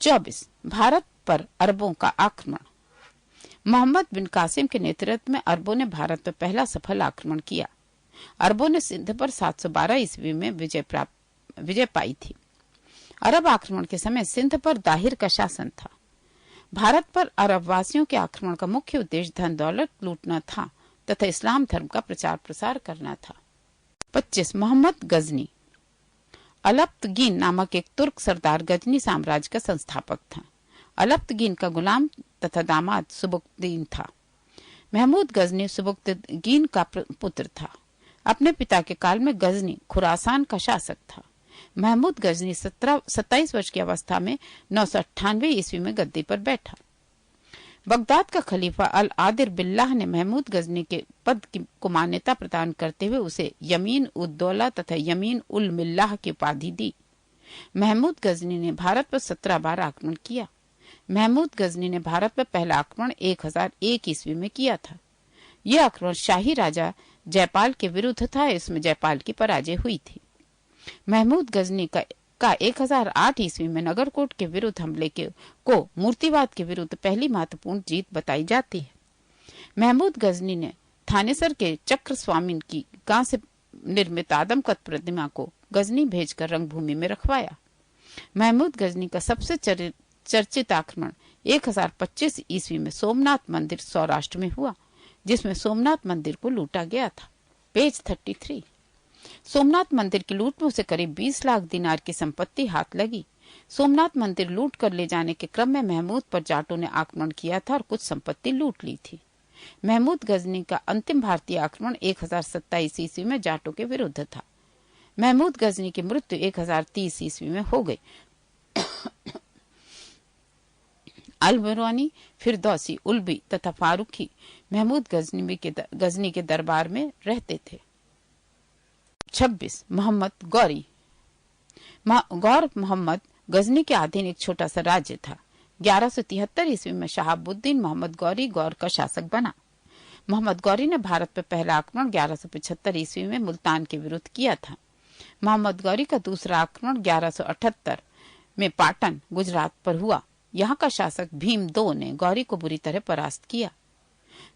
24 भारत पर अरबों का आक्रमण। मोहम्मद बिन कासिम के नेतृत्व में अरबों ने भारत पर पहला सफल आक्रमण किया। अरबों ने सिंध पर 712 ईस्वी में विजय पाई थी। अरब आक्रमण के समय सिंध पर दाहिर का शासन था। भारत पर अरब वासियों के आक्रमण का मुख्य उद्देश्य धन दौलत लूटना था तथा इस्लाम धर्म का प्रचार प्रसार करना था। 25 मोहम्मद गजनी। अलप्तगीन नामक एक तुर्क सरदार गजनी साम्राज्य का संस्थापक था। अलप्तगीन का गुलाम तथा दामाद सुबुक्तदीन था। महमूद गजनी सुबुक्तदीन का पुत्र था। अपने पिता के काल में गजनी खुरासान का शासक था। महमूद गजनी 27 वर्ष की अवस्था में 998 ईस्वी में गद्दी पर बैठा। बगदाद का खलीफा अल आदिर बिल्लाह ने महमूद गजनी के पद को मान्यता प्रदान करते हुए उसे यमीन उद दौला तथा यमीन उल मिल्लाह की उपाधि दी। महमूद गजनी ने भारत पर 17 बार आक्रमण किया। महमूद गजनी ने भारत पर पहला आक्रमण 1001 ईस्वी में किया था। यह आक्रमण शाही राजा जयपाल के विरुद्ध था। इसमें जयपाल की पराजय हुई थी। महमूद गजनी का 1008 ईस्वी में नगरकोट के विरुद्ध हमले को मूर्तिवाद के विरुद्ध पहली महत्वपूर्ण जीत बताई जाती है। महमूद गजनी ने थानेसर के चक्र स्वामीन की गांव से निर्मित आदमकद प्रतिमा को गजनी भेजकर रंगभूमि में रखवाया। महमूद गजनी का सबसे चर्चित आक्रमण 1025 ईस्वी में सोमनाथ मंदिर सौराष्ट्र में हुआ, जिसमें सोमनाथ मंदिर को लूटा गया था। पेज 33। सोमनाथ मंदिर की लूट में उसे करीब 20 लाख दिनार की संपत्ति हाथ लगी। सोमनाथ मंदिर लूट कर ले जाने के क्रम में महमूद पर जाटों ने आक्रमण किया था और कुछ संपत्ति लूट ली थी। महमूद गजनी का अंतिम भारतीय आक्रमण 1027 ईस्वी में जाटों के विरुद्ध था। महमूद गजनी की मृत्यु 1030 ईस्वी में हो गई। अल-बरवानी, फिरदौसी, उल्बी तथा फारूकी महमूद गजनी के दरबार में रहते थे। 26 मोहम्मद गौरी। गौर मोहम्मद गजनी के अधीन एक छोटा सा राज्य था। 1173 ईस्वी में शहाबुद्दीन मोहम्मद गौरी गौर का शासक बना। मोहम्मद गौरी ने भारत पर पहला आक्रमण 1175 ईस्वी में मुल्तान के विरुद्ध किया था। मोहम्मद गौरी का दूसरा आक्रमण 1178 में पाटन गुजरात पर हुआ। यहाँ का शासक भीम II ने गौरी को बुरी तरह परास्त किया।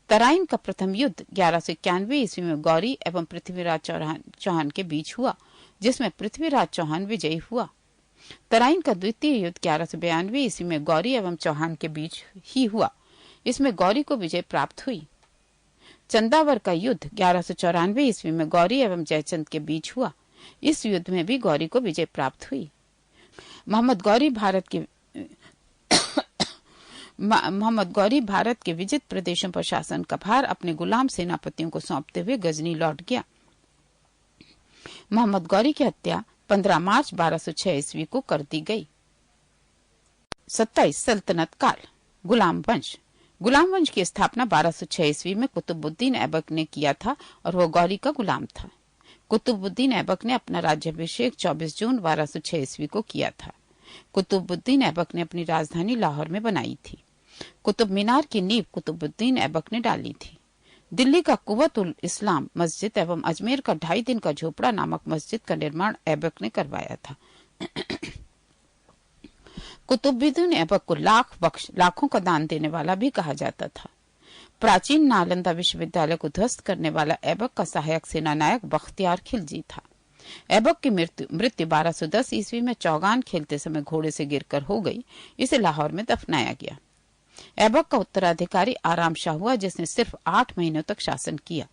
तराइन का प्रथम युद्ध 1191 ईस्वी में गौरी एवं पृथ्वीराज चौहान के बीच हुआ, जिसमें पृथ्वीराज चौहान विजयी हुआ। तराइन का द्वितीय युद्ध 1192 ईस्वी में गौरी एवं चौहान के बीच ही हुआ। इसमें गौरी को विजय प्राप्त हुई। चंदावर का युद्ध 1194 ईस्वी में गौरी एवं जयचंद के बीच हुआ। इस युद्ध में भी गौरी को विजय प्राप्त हुई। मोहम्मद गौरी भारत के विजित प्रदेशों पर शासन का भार अपने गुलाम सेनापतियों को सौंपते हुए गजनी लौट गया। मोहम्मद गौरी की हत्या 15 मार्च 1206 ईस्वी को कर दी गई। 27 सल्तनत काल। गुलाम वंश। गुलाम वंश की स्थापना 1206 ईस्वी में कुतुबुद्दीन ऐबक ने किया था और वह गौरी का गुलाम था। कुतुबुद्दीन ऐबक ने अपना राज्याभिषेक 24 जून 1206 ईस्वी को किया था। कुतुबुद्दीन ऐबक ने अपनी राजधानी लाहौर में बनाई थी। कुतुब मीनार की नींव कुतुबुद्दीन ऐबक ने डाली थी। दिल्ली का कुव्वत उल इस्लाम मस्जिद एवं अजमेर का 2.5 दिन का झोपड़ा नामक मस्जिद का निर्माण ऐबक ने करवाया था। कुतुबुद्दीन ऐबक को लाखों का दान देने वाला भी कहा जाता था। प्राचीन नालंदा विश्वविद्यालय को ध्वस्त करने वाला ऐबक का सहायक सेनानायक बख्तियार खिलजी था। ऐबक की मृत्यु 1210 ईस्वी में चौगान खेलते समय घोड़े से गिरकर हो गई। इसे लाहौर में दफनाया गया। ऐबक का उत्तराधिकारी आराम शाह हुआ, जिसने सिर्फ 8 महीनों तक शासन किया।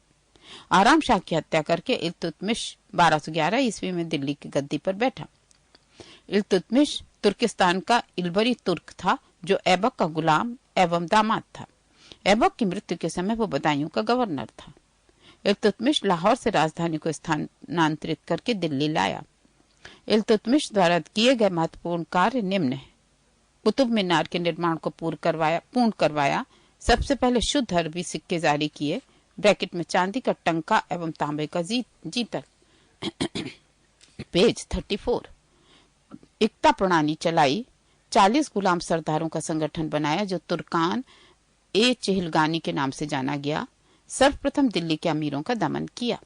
आराम शाह की हत्या करके इल्तुतमिश 1211 ईस्वी में दिल्ली की गद्दी पर बैठा। इल्तुतमिश तुर्किस्तान का इल्बरी तुर्क था, जो ऐबक का गुलाम एवं दामाद था। ऐबक की मृत्यु के समय वो बदायूं का गवर्नर था। इल्तुतमिश लाहौर से राजधानी को स्थानांतरित करके दिल्ली लाया। इल्तुतमिश द्वारा किए गए महत्वपूर्ण कार्य निम्न है। कुतुब मीनार के निर्माण को पूर्ण करवाया। सबसे पहले शुद्ध अरबी सिक्के जारी किए, ब्रैकेट में चांदी का टंका एवं तांबे का जीतल। पेज 34। एकता प्रणाली चलाई। 40 गुलाम सरदारों का संगठन बनाया, जो तुर्कान ए चेहलगानी के नाम से जाना गया। सर्वप्रथम दिल्ली के अमीरों का दमन किया।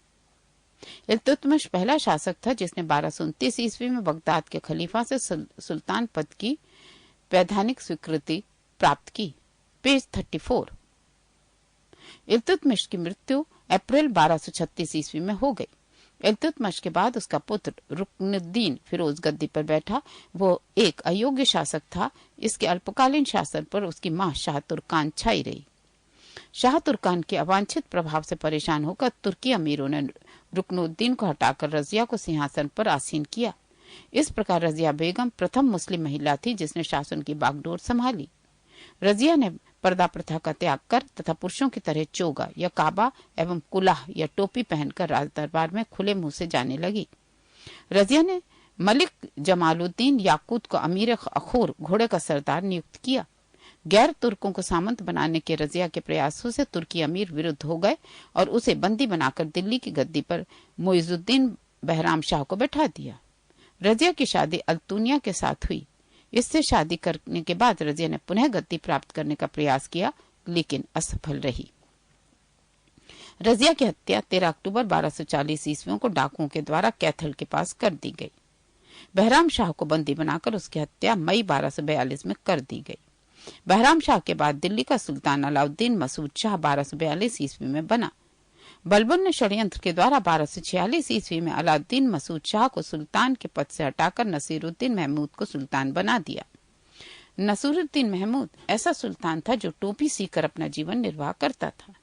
इल्तुतमिश पहला शासक था जिसने 1229 ईस्वी में बगदाद के खलीफा से सुल्तान पद की वैधानिक स्वीकृति प्राप्त की। पेज 34। इल्तुतमिश की मृत्यु अप्रैल 1236 ईस्वी में हो गई। इल्तुतमिश के बाद उसका पुत्र रुकनुद्दीन फिरोज गद्दी पर बैठा। वो एक अयोग्य शासक था। इसके अल्पकालीन शासन पर उसकी मां शाह तुर्कान छाई रही। शाह तुर्कान के अवांछित प्रभाव से परेशान होकर तुर्की अमीरों ने रुकनुद्दीन को हटाकर रजिया को सिंहासन पर आसीन किया। इस प्रकार रजिया बेगम प्रथम मुस्लिम महिला थी जिसने शासन की बागडोर संभाली। रजिया ने पर्दा प्रथा का त्याग कर तथा पुरुषों की तरह चोगा या काबा एवं कुलाह या टोपी पहनकर राज दरबार में खुले मुंह से जाने लगी। रजिया ने मलिक जमालुद्दीन याकूत को अमीर अखूर घोड़े का सरदार नियुक्त किया। गैर तुर्कों को सामंत बनाने के रजिया के प्रयासों से तुर्की अमीर विरुद्ध हो गए और उसे बंदी बनाकर दिल्ली की गद्दी पर मोइजुद्दीन बहराम शाह को बैठा दिया। रजिया की शादी अल्तुनिया के साथ हुई। इससे शादी करने के बाद रजिया ने पुनः गद्दी प्राप्त करने का प्रयास किया लेकिन असफल रही। रजिया की हत्या 13 अक्टूबर 1240 ईस्वी को डाकुओं के द्वारा कैथल के पास कर दी गई। बहराम शाह को बंदी बनाकर उसकी हत्या मई 1242 में कर दी गई। बहराम शाह के बाद दिल्ली का सुल्तान अलाउद्दीन मसूद शाह 1242 ईस्वी में बना। बलबन ने षड्यंत्र के द्वारा 1246 ईस्वी में अलाउद्दीन मसूद शाह को सुल्तान के पद से हटाकर नसीरुद्दीन महमूद को सुल्तान बना दिया। नसीरुद्दीन महमूद ऐसा सुल्तान था जो टोपी सीकर अपना जीवन निर्वाह करता था।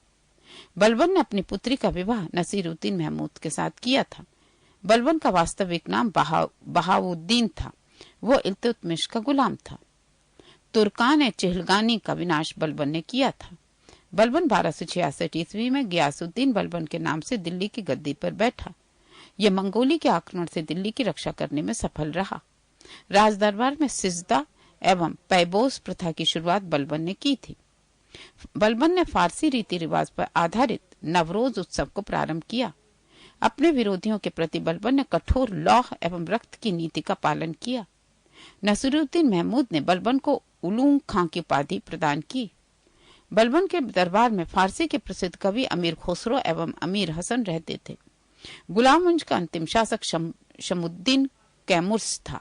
बलबन ने अपनी पुत्री का विवाह नसीरुद्दीन महमूद के साथ किया था। बलबन का वास्तविक नाम बहाउद्दीन था। वो इल्तुतमिश का गुलाम था। तुर्कान चिहलगानी का विनाश बलबन ने किया था। बलबन 1266 ईस्वी में गियासुद्दीन बलबन के नाम से दिल्ली की गद्दी पर बैठा। यह मंगोली के आक्रमण से दिल्ली की रक्षा करने में सफल रहा। राज दरबार में सिजदा एवं पैबोस प्रथा की शुरुआत बलबन ने की थी। बलबन ने फारसी रीति रिवाज पर आधारित नवरोज उत्सव को प्रारंभ किया। अपने विरोधियों के प्रति बलबन ने कठोर लौह एवं रक्त की नीति का पालन किया। नसीरुद्दीन महमूद ने बलबन को उलूग खां की उपाधि प्रदान की। बलबन के दरबार में फारसी के प्रसिद्ध कवि अमीर खुसरो एवं अमीर हसन रहते थे। गुलाम वंश का अंतिम शासक शमुद्दीन कैमुर्स था।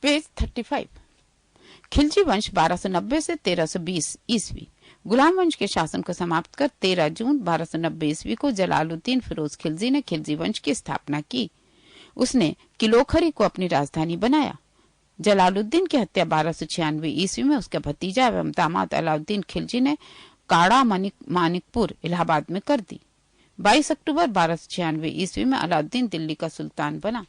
पेज 35। खिलजी वंश 1290 से 1320 ईस्वी। गुलाम वंश के शासन को समाप्त कर 13 जून 1290 ईस्वी को जलालुद्दीन फिरोज खिलजी ने खिलजी वंश की स्थापना की। उसने किलोखरी को अपनी राजधानी बनाया। जलालुद्दीन की हत्या 1296 ईस्वी में उसका भतीजा एवं दामाद अलाउद्दीन खिलजी ने काड़ा मानिकपुर इलाहाबाद में कर दी। 22 अक्टूबर 1296 ईस्वी में अलाउद्दीन दिल्ली का सुल्तान बना।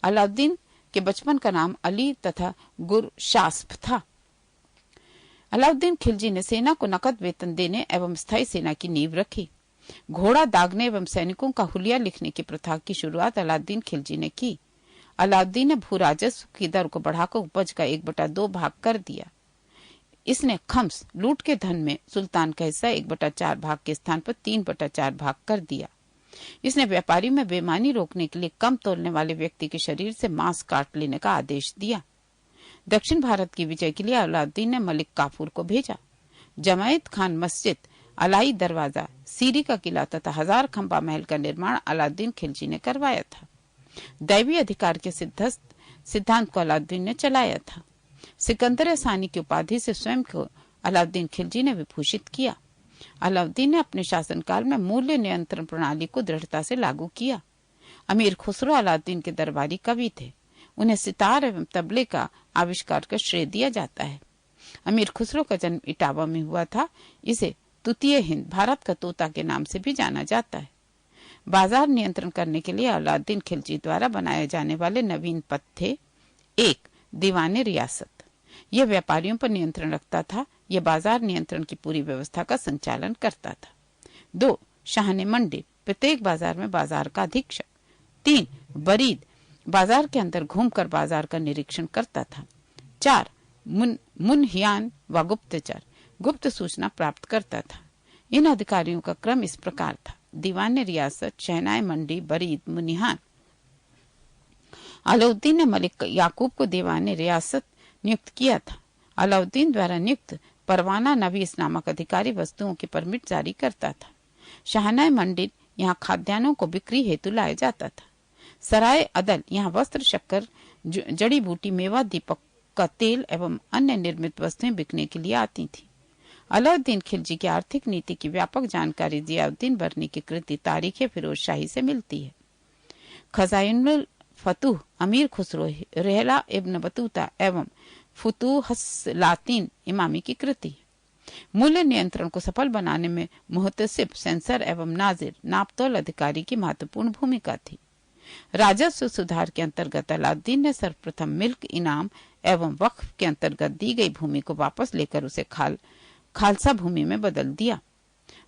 अलाउद्दीन के बचपन का नाम अली तथा गुरशास्प था। अलाउद्दीन खिलजी ने सेना को नकद वेतन देने एवं स्थायी सेना की नींव रखी। घोड़ा दागने एवं सैनिकों का हुलिया लिखने की प्रथा की शुरुआत अलाउद्दीन खिलजी ने की। अलाउद्दीन ने भू राजस्व की दर को बढ़ाकर उपज का 1/2 भाग कर दिया। इसने खम्स लूट के धन में सुल्तान का हिस्सा 1/4 भाग के स्थान पर 3/4 भाग कर दिया। इसने व्यापारी में बेईमानी रोकने के लिए कम तोलने वाले व्यक्ति के शरीर से मांस काट लेने का आदेश दिया। दक्षिण भारत की विजय के लिए अलाउद्दीन ने मलिक काफूर को भेजा। जमायत खान मस्जिद, अलाई दरवाजा, सीरी का किला तथा 1000 खंबा महल का निर्माण अलाउद्दीन खिलजी ने करवाया था। दैवी अधिकार के सिद्धांत को अलाउद्दीन ने चलाया था। सिकंदर सानी की उपाधि से स्वयं को अलाउद्दीन खिलजी ने विभूषित किया। अलाउद्दीन ने अपने शासनकाल में मूल्य नियंत्रण प्रणाली को दृढ़ता से लागू किया। अमीर खुसरो अलाउद्दीन के दरबारी कवि थे। उन्हें सितार एवं तबले का आविष्कार का श्रेय दिया जाता है। अमीर खुसरो का जन्म इटावा में हुआ था। इसे तृतीय हिंद, भारत का तोता के नाम से भी जाना जाता है। बाजार नियंत्रण करने के लिए अलाउद्दीन खिलजी द्वारा बनाए जाने वाले नवीन पद थे। 1. दीवाने रियासत, यह व्यापारियों पर नियंत्रण रखता था। यह बाजार नियंत्रण की पूरी व्यवस्था का संचालन करता था। 2. शाहने मंडी, प्रत्येक बाजार में बाजार का अधीक्षक। 3. बरीद, बाजार के अंदर घूमकर बाजार का निरीक्षण करता था। 4. मुनहियान व गुप्तचर, गुप्त सूचना प्राप्त करता था। इन अधिकारियों का क्रम इस प्रकार था: दीवान रियासत, शहनाई मंडी, बरीद, मुनिहान। अलाउद्दीन ने मलिक याकूब को दीवान रियासत नियुक्त किया था। अलाउद्दीन द्वारा नियुक्त परवाना नवीस नामक अधिकारी वस्तुओं की परमिट जारी करता था। शहनाई मंडी, यहाँ खाद्यान्नों को बिक्री हेतु लाया जाता था। सराय अदल, यहाँ वस्त्र, शक्कर, जड़ी बूटी, मेवा, दीपक हुक्का, तेल एवं अन्य निर्मित वस्तुएं बिकने के लिए आती थीं। अलाउद्दीन खिलजी की आर्थिक नीति की व्यापक जानकारी जियाउद्दीन बरनी की कृति तारीख फिरोज शाही से मिलती है। खजाइनुल फतूह, अमीर खुसरो, रेहला इब्न बतूता एवं फुतूहस्सलातीन इमामी की कृति है। मूल्य नियंत्रण को सफल बनाने में मुहतसिब, सेंसर एवं नाजिर, नापतोल अधिकारी की महत्वपूर्ण भूमिका थी। राजस्व सुधार के अंतर्गत अलाउद्दीन ने सर्वप्रथम मिल्क इनाम एवं वक्फ के अंतर्गत दी गई भूमि को वापस लेकर उसे खालसा भूमि में बदल दिया।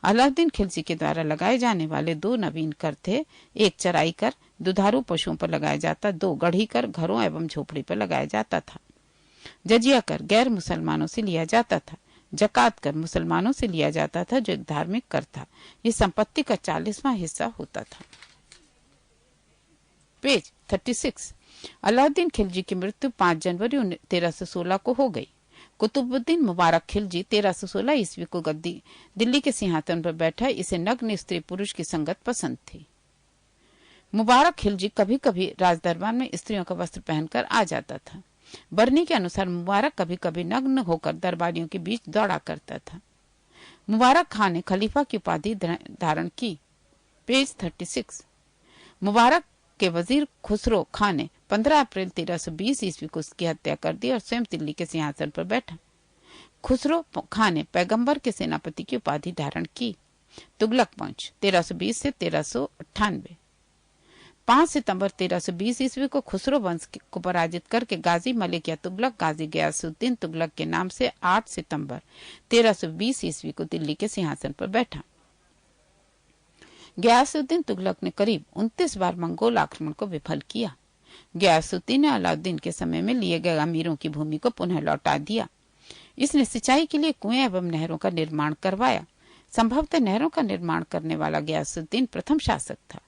अलाउद्दीन खिलजी के द्वारा लगाए जाने वाले दो नवीन कर थे। एक चराई कर दुधारू पशुओं पर लगाया जाता, दो गढ़ी कर घरों एवं झोपड़ी पर लगाया जाता था। जजिया कर गैर मुसलमानों से लिया जाता था। जकात कर मुसलमानों से लिया जाता था, जो एक धार्मिक कर था। ये संपत्ति का 40वां हिस्सा होता था। पेज 36। अलाउद्दीन खिलजी की मृत्यु 5 जनवरी 1316 को हो गई। कुतुबुद्दीन मुबारक खिलजी 1316 ईस्वी को दिल्ली के सिंहासन पर बैठा। इसे नग्न स्त्री पुरुष की संगत पसंद थी। मुबारक खिलजी कभी कभी राजदरबार में स्त्रियों का वस्त्र पहनकर आ जाता था। बरनी के अनुसार मुबारक कभी कभी नग्न होकर दरबारियों के बीच दौड़ा करता था। मुबारक खान ने खलीफा की उपाधि धारण की। पेज 36। मुबारक के वजीर खुसरो खान ने 15 अप्रैल 1320 ईस्वी को उसकी हत्या कर दी और स्वयं दिल्ली के सिंहासन पर बैठा। खुसरो खान ने पैगंबर के सेनापति की उपाधि धारण की। तुगलक वंश 1320 से 1398। 5 सितंबर 1320 ईस्वी को खुसरो वंश को पराजित करके गाजी मलिक या तुगलक गाजी गयासुद्दीन तुगलक के नाम से 8 सितंबर 1320 ईस्वी को दिल्ली के सिंहासन पर बैठा। गयासुद्दीन तुगलक ने करीब 29 बार मंगोल आक्रमण को विफल किया। गयासुद्दीन ने अलाउद्दीन के समय में लिए गए अमीरों की भूमि को पुनः लौटा दिया। इसने सिंचाई के लिए कुएं एवं नहरों का निर्माण करवाया। संभवतः नहरों का निर्माण करने वाला गयासुद्दीन प्रथम शासक था।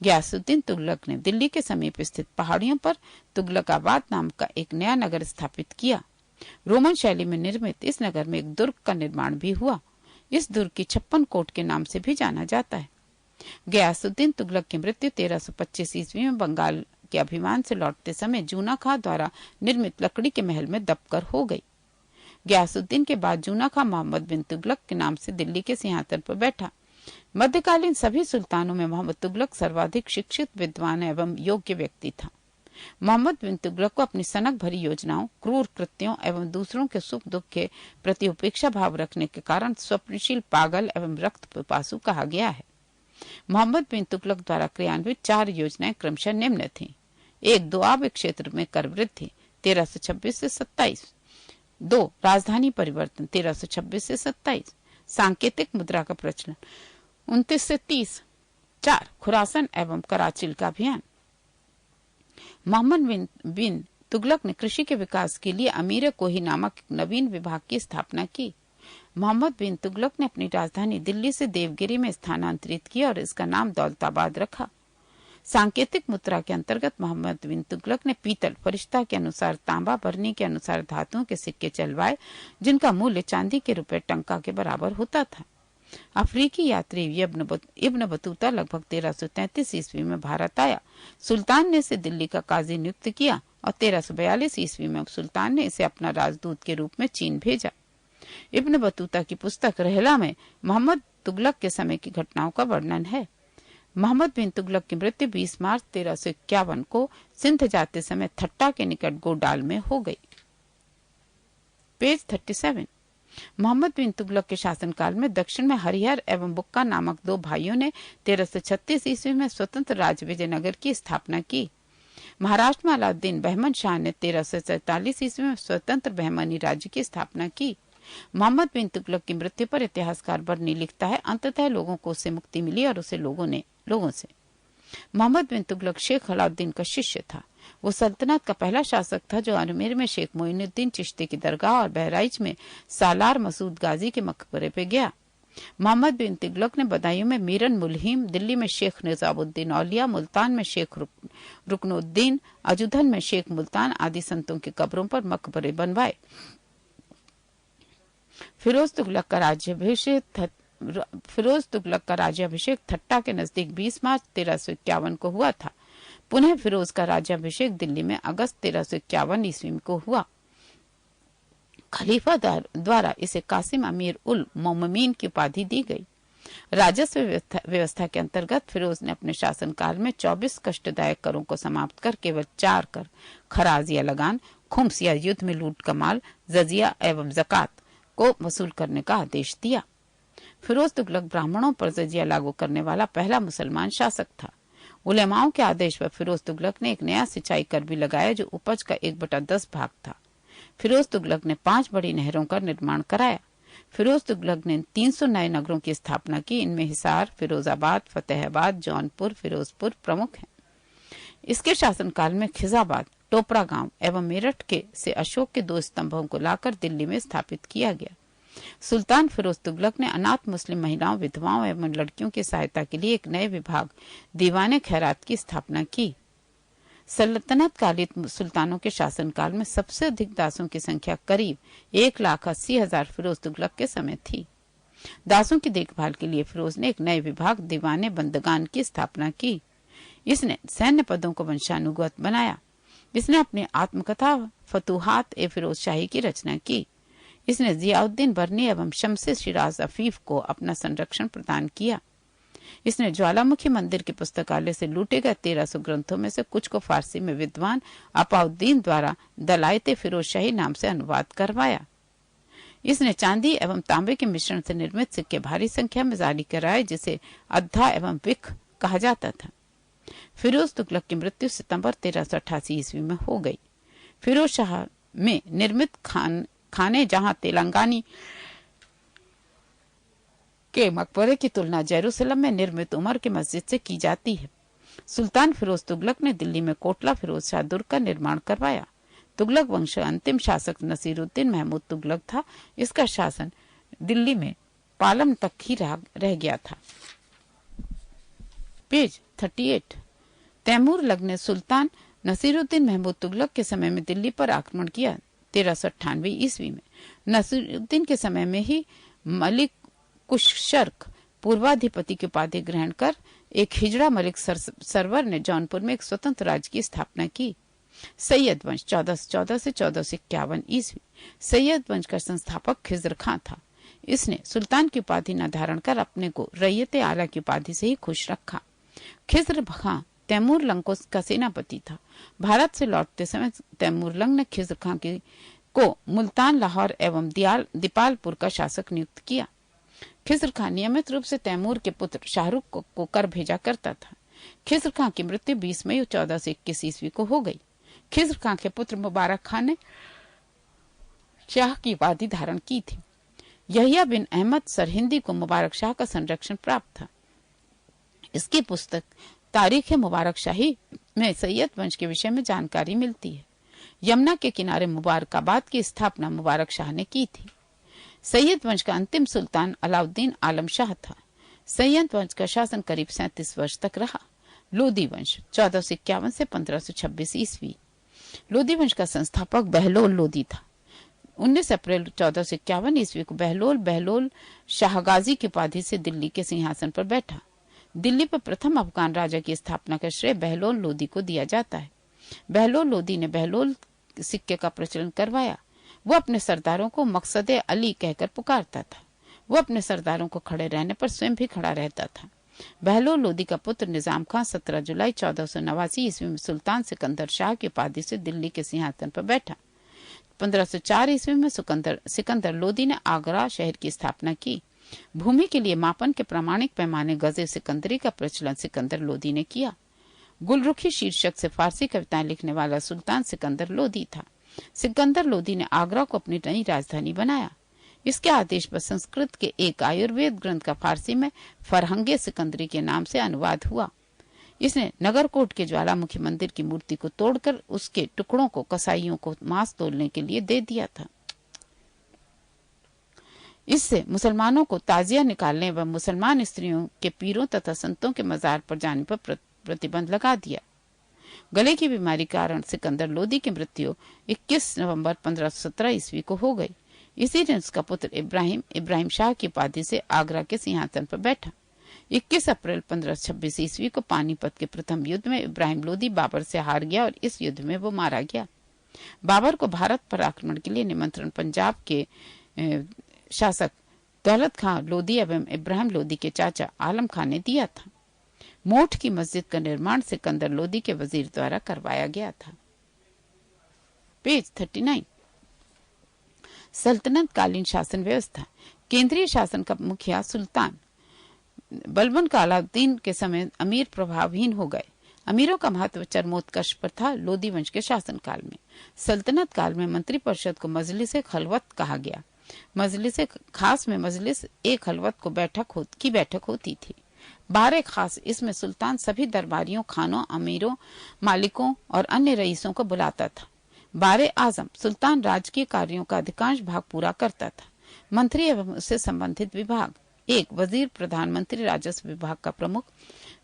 गयासुद्दीन तुगलक ने दिल्ली के समीप स्थित पहाड़ियों पर तुगलकाबाद नाम का एक नया नगर स्थापित किया। रोमन शैली में निर्मित इस नगर में एक दुर्ग का निर्माण भी हुआ। इस दुर्ग की 56 कोट के नाम से भी जाना जाता है। गयासुद्दीन तुगलक की मृत्यु 1325 ईस्वी में बंगाल के अभिमान से लौटते समय जूना खां द्वारा निर्मित लकड़ी के महल में दबकर हो गई। गयासुद्दीन के बाद जूना खां मोहम्मद बिन तुगलक के नाम से दिल्ली के सिंहासन पर बैठा। मध्यकालीन सभी सुल्तानों में मोहम्मद तुगलक सर्वाधिक शिक्षित, विद्वान एवं योग्य व्यक्ति था। मोहम्मद बिन तुगलक को अपनी सनक भरी योजनाओं, क्रूर कृत्यों एवं दूसरों के सुख दुख के प्रति उपेक्षा भाव रखने के कारण स्वप्नशील, पागल एवं रक्त पिपासु कहा गया है। मोहम्मद बिन तुगलक द्वारा क्रियान्वित 4 योजनाएं क्रमशः निम्न थीं। 1. दोआब क्षेत्र में कर वृद्धि 1326 से 27। 2. राजधानी परिवर्तन 1326 से 27। सांकेतिक मुद्रा का प्रचलन 29 से 30। 4. खुरासन एवं कराचिल का अभियान। मोहम्मद बिन तुगलक ने कृषि के विकास के लिए अमीर कोही नामक नवीन विभाग की स्थापना की। मोहम्मद बिन तुगलक ने अपनी राजधानी दिल्ली से देवगिरी में स्थानांतरित किया और इसका नाम दौलताबाद रखा। सांकेतिक मुद्रा के अंतर्गत मोहम्मद बिन तुगलक ने पीतल, फरिश्ता के अनुसार तांबा, बरनी के अनुसार धातुओं के सिक्के चलवाए, जिनका मूल्य चांदी के रुपए टंका के बराबर होता था। अफ्रीकी यात्री इब्न बतूता लगभग 1333 ईस्वी में भारत आया। सुल्तान ने इसे दिल्ली का काजी नियुक्त किया और 1342 ईस्वी में सुल्तान ने इसे अपना राजदूत के रूप में चीन भेजा। इब्न बतूता की पुस्तक रहला में मोहम्मद तुगलक के समय की घटनाओं का वर्णन है। मोहम्मद बिन तुगलक की मृत्यु 20 मार्च 1351 को सिंध जाते समय थट्टा के निकट गोडाल में हो गई। पेज 37। मोहम्मद बिन तुगलक के शासनकाल में दक्षिण में हरिहर एवं बुक्का नामक 2 भाइयों ने 1336 ईस्वी में स्वतंत्र राज्य विजयनगर की स्थापना की। महाराष्ट्र में अलाउद्दीन बहमन शाह ने 1347 ईस्वी में स्वतंत्र बहमनी राज्य की स्थापना की। मोहम्मद बिन तुगलक की मृत्यु पर इतिहासकार बरनी लिखता है, अंततः लोगों को उससे मुक्ति मिली और उसे लोगों से। मोहम्मद बिन तुगलक शेख अलाउद्दीन का शिष्य था। वो सल्तनत का पहला शासक था जो अजमेर में शेख मोइनुद्दीन चिश्ती की दरगाह और बहराइच में सालार मसूद गाजी के मकबरे पे गया। मोहम्मद बिन तुगलक ने बदायूं में मीरन मुलहिम, दिल्ली में शेख निजामुद्दीन औलिया, मुल्तान में शेख रुकनुद्दीन, अजुधन में शेख मुल्तान आदि संतों की कब्रों पर मकबरे बनवाए। फिरोज तुगलक का राज्याभिषेक थट्टा के नजदीक 20 मार्च 1351 को हुआ था। पुनः फिरोज का राज्याभिषेक दिल्ली में अगस्त 1351 ईस्वी को हुआ। खलीफा द्वारा इसे कासिम अमीर उल मोमिनीन की उपाधि दी गई। राजस्व व्यवस्था के अंतर्गत फिरोज ने अपने शासनकाल में 24 कष्टदायक करों को समाप्त कर केवल 4 कर, खराज या लगान, खुम्स या युद्ध में लूट का माल, जजिया एवं ज़कात को वसूल करने का आदेश दिया। फिरोज तुगलक ब्राह्मणों पर जजिया लागू करने वाला पहला मुसलमान शासक था। उलेमाओं के आदेश पर फिरोज तुगलक ने एक नया सिंचाई कर भी लगाया जो उपज का 1/10 भाग था। फिरोज तुगलक ने 5 बड़ी नहरों का निर्माण कराया। फिरोज तुगलक ने 300 नए नगरों की स्थापना की। इनमें हिसार, फिरोजाबाद, फतेहाबाद, जौनपुर, फिरोजपुर प्रमुख हैं। इसके शासनकाल में खिजाबाद, टोपरा गांव एवं मेरठ के से अशोक के 2 स्तंभों को लाकर दिल्ली में स्थापित किया गया। सुल्तान फिरोज तुगलक ने अनाथ मुस्लिम महिलाओं, विधवाओं एवं लड़कियों की सहायता के लिए एक नए विभाग दीवाने खैरात की स्थापना की। सल्तनत कालीन सुल्तानों के शासनकाल में सबसे अधिक दासों की संख्या करीब 1,80,000 फिरोज तुगलक के समय थी। दासों की देखभाल के लिए फिरोज ने एक नए विभाग दीवाने बंदगान की स्थापना की। इसने सैन्य पदों को वंशानुगत बनाया। इसने अपनी आत्मकथा फतूहात ए फिरोज शाही की रचना की। इसने जियाउद्दीन बरनी एवं शमसे शिराज अफीफ को अपना संरक्षण प्रदान किया। इसने ज्वालामुखी मंदिर के पुस्तकालय से लूटे गए 1300 ग्रंथों में से कुछ को फारसी में विद्वान अपाउद्दीन द्वारा दलायते फिरोज शाही नाम से अनुवाद करवाया। इसने चांदी एवं तांबे के मिश्रण से निर्मित सिक्के भारी संख्या में जारी कराए जिसे अद्धा एवं विख कहा जाता था। फिरोज तुगलक की मृत्यु सितंबर 1388 ईस्वी में हो गई। फिरोज शाह में निर्मित खाने जहां तेलंगानी के मकबरे की तुलना जेरूसलम में निर्मित उमर की मस्जिद से की जाती है। सुल्तान फिरोज तुगलक ने दिल्ली में कोटला फिरोज शाह दुर्ग का निर्माण करवाया। तुगलक वंश का अंतिम शासक नसीरुद्दीन महमूद तुगलक था। इसका शासन दिल्ली में पालम तक ही रह गया था। पेज 38। तैमूर लग ने सुल्तान नसीरुद्दीन महमूद तुगलक के समय में दिल्ली पर आक्रमण किया। 1398 ईस्वी में नसीरुद्दीन के समय में ही मलिक कुशर्क पूर्वाधिपति की उपाधि ग्रहण कर एक हिजड़ा मलिक सरवर ने जौनपुर में एक स्वतंत्र राज्य की स्थापना की। सैयद वंश 1414 से 1451 ईस्वी। सैयद वंश का संस्थापक खिज्र खां था। इसने सुल्तान की उपाधि न धारण कर अपने को रैयत आला की उपाधि से ही खुश रखा। खिज्र खां तैमूर लंग का सेनापति था। भारत से लौटते समय तैमूर लंग ने खिज्र खां को मुल्तान, लाहौर एवं दीपालपुर का शासक नियुक्त किया। खिज्र खां नियमित रूप से तैमूर के पुत्र शाहरुख को कर भेजा करता था। खिज्र खां की मृत्यु 20 मई 1421 ईस्वी को हो गई। खिज्र खां के पुत्र मुबारक खान ने शाह की उपाधि धारण की थी। यहिया बिन अहमद सरहिंदी को मुबारक शाह का संरक्षण प्राप्त था। इसकी पुस्तक तारीख मुबारक शाही में सैयद वंश के विषय में जानकारी मिलती है। यमुना के किनारे मुबारकाबाद की स्थापना मुबारक शाह ने की थी। सैयद वंश का अंतिम सुल्तान अलाउद्दीन आलम शाह था। सैयद वंश का शासन करीब 37 वर्ष तक रहा। लोदी वंश 1451 से 1526 ईस्वी। लोदी वंश का संस्थापक बहलोल लोदी था। 19 अप्रैल 1451 ईस्वी को बहलोल शाहगाजी की उपाधि से दिल्ली के सिंहासन पर बैठा। दिल्ली पर प्रथम अफगान राजा की स्थापना का श्रेय बहलोल लोदी को दिया जाता है। बहलोल लोदी ने बहलोल सिक्के का प्रचलन करवाया। वो अपने सरदारों को मकसदे अली कहकर पुकारता था। वो अपने सरदारों को खड़े रहने पर स्वयं भी खड़ा रहता था। बहलोल लोदी का पुत्र निजाम खां 17 जुलाई 1489 ईस्वी में सुल्तान सिकंदर शाह की उपाधि से दिल्ली के सिंहासन पर बैठा। 1504 ईस्वी में सिकंदर लोदी ने आगरा शहर की स्थापना की। भूमि के लिए मापन के प्रामाणिक पैमाने गजे सिकंदरी का प्रचलन सिकंदर लोदी ने किया। गुलरुखी शीर्षक से फारसी कविताएं लिखने वाला सुल्तान सिकंदर लोदी था। सिकंदर लोदी ने आगरा को अपनी नई राजधानी बनाया। इसके आदेश पर संस्कृत के एक आयुर्वेद ग्रंथ का फारसी में फरहंगे सिकंदरी के नाम से अनुवाद हुआ। इसने नगरकोट के ज्वालामुखी मंदिर की मूर्ति को तोड़कर उसके टुकड़ों को कसाईयों को मांस तोलने के लिए दे दिया था। इससे मुसलमानों को ताजिया निकालने व मुसलमान स्त्रियों के पीरों तथा संतों के मजार पर जाने पर प्रतिबंध लगा दिया। गले की बीमारी के कारण सिकंदर लोदी की मृत्यु 21 नवंबर 1517 ईस्वी को हो गई। इसी दिन उसका पुत्र इब्राहिम शाह की उपाधि से आगरा के सिंहासन पर बैठा। 21 अप्रैल 1526 ईस्वी को पानीपत के प्रथम युद्ध में इब्राहिम लोदी बाबर से हार गया और इस युद्ध में वो मारा गया। बाबर को भारत पर आक्रमण के लिए निमंत्रण पंजाब के शासक दौलत खां लोधी एवं इब्राहिम लोधी के चाचा आलम खां ने दिया था। मोठ की मस्जिद का निर्माण सिकंदर लोधी के वजीर द्वारा करवाया गया था। पेज 39। सल्तनत कालीन शासन व्यवस्था। केंद्रीय शासन का मुखिया सुल्तान बलबन का अलाउद्दीन के समय अमीर प्रभावहीन हो गए। अमीरों का महत्व चरमोत्कर्ष पर था लोधी वंश के शासनकाल में। सल्तनत काल में मंत्रिपरिषद को मजलिस खलवत कहा गया। मजलिस खास में मजलिस एक खलवत को बैठक होती थी। बारे खास इसमें सुल्तान सभी दरबारियों, खानों, अमीरों, मालिकों और अन्य रईसों को बुलाता था। बारे आजम सुल्तान राजकीय कार्यों का अधिकांश भाग पूरा करता था। मंत्री एवं उससे संबंधित विभाग: 1. वजीर प्रधानमंत्री राजस्व विभाग का प्रमुख।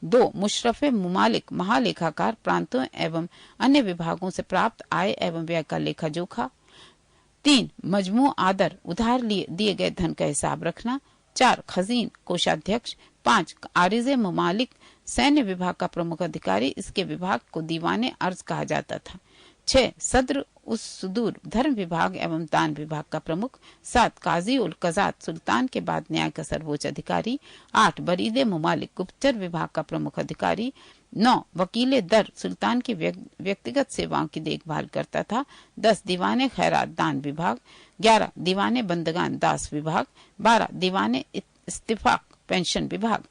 2. मुशर्रफ मुमालिक महालेखाकार प्रांतों एवं अन्य विभागों से प्राप्त आय एवं व्यय का लेखा जोखा। 3. मजमू आदर उधार दिए गए धन का हिसाब रखना। 4. खजीन कोषाध्यक्ष। 5. आरिज़े मुमालिक सैन्य विभाग का प्रमुख अधिकारी। इसके विभाग को दीवाने अर्ज कहा जाता था। 6. सद्र उस सुदूर धर्म विभाग एवं दान विभाग का प्रमुख। 7. काजी उल कजात सुल्तान के बाद न्याय का सर्वोच्च अधिकारी। 8. बरीदे मुमालिक गुप्तचर विभाग का प्रमुख अधिकारी। 9. वकीले दर सुल्तान की व्यक्तिगत सेवाओं की देखभाल करता था। 10. दीवाने खैरात दान विभाग। 11. दीवाने बंदगान दास विभाग। 12. दीवाने इस्तिफाक पेंशन विभाग।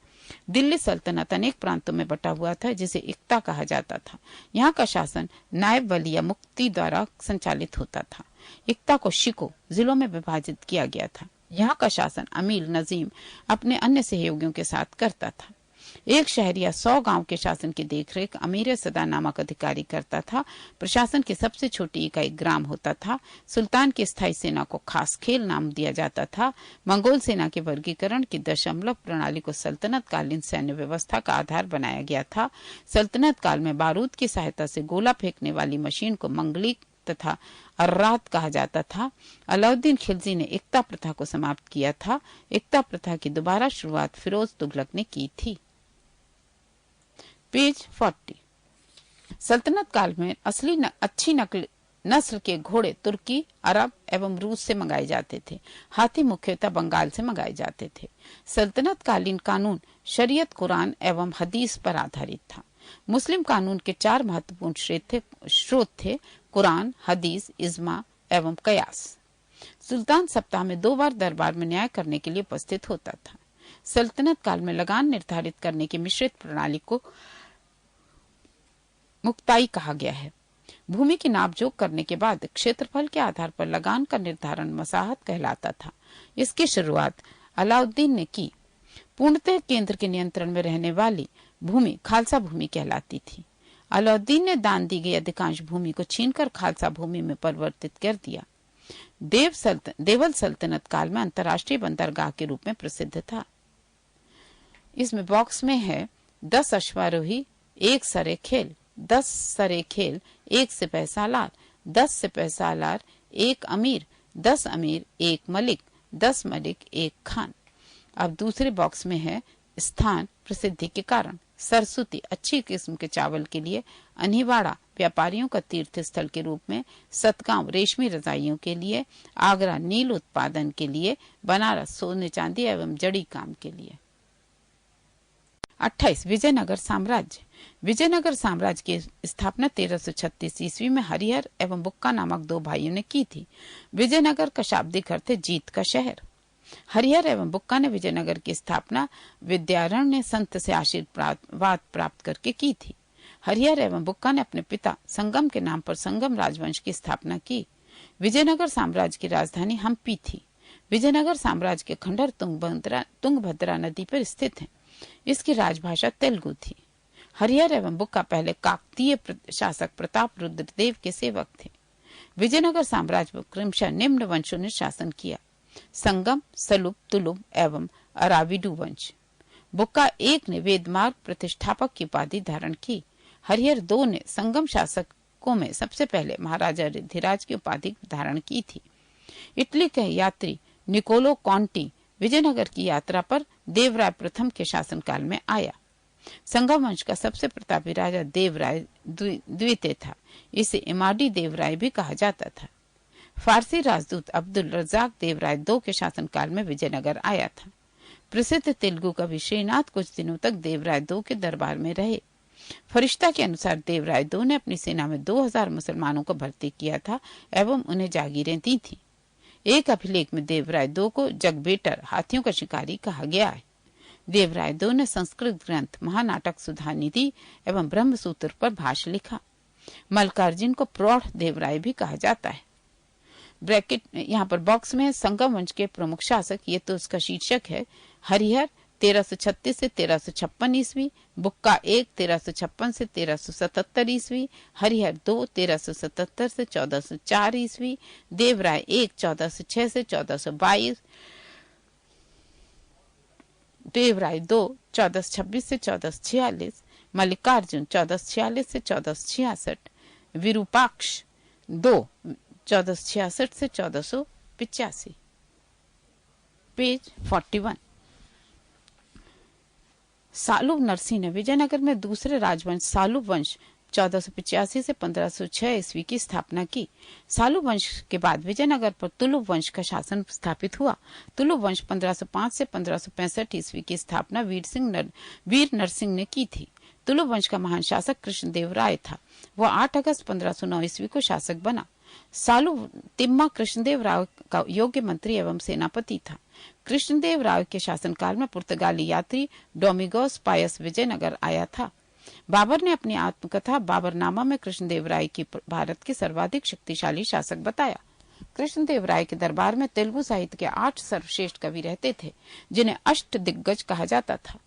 दिल्ली सल्तनत अनेक प्रांतों में बटा हुआ था, जिसे इक्ता कहा जाता था। यहाँ का शासन नायब वली या मुफ्ती द्वारा संचालित होता था। इक्ता को शिको जिलों में विभाजित किया गया था। यहाँ का शासन अमीर नजीम अपने अन्य सहयोगियों के साथ करता था। एक शहर या 100 गांव के शासन की देखरेख अमीर सदा नामक अधिकारी करता था। प्रशासन की सबसे छोटी इकाई ग्राम होता था। सुल्तान की स्थायी सेना को खास खेल नाम दिया जाता था। मंगोल सेना के वर्गीकरण की दशमलव प्रणाली को सल्तनत कालीन सैन्य व्यवस्था का आधार बनाया गया था। सल्तनत काल में बारूद की सहायता से गोला फेंकने वाली मशीन को मंगलिक तथा अर्रात कहा जाता था। अलाउद्दीन खिलजी ने इक्ता प्रथा को समाप्त किया था। इक्ता प्रथा की दोबारा शुरुआत फिरोज तुगलक ने की थी। पेज 40। सल्तनत काल में असली अच्छी नस्ल के घोड़े तुर्की, अरब एवं रूस से मंगाए जाते थे। हाथी मुख्यतः बंगाल से मंगाए जाते थे। सल्तनत कालीन कानून शरीयत, कुरान एवं हदीस पर आधारित था। मुस्लिम कानून के 4 महत्वपूर्ण स्रोत थे: कुरान, हदीस, इज्मा एवं कयास। सुल्तान सप्ताह में 2 बार दरबार में न्याय करने के लिए उपस्थित होता था। सल्तनत काल में लगान निर्धारित करने की मिश्रित प्रणाली को मुक्ताई कहा गया है। भूमि की नापजोख करने के बाद क्षेत्रफल के आधार पर लगान का निर्धारण मसाहत कहलाता था। इसकी शुरुआत अलाउद्दीन ने की। पूर्णतः केंद्र के नियंत्रण में रहने वाली भूमि खालसा भूमि कहलाती थी। अलाउद्दीन ने दान दी गई अधिकांश भूमि को छीनकर खालसा भूमि में परिवर्तित कर दिया। देवल सल्तनत काल में अंतर्राष्ट्रीय बंदरगाह के रूप में प्रसिद्ध था। इसमें बॉक्स में है 10 अश्वारोही 1 सरे खेल, 10 सरे खेल 1 सिपह सालार, 10 सिपह सालार 1 अमीर, 10 अमीर 1 मलिक, 10 मलिक 1 खान। अब दूसरे बॉक्स में है स्थान प्रसिद्धि के कारण: सरस्वती अच्छी किस्म के चावल के लिए, अनिवाड़ा व्यापारियों का तीर्थ स्थल के रूप में, सतगांव रेशमी रजाइयों के लिए, आगरा नील उत्पादन के लिए, बनारस सोने चांदी एवं जड़ी काम के लिए। 28 विजयनगर साम्राज्य। विजयनगर साम्राज्य की स्थापना 1336 ईस्वी में हरिहर एवं बुक्का नामक 2 भाइयों ने की थी। विजयनगर का शाब्दिक अर्थ है जीत का शहर। हरिहर एवं बुक्का ने विजयनगर की स्थापना विद्यारण्य संत से आशीर्वाद प्राप्त करके की थी। हरिहर एवं बुक्का ने अपने पिता संगम के नाम पर संगम राजवंश की स्थापना की। विजयनगर साम्राज्य की राजधानी हम्पी थी। विजयनगर साम्राज्य के खंडर तुंगभद्रा नदी पर स्थित है। इसकी राजभाषा तेलुगु थी। हरिहर एवं बुक्का पहले काकतीय शासक प्रताप रुद्रदेव के सेवक थे। विजयनगर साम्राज्य पर क्रमशः निम्न वंशों ने शासन किया: संगम, सलुब, तुलुब एवं अराविडु वंश। बुक्का 1 ने वेदमार्ग प्रतिष्ठापक की उपाधि धारण की। हरिहर 2 ने संगम शासकों में सबसे पहले महाराजा रिद्धिराज की उपाधि धारण की थी। इटली के यात्री निकोलो कॉन्टी विजयनगर की यात्रा पर देवराय प्रथम के शासनकाल में आया। संगम वंश का सबसे प्रतापी राजा देवराय द्वितीय था। इसे इमाडी देवराय भी कहा जाता था। फारसी राजदूत अब्दुल रजाक देवराय II के शासनकाल में विजयनगर आया था। प्रसिद्ध तेलुगु कवि श्रीनाथ कुछ दिनों तक देवराय II के दरबार में रहे। फरिश्ता के अनुसार देवराय II ने अपनी सेना में 2000 मुसलमानों को भर्ती किया था एवं उन्हें जागीरें दी थी। एक अभिलेख में देवराय II को जगबेटर, हाथियों का शिकारी कहा गया है। देवराय II ने संस्कृत ग्रंथ महानाटक सुधानिधि एवं ब्रह्मसूत्र पर भाष्य लिखा। मल्लिकार्जुन को प्रौढ़ देवराय भी कहा जाता है। ब्रैकेट यहाँ पर बॉक्स में संगम वंश के प्रमुख शासक, ये तो उसका शीर्षक है। हरिहर 1336 से 1356 ईस्वी, बुक्का 1 1356 से 1377 ईस्वी, हरिहर 2 1377 से 1404 ईस्वी, देवराय 1 1406 से 1422, देवराय 2 1426 से 1446, मल्लिकार्जुन 1446 से 1466, विरूपाक्ष 2 1466 से 1485। पेज 41। सालुब नरसिंह ने विजयनगर में दूसरे राजवंश सालुब वंश 1485 से 1506 ईस्वी की स्थापना की। सालुब वंश के बाद विजयनगर पर तुलुब वंश का शासन स्थापित हुआ। तुलुब वंश 1505 से 1565 ईस्वी की स्थापना वीर नरसिंह ने की थी। तुलुब वंश का महान शासक कृष्णदेवराय था। वह 8 अगस्त 1509 ईस्वी को शासक बना। सालुब तिम्मा कृष्णदेवराय का योग्य मंत्री एवं सेनापति था। कृष्णदेवराय के शासनकाल में पुर्तगाली यात्री डोमिगोस पायस विजयनगर आया था। बाबर ने अपनी आत्मकथा बाबरनामा में कृष्णदेवराय की भारत के सर्वाधिक शक्तिशाली शासक बताया। कृष्णदेवराय के दरबार में तेलुगु साहित्य के 8 सर्वश्रेष्ठ कवि रहते थे, जिन्हें अष्ट दिग्गज कहा जाता था।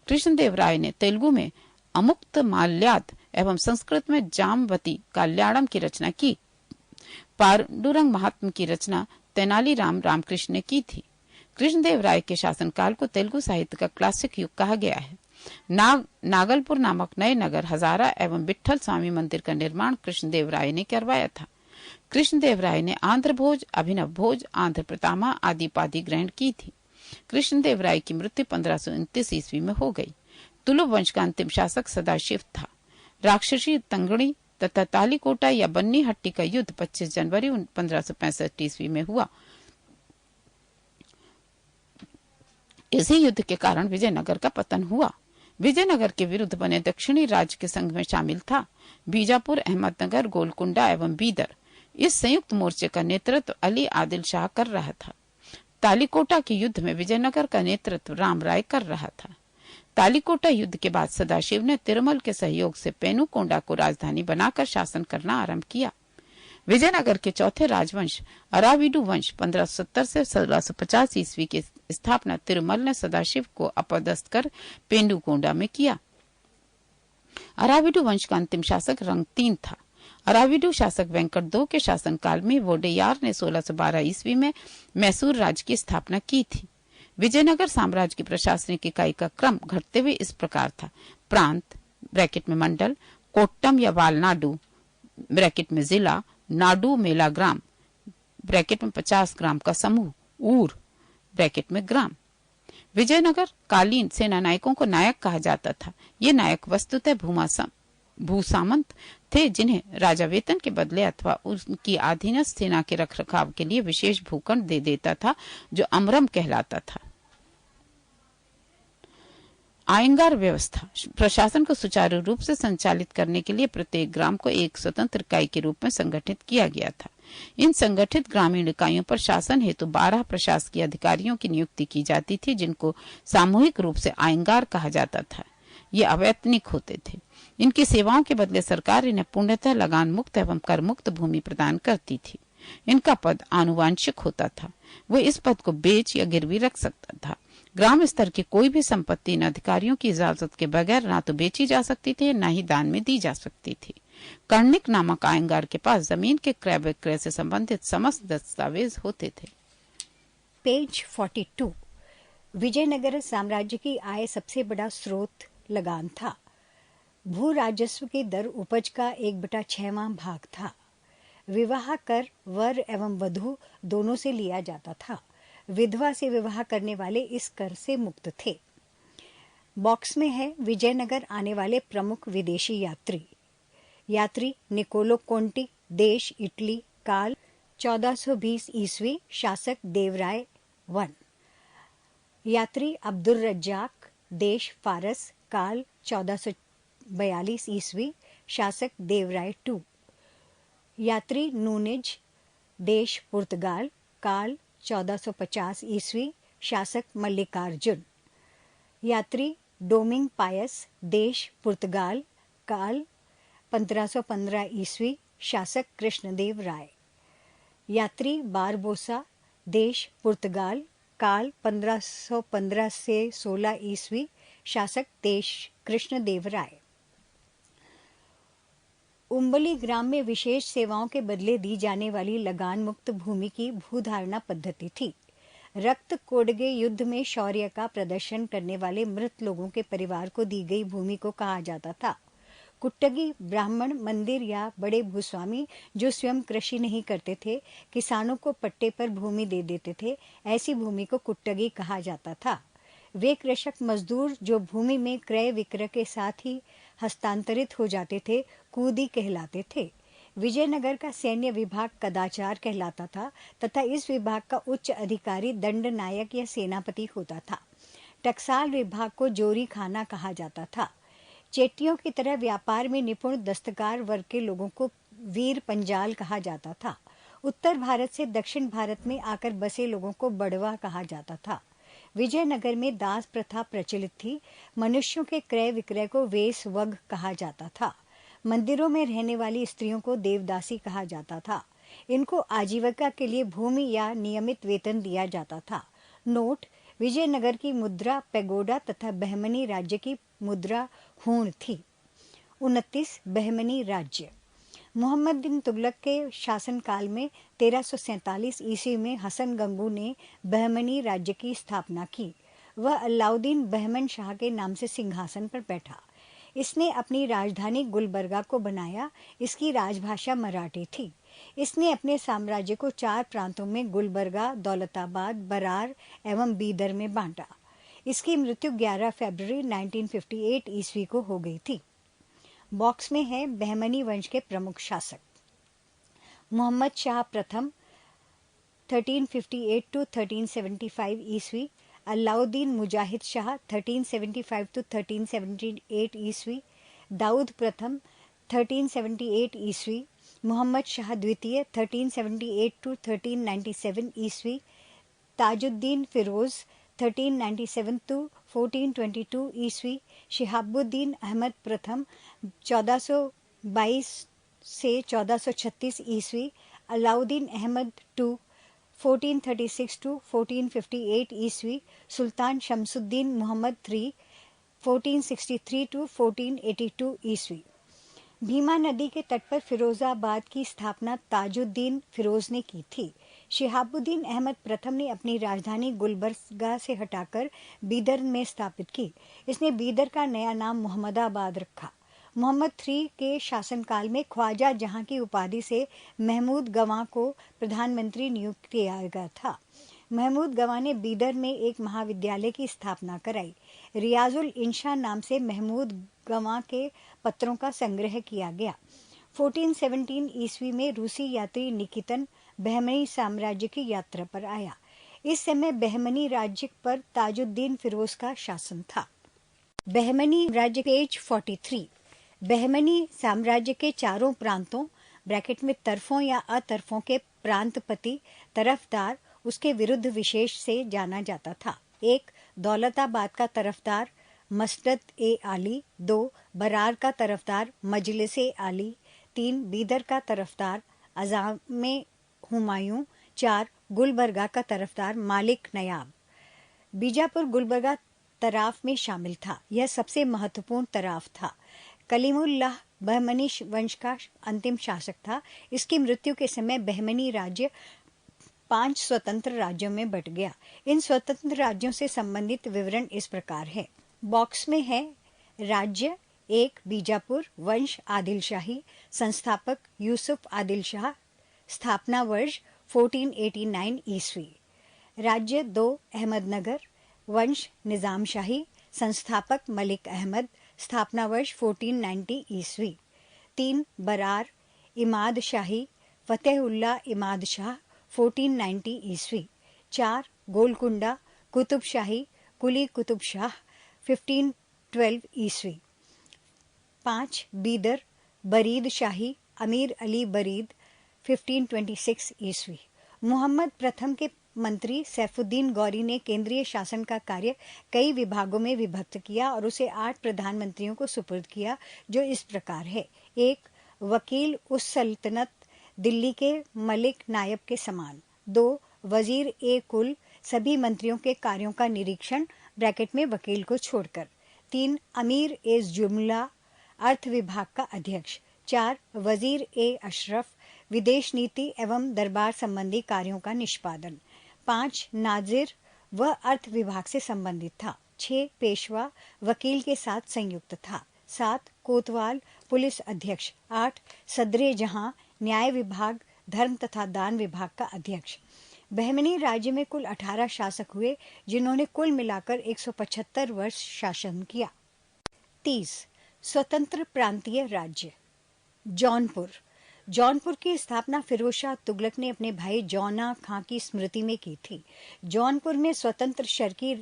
कृष्णदेवराय ने तेलुगु में अमुक्त माल्याद एवं संस्कृत में जामवती कल्याणम की रचना की। पांडुरंग महात्म की रचना तेनालीराम रामकृष्ण ने की थी। कृष्णदेवराय के शासनकाल को तेलुगु साहित्य का क्लासिक युग कहा गया है। नागलपुर नामक नए नगर, हजारा एवं विठल स्वामी मंदिर का निर्माण कृष्णदेवराय ने करवाया था। कृष्णदेवराय ने आंध्र भोज, अभिनव भोज, आंध्र प्रतामा आदि उपाधि ग्रहण की थी। कृष्णदेवराय की मृत्यु 1529 ईस्वी में हो गई। तुलुब वंश का अंतिम शासक सदाशिव था। राक्षसी तंगड़ी तथा तालीकोटा या बन्नी हट्टी का युद्ध 25 जनवरी 1565 ईस्वी में हुआ। इसी युद्ध के कारण विजयनगर का पतन हुआ। विजयनगर के विरुद्ध बने दक्षिणी राज्य के संघ में शामिल था बीजापुर, अहमदनगर, गोलकुंडा एवं बीदर। इस संयुक्त मोर्चे का नेतृत्व अली आदिल शाह कर रहा था। तालीकोटा के युद्ध में विजयनगर का नेतृत्व राम राय कर रहा था। तालीकोटा युद्ध के बाद सदाशिव ने तिरुमल के सहयोग से पेनुकोंडा को राजधानी बनाकर शासन करना आरंभ किया। विजयनगर के चौथे राजवंश अराविडु वंश 1570 से 1650 ईस्वी की स्थापना तिरुमल ने सदाशिव को अपदस्थ कर पेनुकोंडा में किया। अराविडु वंश का अंतिम शासक रंगतीन था। अराविडु शासक वेंकट II के शासनकाल में वोडेयार ने 1612 ईस्वी में मैसूर राज्य की स्थापना की थी। विजयनगर साम्राज्य की प्रशासनिक इकाई का क्रम घटते हुए इस प्रकार था: प्रांत ब्रैकेट में मंडल, कोट्टम या वालनाडु ब्रैकेट में जिला, नाडु मेला ग्राम ब्रैकेट में 50 ग्राम का समूह, ऊर ब्रैकेट में ग्राम। विजयनगर कालीन सेना नायकों को नायक कहा जाता था। ये नायक वस्तुतः भूसामंत थे, जिन्हें राजा वेतन के बदले अथवा उनकी अधीनस्थ सेना के रखरखाव के लिए विशेष भूखंड दे देता था, जो अमरम कहलाता था। आयंगार व्यवस्था प्रशासन को सुचारू रूप से संचालित करने के लिए प्रत्येक ग्राम को एक स्वतंत्र इकाई के रूप में संगठित किया गया था। इन संगठित ग्रामीण इकाइयों पर शासन हेतु 12 प्रशासकीय अधिकारियों की नियुक्ति की जाती थी, जिनको सामूहिक रूप से आयंगार कहा जाता था। ये अवैतनिक होते थे। इनकी सेवाओं के बदले सरकार इन्हें पूर्णतः लगान मुक्त एवं कर मुक्त भूमि प्रदान करती थी। इनका पद आनुवांशिक होता था। वो इस पद को बेच या गिरवी रख सकता था। ग्राम स्तर की कोई भी संपत्ति इन अधिकारियों की इजाजत के बगैर ना तो बेची जा सकती थी, न ही दान में दी जा सकती थी। कर्णिक नामक आयंगार के पास जमीन के क्रय विक्रय से संबंधित समस्त दस्तावेज होते थे। पेज 42। विजयनगर साम्राज्य की आय सबसे बड़ा स्रोत लगान था। भू राजस्व की दर उपज का 1/6वां भाग था। विवाह कर वर एवं वधू दोनों से लिया जाता था। विधवा से विवाह करने वाले इस कर से मुक्त थे। बॉक्स में है विजयनगर आने वाले प्रमुख विदेशी यात्री निकोलो कोंटी, देश इटली, काल 1420 ईस्वी, शासक देवराय 1। यात्री अब्दुल रज्जाक, देश फारस, काल 1442 ईस्वी, शासक देवराय 2। यात्री नूनिज, देश पुर्तगाल, काल 1450 ईस्वी, शासक मल्लिकार्जुन। यात्री डोमिंग पायस, देश पुर्तगाल, काल 1515 ईस्वी, शासक कृष्णदेव राय। यात्री बारबोसा, देश पुर्तगाल, काल 1515 से 16 ईस्वी, शासक देश कृष्णदेव राय। उम्बली ग्राम में विशेष सेवाओं के बदले दी जाने वाली लगान मुक्त भूमि की भूधारणा पद्धति थी। रक्त कोडगे युद्ध में शौर्य का प्रदर्शन करने वाले मृत लोगों के परिवार को दी गई भूमि को कहा जाता था। कुट्टगी ब्राह्मण, मंदिर या बड़े भूस्वामी जो स्वयं कृषि नहीं करते थे, किसानों को पट्टे पर भूमि दे देते थे, ऐसी भूमि को कुट्टगी कहा जाता था। वे कृषक मजदूर जो भूमि में क्रय विक्रय के साथ ही हस्तांतरित हो जाते थे, कूदी कहलाते थे। विजयनगर का सैन्य विभाग कदाचार कहलाता था तथा इस विभाग का उच्च अधिकारी दंड नायक या सेनापति होता था। टकसाल विभाग को जोरी खाना कहा जाता था। चेट्टियों की तरह व्यापार में निपुण दस्तकार वर्ग के लोगों को वीर पंजाल कहा जाता था। उत्तर भारत से दक्षिण भारत में आकर बसे लोगों को बड़वा कहा जाता था। विजयनगर में दास प्रथा प्रचलित थी। मनुष्यों के क्रय विक्रय को वेश वग कहा जाता था। मंदिरों में रहने वाली स्त्रियों को देवदासी कहा जाता था। इनको आजीविका के लिए भूमि या नियमित वेतन दिया जाता था। नोट: विजयनगर की मुद्रा पैगोडा तथा बहमनी राज्य की मुद्रा हूण थी। 29 बहमनी राज्य। मोहम्मद बिन तुगलक के शासनकाल में 1347 ईस्वी में हसन गंगू ने बहमनी राज्य की स्थापना की। वह अलाउद्दीन बहमन शाह के नाम से सिंहासन पर बैठा। इसने अपनी राजधानी गुलबर्गा को बनाया। इसकी राजभाषा मराठी थी। इसने अपने साम्राज्य को 4 प्रांतों में गुलबर्गा, दौलताबाद, बरार एवं बीदर में बांटा। इसकी मृत्यु 11 फरवरी 1958 ईस्वी को हो गई थी। बॉक्स में है बहमनी वंश के प्रमुख शासक। मोहम्मद शाह प्रथम 1358 to 1375 ईस्वी, अलाउद्दीन मुजाहिद शाह 1375 to 1378 ईस्वी, दाऊद प्रथम 1378 ईस्वी, मोहम्मद शाह द्वितीय 1378 to 1397 ईस्वी, ताजुद्दीन फिरोज 1397 to 1422 ईस्वी, शिहाबुद्दीन अहमद प्रथम 1422 से 1436 ईस्वी, अलाउद्दीन अहमद II 1436 to 1458 ईस्वी, सुल्तान शमसुद्दीन मोहम्मद III 1463 to 1482 ईस्वी। भीमा नदी के तट पर फिरोजाबाद की स्थापना ताजुद्दीन फिरोज ने की थी। शिहाबुद्दीन अहमद प्रथम ने अपनी राजधानी गुलबर्गा से हटाकर बीदर में स्थापित की। इसने बीदर का नया नाम मोहम्मदाबाद रखा। मोहम्मद III के शासनकाल में ख्वाजा जहां की उपाधि से महमूद गवां को प्रधानमंत्री नियुक्त किया गया था। महमूद गवां ने बीदर में एक महाविद्यालय की स्थापना कराई। रियाजुल इंशा नाम से महमूद गवां के पत्रों का संग्रह किया गया। 1417 ईस्वी में रूसी यात्री निकितन बहमनी साम्राज्य की यात्रा पर आया। इस समय बहमनी राज्य पर ताजुद्दीन फिरोज का शासन था। बहमनी राज्य पेज 43। बहमनी साम्राज्य के चारों प्रांतों ब्रैकेट में तरफों या अतरफों के प्रांतपति तरफदार उसके विरुद्ध विशेष से जाना जाता था। 1. दौलताबाद का तरफदार मसदद ए आली। 2. बरार का तरफदार मजलिस ए आली। 3. बीदर का तरफदार अज़ाम हुमायूं। 4. गुलबर्गा का तरफदार मालिक नयाब। बीजापुर गुलबर्गा तराफ में शामिल था। यह सबसे महत्वपूर्ण तराफ था। कलीमुल्लाह बहमनी वंश का अंतिम शासक था। इसकी मृत्यु के समय बहमनी राज्य 5 स्वतंत्र राज्यों में बंट गया। इन स्वतंत्र राज्यों से संबंधित विवरण इस प्रकार है। बॉक्स में है राज्य 1 बीजापुर, वंश आदिल शाही, संस्थापक यूसुफ आदिल शाह, स्थापना वर्ष 1489 ईस्वी। राज्य 2 अहमदनगर, वंश निजाम शाही, संस्थापक मलिक अहमद, स्थापना वर्ष 1490 ईस्वी। 3 बरार इमाद शाही, फतेहुल्ला इमाद शाह 1490 ईस्वी। 4 गोलकुंडा कुतुब शाही, कुली कुतुब शाह 1512 ईस्वी। 5 बीदर बरीद शाही, अमीर अली बरीद 1526 ईस्वी। मोहम्मद प्रथम के मंत्री सैफुद्दीन गौरी ने केंद्रीय शासन का कार्य कई विभागों में विभक्त किया और उसे 8 प्रधानमंत्रियों को सुपुर्द किया, जो इस प्रकार है। 1 वकील उस सल्तनत, दिल्ली के मलिक नायब के समान। 2 वजीर ए कुल, सभी मंत्रियों के कार्यों का निरीक्षण ब्रैकेट में वकील को छोड़कर। 3 अमीर ए जुमला, अर्थ विभाग का अध्यक्ष। 4 वजीर ए अशरफ, विदेश नीति एवं दरबार संबंधी कार्यों का निष्पादन। 5 नाजिर, वह अर्थ विभाग से संबंधित था। 6 पेशवा, वकील के साथ संयुक्त था। 7 कोतवाल, पुलिस अध्यक्ष। 8 सदरे जहां, न्याय विभाग, धर्म तथा दान विभाग का अध्यक्ष। बहमनी राज्य में कुल 18 शासक हुए, जिन्होंने कुल मिलाकर 175 वर्ष शासन किया। 30 स्वतंत्र प्रांतीय राज्य। जौनपुर। जौनपुर की स्थापना फिरोज शाह तुगलक ने अपने भाई जौना खां की स्मृति में की थी। जौनपुर में स्वतंत्र शर्की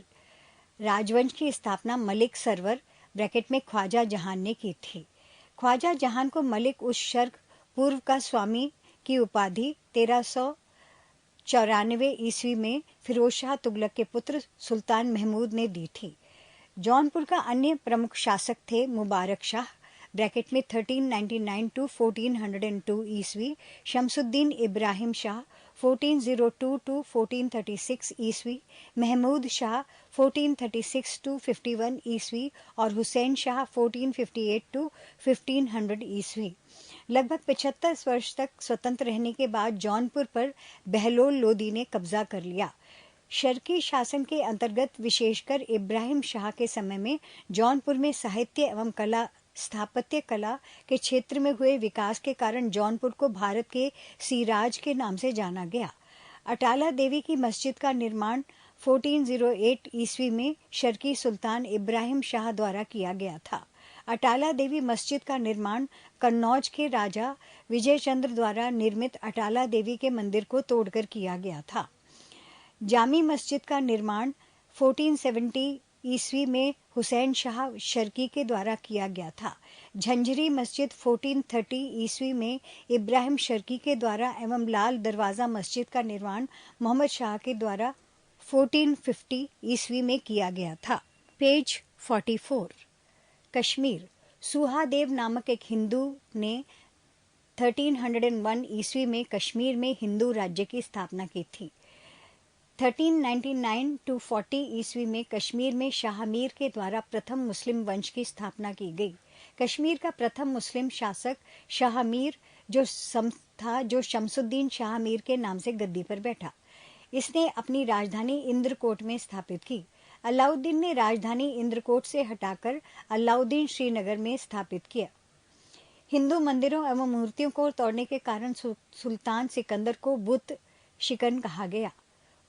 राजवंश की स्थापना मलिक सरवर ब्रैकेट में ख्वाजा जहान ने की थी। ख्वाजा जहान को मलिक उस शर्क पूर्व का स्वामी की उपाधि 1394 ईस्वी में फिरोज शाह तुगलक के पुत्र सुल्तान महमूद ने दी थी। जौनपुर का अन्य प्रमुख शासक थे मुबारक शाह ब्रैकेट में 1399 टू 1402 ईस्वी, शमसुद्दीन इब्राहिम शाह 1402 टू 1436 ईस्वी, महमूद शाह 1436 टू 51 ईस्वी और हुसैन शाह 1458 टू 1500 ईस्वी। लगभग 75 वर्ष तक स्वतंत्र रहने के बाद जौनपुर पर बहलोल लोदी ने कब्जा कर लिया। शर्की शासन के अंतर्गत विशेषकर इब्राहिम शाह के समय में जौनपुर में साहित्य एवं कला, स्थापत्य कला के क्षेत्र में हुए विकास के कारण जौनपुर को भारत के सिराज के नाम से जाना गया। अटाला देवी की मस्जिद का निर्माण 1408 ईस्वी में शर्की सुल्तान इब्राहिम शाह द्वारा किया गया था। अटाला देवी मस्जिद का निर्माण कन्नौज के राजा विजय चंद्र द्वारा निर्मित अटाला देवी के मंदिर को तोड़कर किया गया था। जामी मस्जिद का निर्माण 1470 ईस्वी में हुसैन शाह शर्की के द्वारा किया गया था। झंझरी मस्जिद 1430 ईस्वी में इब्राहिम शर्की के द्वारा एवं लाल दरवाज़ा मस्जिद का निर्माण मोहम्मद शाह के द्वारा 1450 ईस्वी में किया गया था। पेज 44। कश्मीर। सुहादेव नामक एक हिंदू ने 1301 ईस्वी में कश्मीर में हिंदू राज्य की स्थापना की थी। 1399 टू 40 ईस्वी में कश्मीर में शाह मीर के द्वारा प्रथम मुस्लिम वंश की स्थापना की गई। कश्मीर का प्रथम मुस्लिम शासक शाह मीर जो शमसुद्दीन शाह मीर के नाम से गद्दी पर बैठा। इसने अपनी राजधानी इंद्रकोट में स्थापित की। अलाउद्दीन ने राजधानी इंद्रकोट से हटाकर अलाउद्दीन श्रीनगर में स्थापित किया। हिंदू मंदिरों एवं मूर्तियों को तोड़ने के कारण सुल्तान सिकंदर को बुत शिकन कहा गया।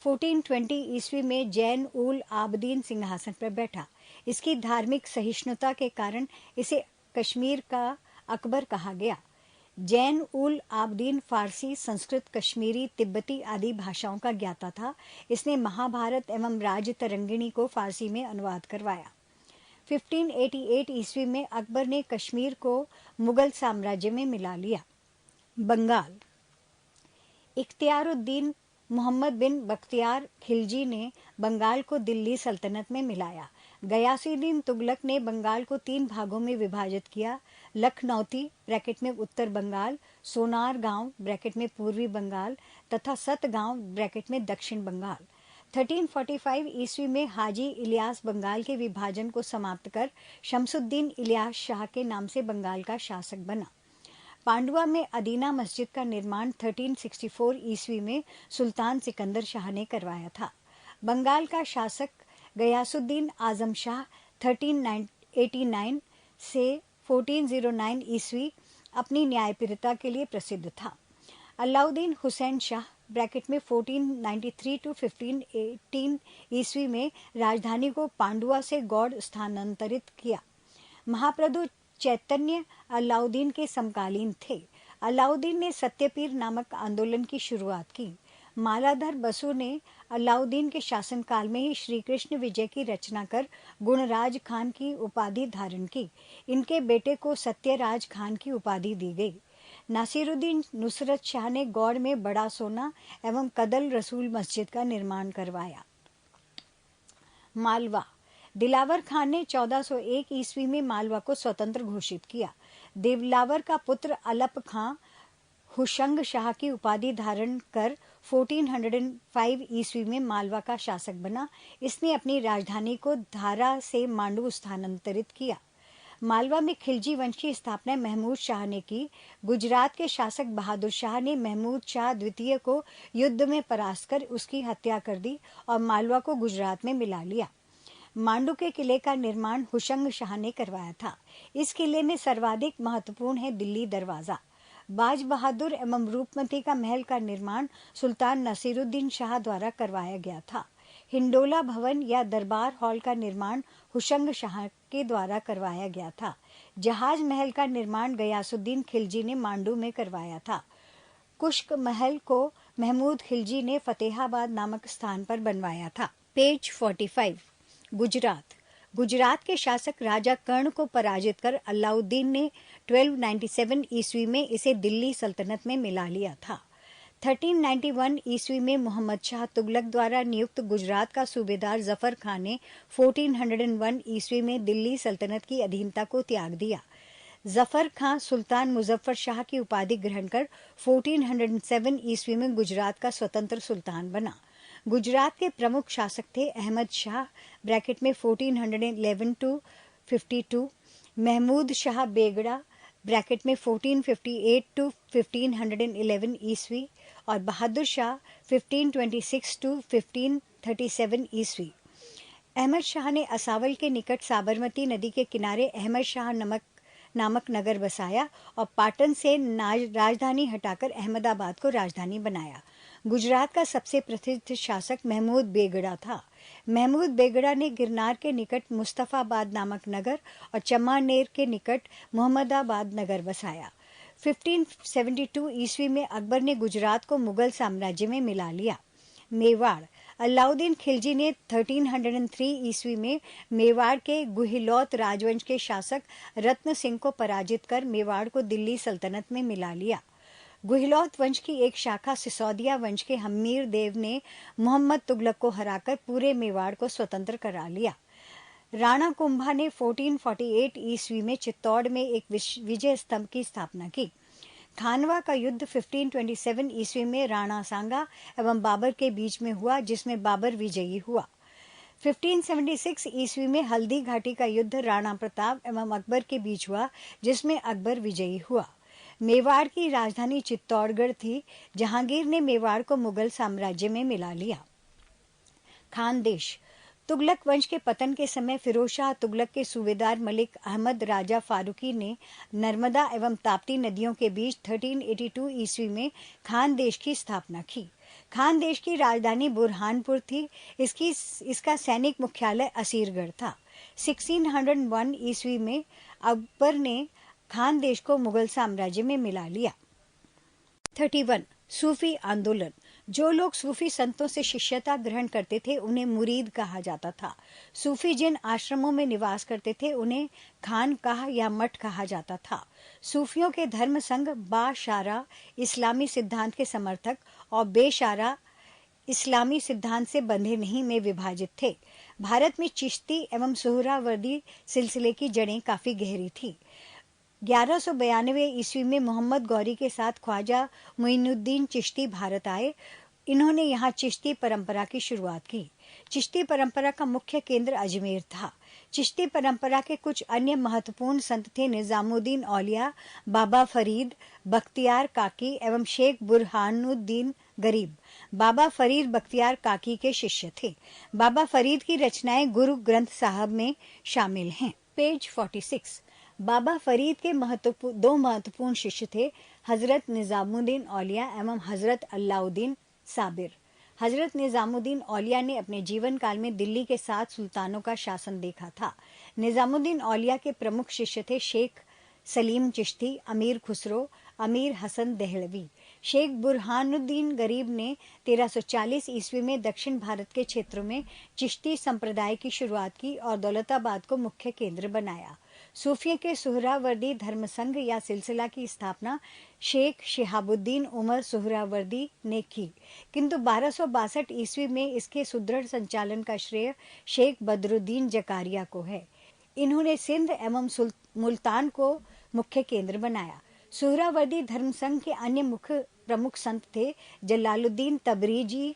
1420 ईस्वी में जैन उल आबदीन सिंहासन पर बैठा। इसकी धार्मिक सहिष्णुता के कारण इसे कश्मीर का अकबर कहा गया। जैन उल आबदीन फारसी, संस्कृत, कश्मीरी, तिब्बती आदि भाषाओं का ज्ञाता था। इसने महाभारत एवं राज तरंगिणी को फारसी में अनुवाद करवाया। 1588 ईस्वी में अकबर ने कश्मीर को मुगल साम्राज्य में मिला लिया। बंगाल। इख्तियारुद्दीन मोहम्मद बिन बख्तियार खिलजी ने बंगाल को दिल्ली सल्तनत में मिलाया। गयासुद्दीन तुगलक ने बंगाल को 3 भागों में विभाजित किया। लखनौती ब्रैकेट में उत्तर बंगाल, सोनार गांव ब्रैकेट में पूर्वी बंगाल तथा सतगांव ब्रैकेट में दक्षिण बंगाल। 1345 ईस्वी में हाजी इलियास बंगाल के विभाजन को समाप्त कर शमसुद्दीन इलियास शाह के नाम से बंगाल का शासक बना। पांडुआ में अदीना मस्जिद का निर्माण 1364 ईस्वी में सुल्तान सिकंदर शाह ने करवाया था। बंगाल का शासक गयासुद्दीन आजम शाह 1389 से 1409 ईस्वी अपनी न्यायप्रियता के लिए प्रसिद्ध था। अलाउद्दीन हुसैन शाह ब्रैकेट में 1493 टू 1518 ईस्वी में राजधानी को पांडुआ से गौड़ स्थानांतरित किया। महाप्रभु चैतन्य अलाउद्दीन के समकालीन थे। अलाउद्दीन ने सत्यपीर नामक आंदोलन की शुरुआत की। मालाधर बसु ने अलाउद्दीन के शासनकाल में ही श्री कृष्ण विजय की रचना कर गुणराज खान की उपाधि धारण की। इनके बेटे को सत्यराज खान की उपाधि दी गई। नासिरुद्दीन नुसरत शाह ने गौड़ में बड़ा सोना एवं कदल रसूल मस्जिद का निर्माण करवाया। मालवा, दिलावर खान ने 1401 ईस्वी में मालवा को स्वतंत्र घोषित किया। दिलावर का पुत्र अलप खां हुशंग शाह की उपाधि धारण कर 1405 ईस्वी में मालवा का शासक बना। इसने अपनी राजधानी को धारा से मांडू स्थानांतरित किया। मालवा में खिलजी वंश की स्थापना महमूद शाह ने की। गुजरात के शासक बहादुर शाह ने महमूद शाह द्वितीय को युद्ध में परास्त कर उसकी हत्या कर दी और मालवा को गुजरात में मिला लिया। मांडू के किले का निर्माण हुशंग शाह ने करवाया था। इस किले में सर्वाधिक महत्वपूर्ण है दिल्ली दरवाजा। बाज बहादुर एवं रूपमती का महल का निर्माण सुल्तान नसीरुद्दीन शाह द्वारा करवाया गया था। हिंडोला भवन या दरबार हॉल का निर्माण हुशंग शाह के द्वारा करवाया गया था। जहाज महल का निर्माण गयासुद्दीन खिलजी ने मांडू में करवाया था। कुश्क महल को महमूद खिलजी ने फतेहाबाद नामक स्थान पर बनवाया था। पेज 45। गुजरात, गुजरात के शासक राजा कर्ण को पराजित कर अलाउद्दीन ने 1297 ईस्वी में इसे दिल्ली सल्तनत में मिला लिया था। 1391 ईस्वी में मोहम्मद शाह तुगलक द्वारा नियुक्त गुजरात का सूबेदार जफर खान ने 1401 ईस्वी में दिल्ली सल्तनत की अधीनता को त्याग दिया। जफर खां सुल्तान मुजफ्फर शाह की उपाधि ग्रहण कर 1407 ईस्वी में गुजरात का स्वतंत्र सुल्तान बना। गुजरात के प्रमुख शासक थे अहमद शाह ब्रैकेट में 1411 टू 52, महमूद शाह बेगड़ा ब्रैकेट में 1458 टू 1511 ईस्वी और बहादुर शाह 1526 टू 1537 ईस्वी। अहमद शाह ने असावल के निकट साबरमती नदी के किनारे अहमद शाह नामक नगर बसाया और पाटन से राजधानी हटाकर अहमदाबाद को राजधानी बनाया। गुजरात का सबसे प्रसिद्ध शासक महमूद बेगड़ा था। महमूद बेगड़ा ने गिरनार के निकट मुस्तफाबाद नामक नगर और चमानेर के निकट मोहम्मदाबाद नगर बसाया। 1572 ईस्वी में अकबर ने गुजरात को मुगल साम्राज्य में मिला लिया। मेवाड़, अलाउद्दीन खिलजी ने 1303 ईस्वी में मेवाड़ के गुहिलौत राजवंश के शासक रत्न सिंह को पराजित कर मेवाड़ को दिल्ली सल्तनत में मिला लिया। गुहिलौत वंश की एक शाखा सिसोदिया वंश के हमीर देव ने मोहम्मद तुगलक को हराकर पूरे मेवाड़ को स्वतंत्र करा लिया। राणा कुंभा ने 1448 ईस्वी में चित्तौड़ में एक विजय स्तंभ की स्थापना की। खानवा का युद्ध 1527 ईस्वी में राणा सांगा एवं बाबर के बीच में हुआ, जिसमें बाबर विजयी हुआ। 1576 ईस्वी में हल्दी घाटी का युद्ध राणा प्रताप एवं अकबर के बीच हुआ, जिसमें अकबर विजयी हुआ। मेवाड़ की राजधानी चित्तौड़गढ़ थी। जहांगीर ने मेवाड़ को मुगल साम्राज्य में मिला लिया। खानदेश, तुगलक वंश के पतन के समय फिरोजशाह तुगलक के सूबेदार मलिक अहमद राजा फारूकी ने नर्मदा एवं ताप्ती नदियों के बीच 1382 ईस्वी में खानदेश की स्थापना की। खानदेश की राजधानी बुरहानपुर थी। इसका सैनिक मुख्यालय असीरगढ़ था। 1601 ईस्वी में अकबर ने खानदेश को मुगल साम्राज्य में मिला लिया। 31 सूफी आंदोलन, जो लोग सूफी संतों से शिष्यता ग्रहण करते थे उन्हें मुरीद कहा जाता था। सूफी जिन आश्रमों में निवास करते थे उन्हें खानकाह या मठ कहा जाता था। सूफियों के धर्म संघ बाशारा इस्लामी सिद्धांत के समर्थक और बेशारा इस्लामी सिद्धांत से बंधे नहीं में विभाजित थे। भारत में चिश्ती एवं सुहरावर्दी सिलसिले की जड़ें काफी गहरी थी। 1192 ईस्वी में मोहम्मद गौरी के साथ ख्वाजा मुइनुद्दीन चिश्ती भारत आए। इन्होंने यहाँ चिश्ती परंपरा की शुरुआत की। चिश्ती परंपरा का मुख्य केंद्र अजमेर था। चिश्ती परंपरा के कुछ अन्य महत्वपूर्ण संत थे निजामुद्दीन औलिया, बाबा फरीद, बख्तियार काकी एवं शेख बुरहानुद्दीन गरीब। बाबा फरीद बख्तियार काकी के शिष्य थे। बाबा फरीद की रचनाएं गुरु ग्रंथ साहब में शामिल हैं। पेज 46। बाबा फरीद के दो महत्वपूर्ण शिष्य थे, हजरत निजामुद्दीन औलिया एवं हजरत अलाउद्दीन साबिर। हजरत निजामुद्दीन औलिया ने अपने जीवन काल में दिल्ली के 7 सुल्तानों का शासन देखा था। निजामुद्दीन औलिया के प्रमुख शिष्य थे शेख सलीम चिश्ती, अमीर खुसरो, अमीर हसन देहलवी। शेख बुरहानुद्दीन गरीब ने 1340 ईस्वी में दक्षिण भारत के क्षेत्रों में चिश्ती संप्रदाय की शुरुआत की और दौलताबाद को मुख्य केंद्र बनाया। सूफियों के सुहरावर्दी धर्म संघ या सिलसिला की स्थापना शेख शिहाबुद्दीन उमर सुहरावर्दी ने की, किंतु 1262 ईस्वी में इसके सुदृढ़ संचालन का श्रेय शेख बदरुद्दीन जकारिया को है। इन्होंने सिंध एवं मुल्तान को मुख्य केंद्र बनाया। सुहरावर्दी धर्म संघ के अन्य मुख्य प्रमुख संत थे जलालुद्दीन तबरीजी,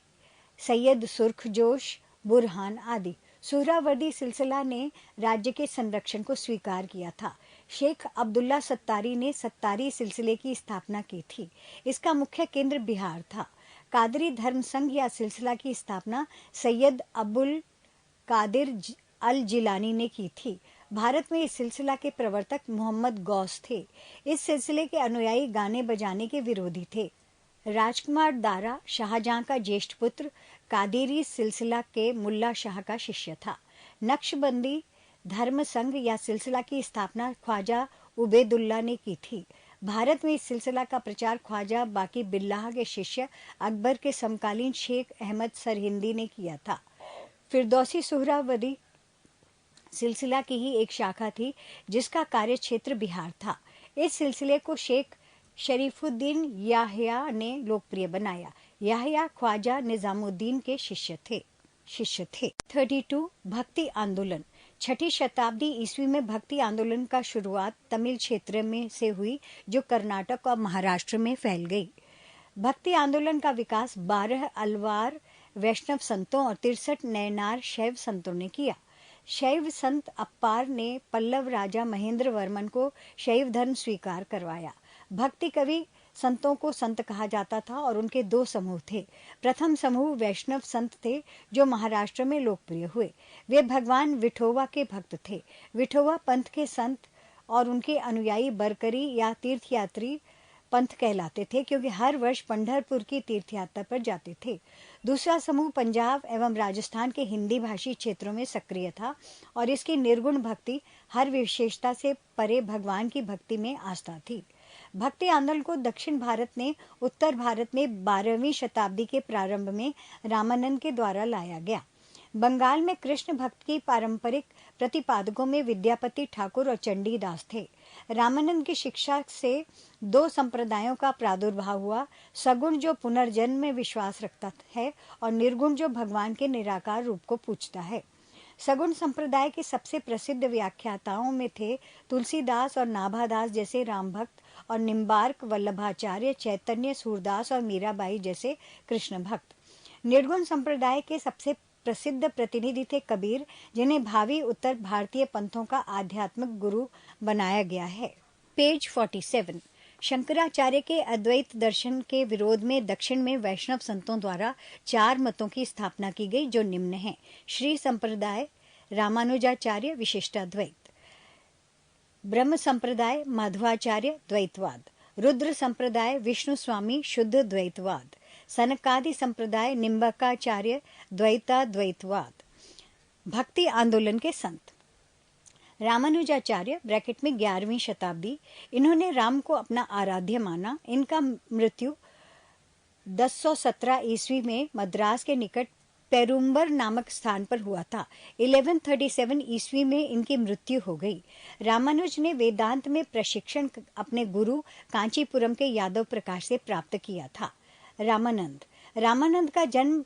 सैयद सुर्खजोश, बुरहान आदि। सुहरावर्दी सिलसिला ने राज्य के संरक्षण को स्वीकार किया था। शेख अब्दुल्ला सत्तारी ने सत्तारी सिलसिले की स्थापना की थी। इसका मुख्य केंद्र बिहार था। कादरी धर्म संघ या सिलसिला की स्थापना सैयद अबुल कादिर अल जिलानी ने की थी। भारत में इस सिलसिला के प्रवर्तक मोहम्मद गौस थे। इस सिलसिले के अनुयायी गाने बजाने के विरोधी थे। राजकुमार दारा शाहजहां का ज्येष्ठ पुत्र कादेरी सिलसिला के मुल्ला शाह का शिष्य था। नक्शबंदी धर्म संघ या सिलसिला की स्थापना ख्वाजा उबैदुल्ला ने की थी। भारत में इस सिलसिला का प्रचार ख्वाजा बाकी बिल्लाह के शिष्य अकबर के समकालीन शेख अहमद सरहिंदी ने किया था। फिरदौसी सुहरावर्दी सिलसिला की ही एक शाखा थी जिसका कार्य क्षेत्र बिहार था। इस सिलसिले को शेख शरीफुद्दीन याहया ने लोकप्रिय बनाया। याहया ख्वाजा निजामुद्दीन के शिष्य थे। 32 भक्ति आंदोलन। 6ठी शताब्दी ईस्वी में भक्ति आंदोलन का शुरुआत तमिल क्षेत्र में से हुई जो कर्नाटक और महाराष्ट्र में फैल गई। भक्ति आंदोलन का विकास 12 अलवार वैष्णव संतों और 63 नयनार शैव संतों ने किया। शैव संत अप्पार ने पल्लव राजा महेंद्र वर्मन को शैव धर्म स्वीकार करवाया। भक्ति कवि संतों को संत कहा जाता था और उनके 2 समूह थे। प्रथम समूह वैष्णव संत थे जो महाराष्ट्र में लोकप्रिय हुए। वे भगवान विठोवा के भक्त थे। विठोवा पंथ के संत और उनके अनुयायी बरकरी या तीर्थयात्री पंथ कहलाते थे क्योंकि हर वर्ष पंढरपुर की तीर्थयात्रा पर जाते थे। दूसरा समूह पंजाब एवं राजस्थान के हिंदी भाषी क्षेत्रों में सक्रिय था और इसकी निर्गुण भक्ति हर विशेषता से परे भगवान की भक्ति में आस्था थी। भक्ति आंदोलन को दक्षिण भारत ने उत्तर भारत में 12वीं शताब्दी के प्रारंभ में रामानंद के द्वारा लाया गया। बंगाल में कृष्ण भक्त की पारंपरिक प्रतिपादकों में विद्यापति ठाकुर और चंडीदास थे। रामानंद की शिक्षा से 2 संप्रदायों का प्रादुर्भाव हुआ, सगुण जो पुनर्जन्म में विश्वास रखता है और निर्गुण जो भगवान के निराकार रूप को पूजता है। सगुण संप्रदाय के सबसे प्रसिद्ध व्याख्याताओं में थे तुलसीदास और नाभादास जैसे राम भक्त और निम्बार्क, वल्लभाचार्य, चैतन्य, सूरदास और मीराबाई जैसे कृष्ण भक्त। निर्गुण संप्रदाय के सबसे प्रसिद्ध प्रतिनिधि थे कबीर, जिन्हें भावी उत्तर भारतीय पंथों का आध्यात्मिक गुरु बनाया गया है। पेज 47। शंकराचार्य के अद्वैत दर्शन के विरोध में दक्षिण में वैष्णव संतों द्वारा 4 मतों की स्थापना की गई जो निम्न हैं। श्री संप्रदाय रामानुजाचार्य विशिष्टाद्वैत, ब्रह्म संप्रदाय माधवाचार्य द्वैतवाद, रुद्र संप्रदाय विष्णु स्वामी शुद्ध द्वैतवाद, सनकादि संप्रदाय निम्बकाचार्य द्वैताद्वैतवाद। भक्ति आंदोलन के संत। रामानुजाचार्य ब्रैकेट में 11वीं शताब्दी, इन्होंने राम को अपना आराध्य माना। इनका मृत्यु 1017 ईस्वी में मद्रास के निकट पेरुम्बर नामक स्थान पर हुआ था। 1137 ईस्वी में इनकी मृत्यु हो गई। रामानुज ने वेदांत में प्रशिक्षण अपने गुरु कांचीपुरम के यादव प्रकाश से प्राप्त किया था। रामानंद का जन्म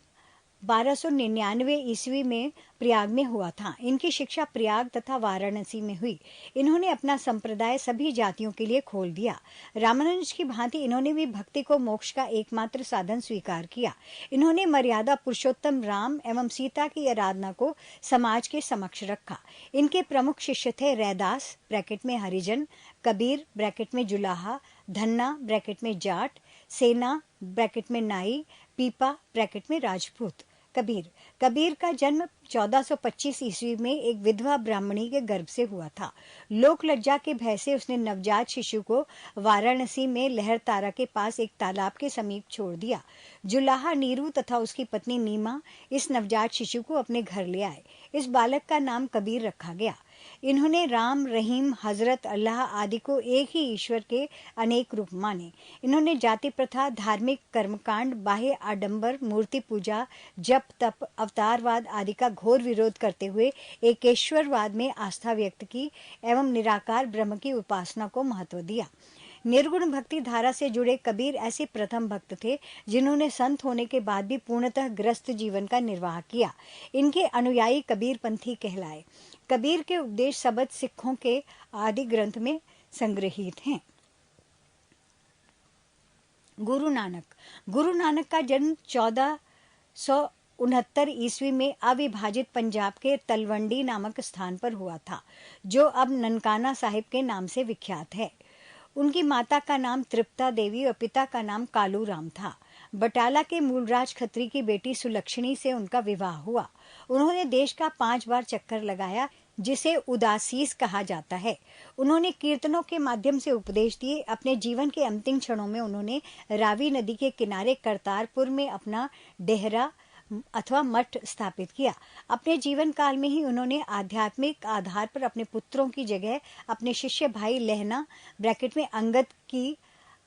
1299 ईस्वी में प्रयाग में हुआ था। इनकी शिक्षा प्रयाग तथा वाराणसी में हुई। इन्होंने अपना संप्रदाय सभी जातियों के लिए खोल दिया। रामानुज की भांति इन्होंने भी भक्ति को मोक्ष का एकमात्र साधन स्वीकार किया। इन्होंने मर्यादा पुरुषोत्तम राम एवं सीता की आराधना को समाज के समक्ष रखा। इनके प्रमुख शिष्य थे रैदास ब्रैकेट में हरिजन, कबीर ब्रैकेट में जुलाहा, धन्ना ब्रैकेट में जाट, सेना ब्रैकेट में नाई, पीपा ब्रैकेट में राजपूत। कबीर कबीर का जन्म 1425 ईस्वी में एक विधवा ब्राह्मणी के गर्भ से हुआ था। लोक लज्जा के भय से उसने नवजात शिशु को वाराणसी में लहरतारा के पास एक तालाब के समीप छोड़ दिया। जुलाहा नीरू तथा उसकी पत्नी नीमा इस नवजात शिशु को अपने घर ले आए। इस बालक का नाम कबीर रखा गया। इन्होंने राम, रहीम, हजरत, अल्लाह आदि को एक ही ईश्वर के अनेक रूप माने। इन्होंने जाति प्रथा, धार्मिक कर्मकांड, बाह्य आडंबर, मूर्ति पूजा, जप तप, अवतारवाद आदि का घोर विरोध करते हुए एकेश्वरवाद में आस्था व्यक्त की एवं निराकार ब्रह्म की उपासना को महत्व दिया। निर्गुण भक्ति धारा से जुड़े कबीर ऐसे प्रथम भक्त थे जिन्होंने संत होने के बाद भी पूर्णतः ग्रस्त जीवन का निर्वाह किया। इनके अनुयायी कबीर पंथी कहलाए। कबीर के उपदेश शब्द सिखों के आदि ग्रंथ में संग्रहित हैं। गुरु नानक का जन्म 1469 ईस्वी में अविभाजित पंजाब के तलवंडी नामक स्थान पर हुआ था, जो अब ननकाना साहिब के नाम से विख्यात है। उनकी माता का नाम तृप्ता देवी और पिता का नाम कालू राम था। बटाला के मूलराज खत्री की बेटी सुलक्षणी से उनका विवाह हुआ। उन्होंने देश का 5 बार चक्कर लगाया, जिसे उदासीस कहा जाता है। उन्होंने कीर्तनों के माध्यम से उपदेश दिए। अपने जीवन के अंतिम क्षणों में उन्होंने रावी नदी के किनारे करतारपुर में अपना डेहरा अथवा मठ स्थापित किया। अपने जीवन काल में ही उन्होंने आध्यात्मिक आधार पर अपने पुत्रों की जगह अपने शिष्य भाई लहना ब्रैकेट में अंगद की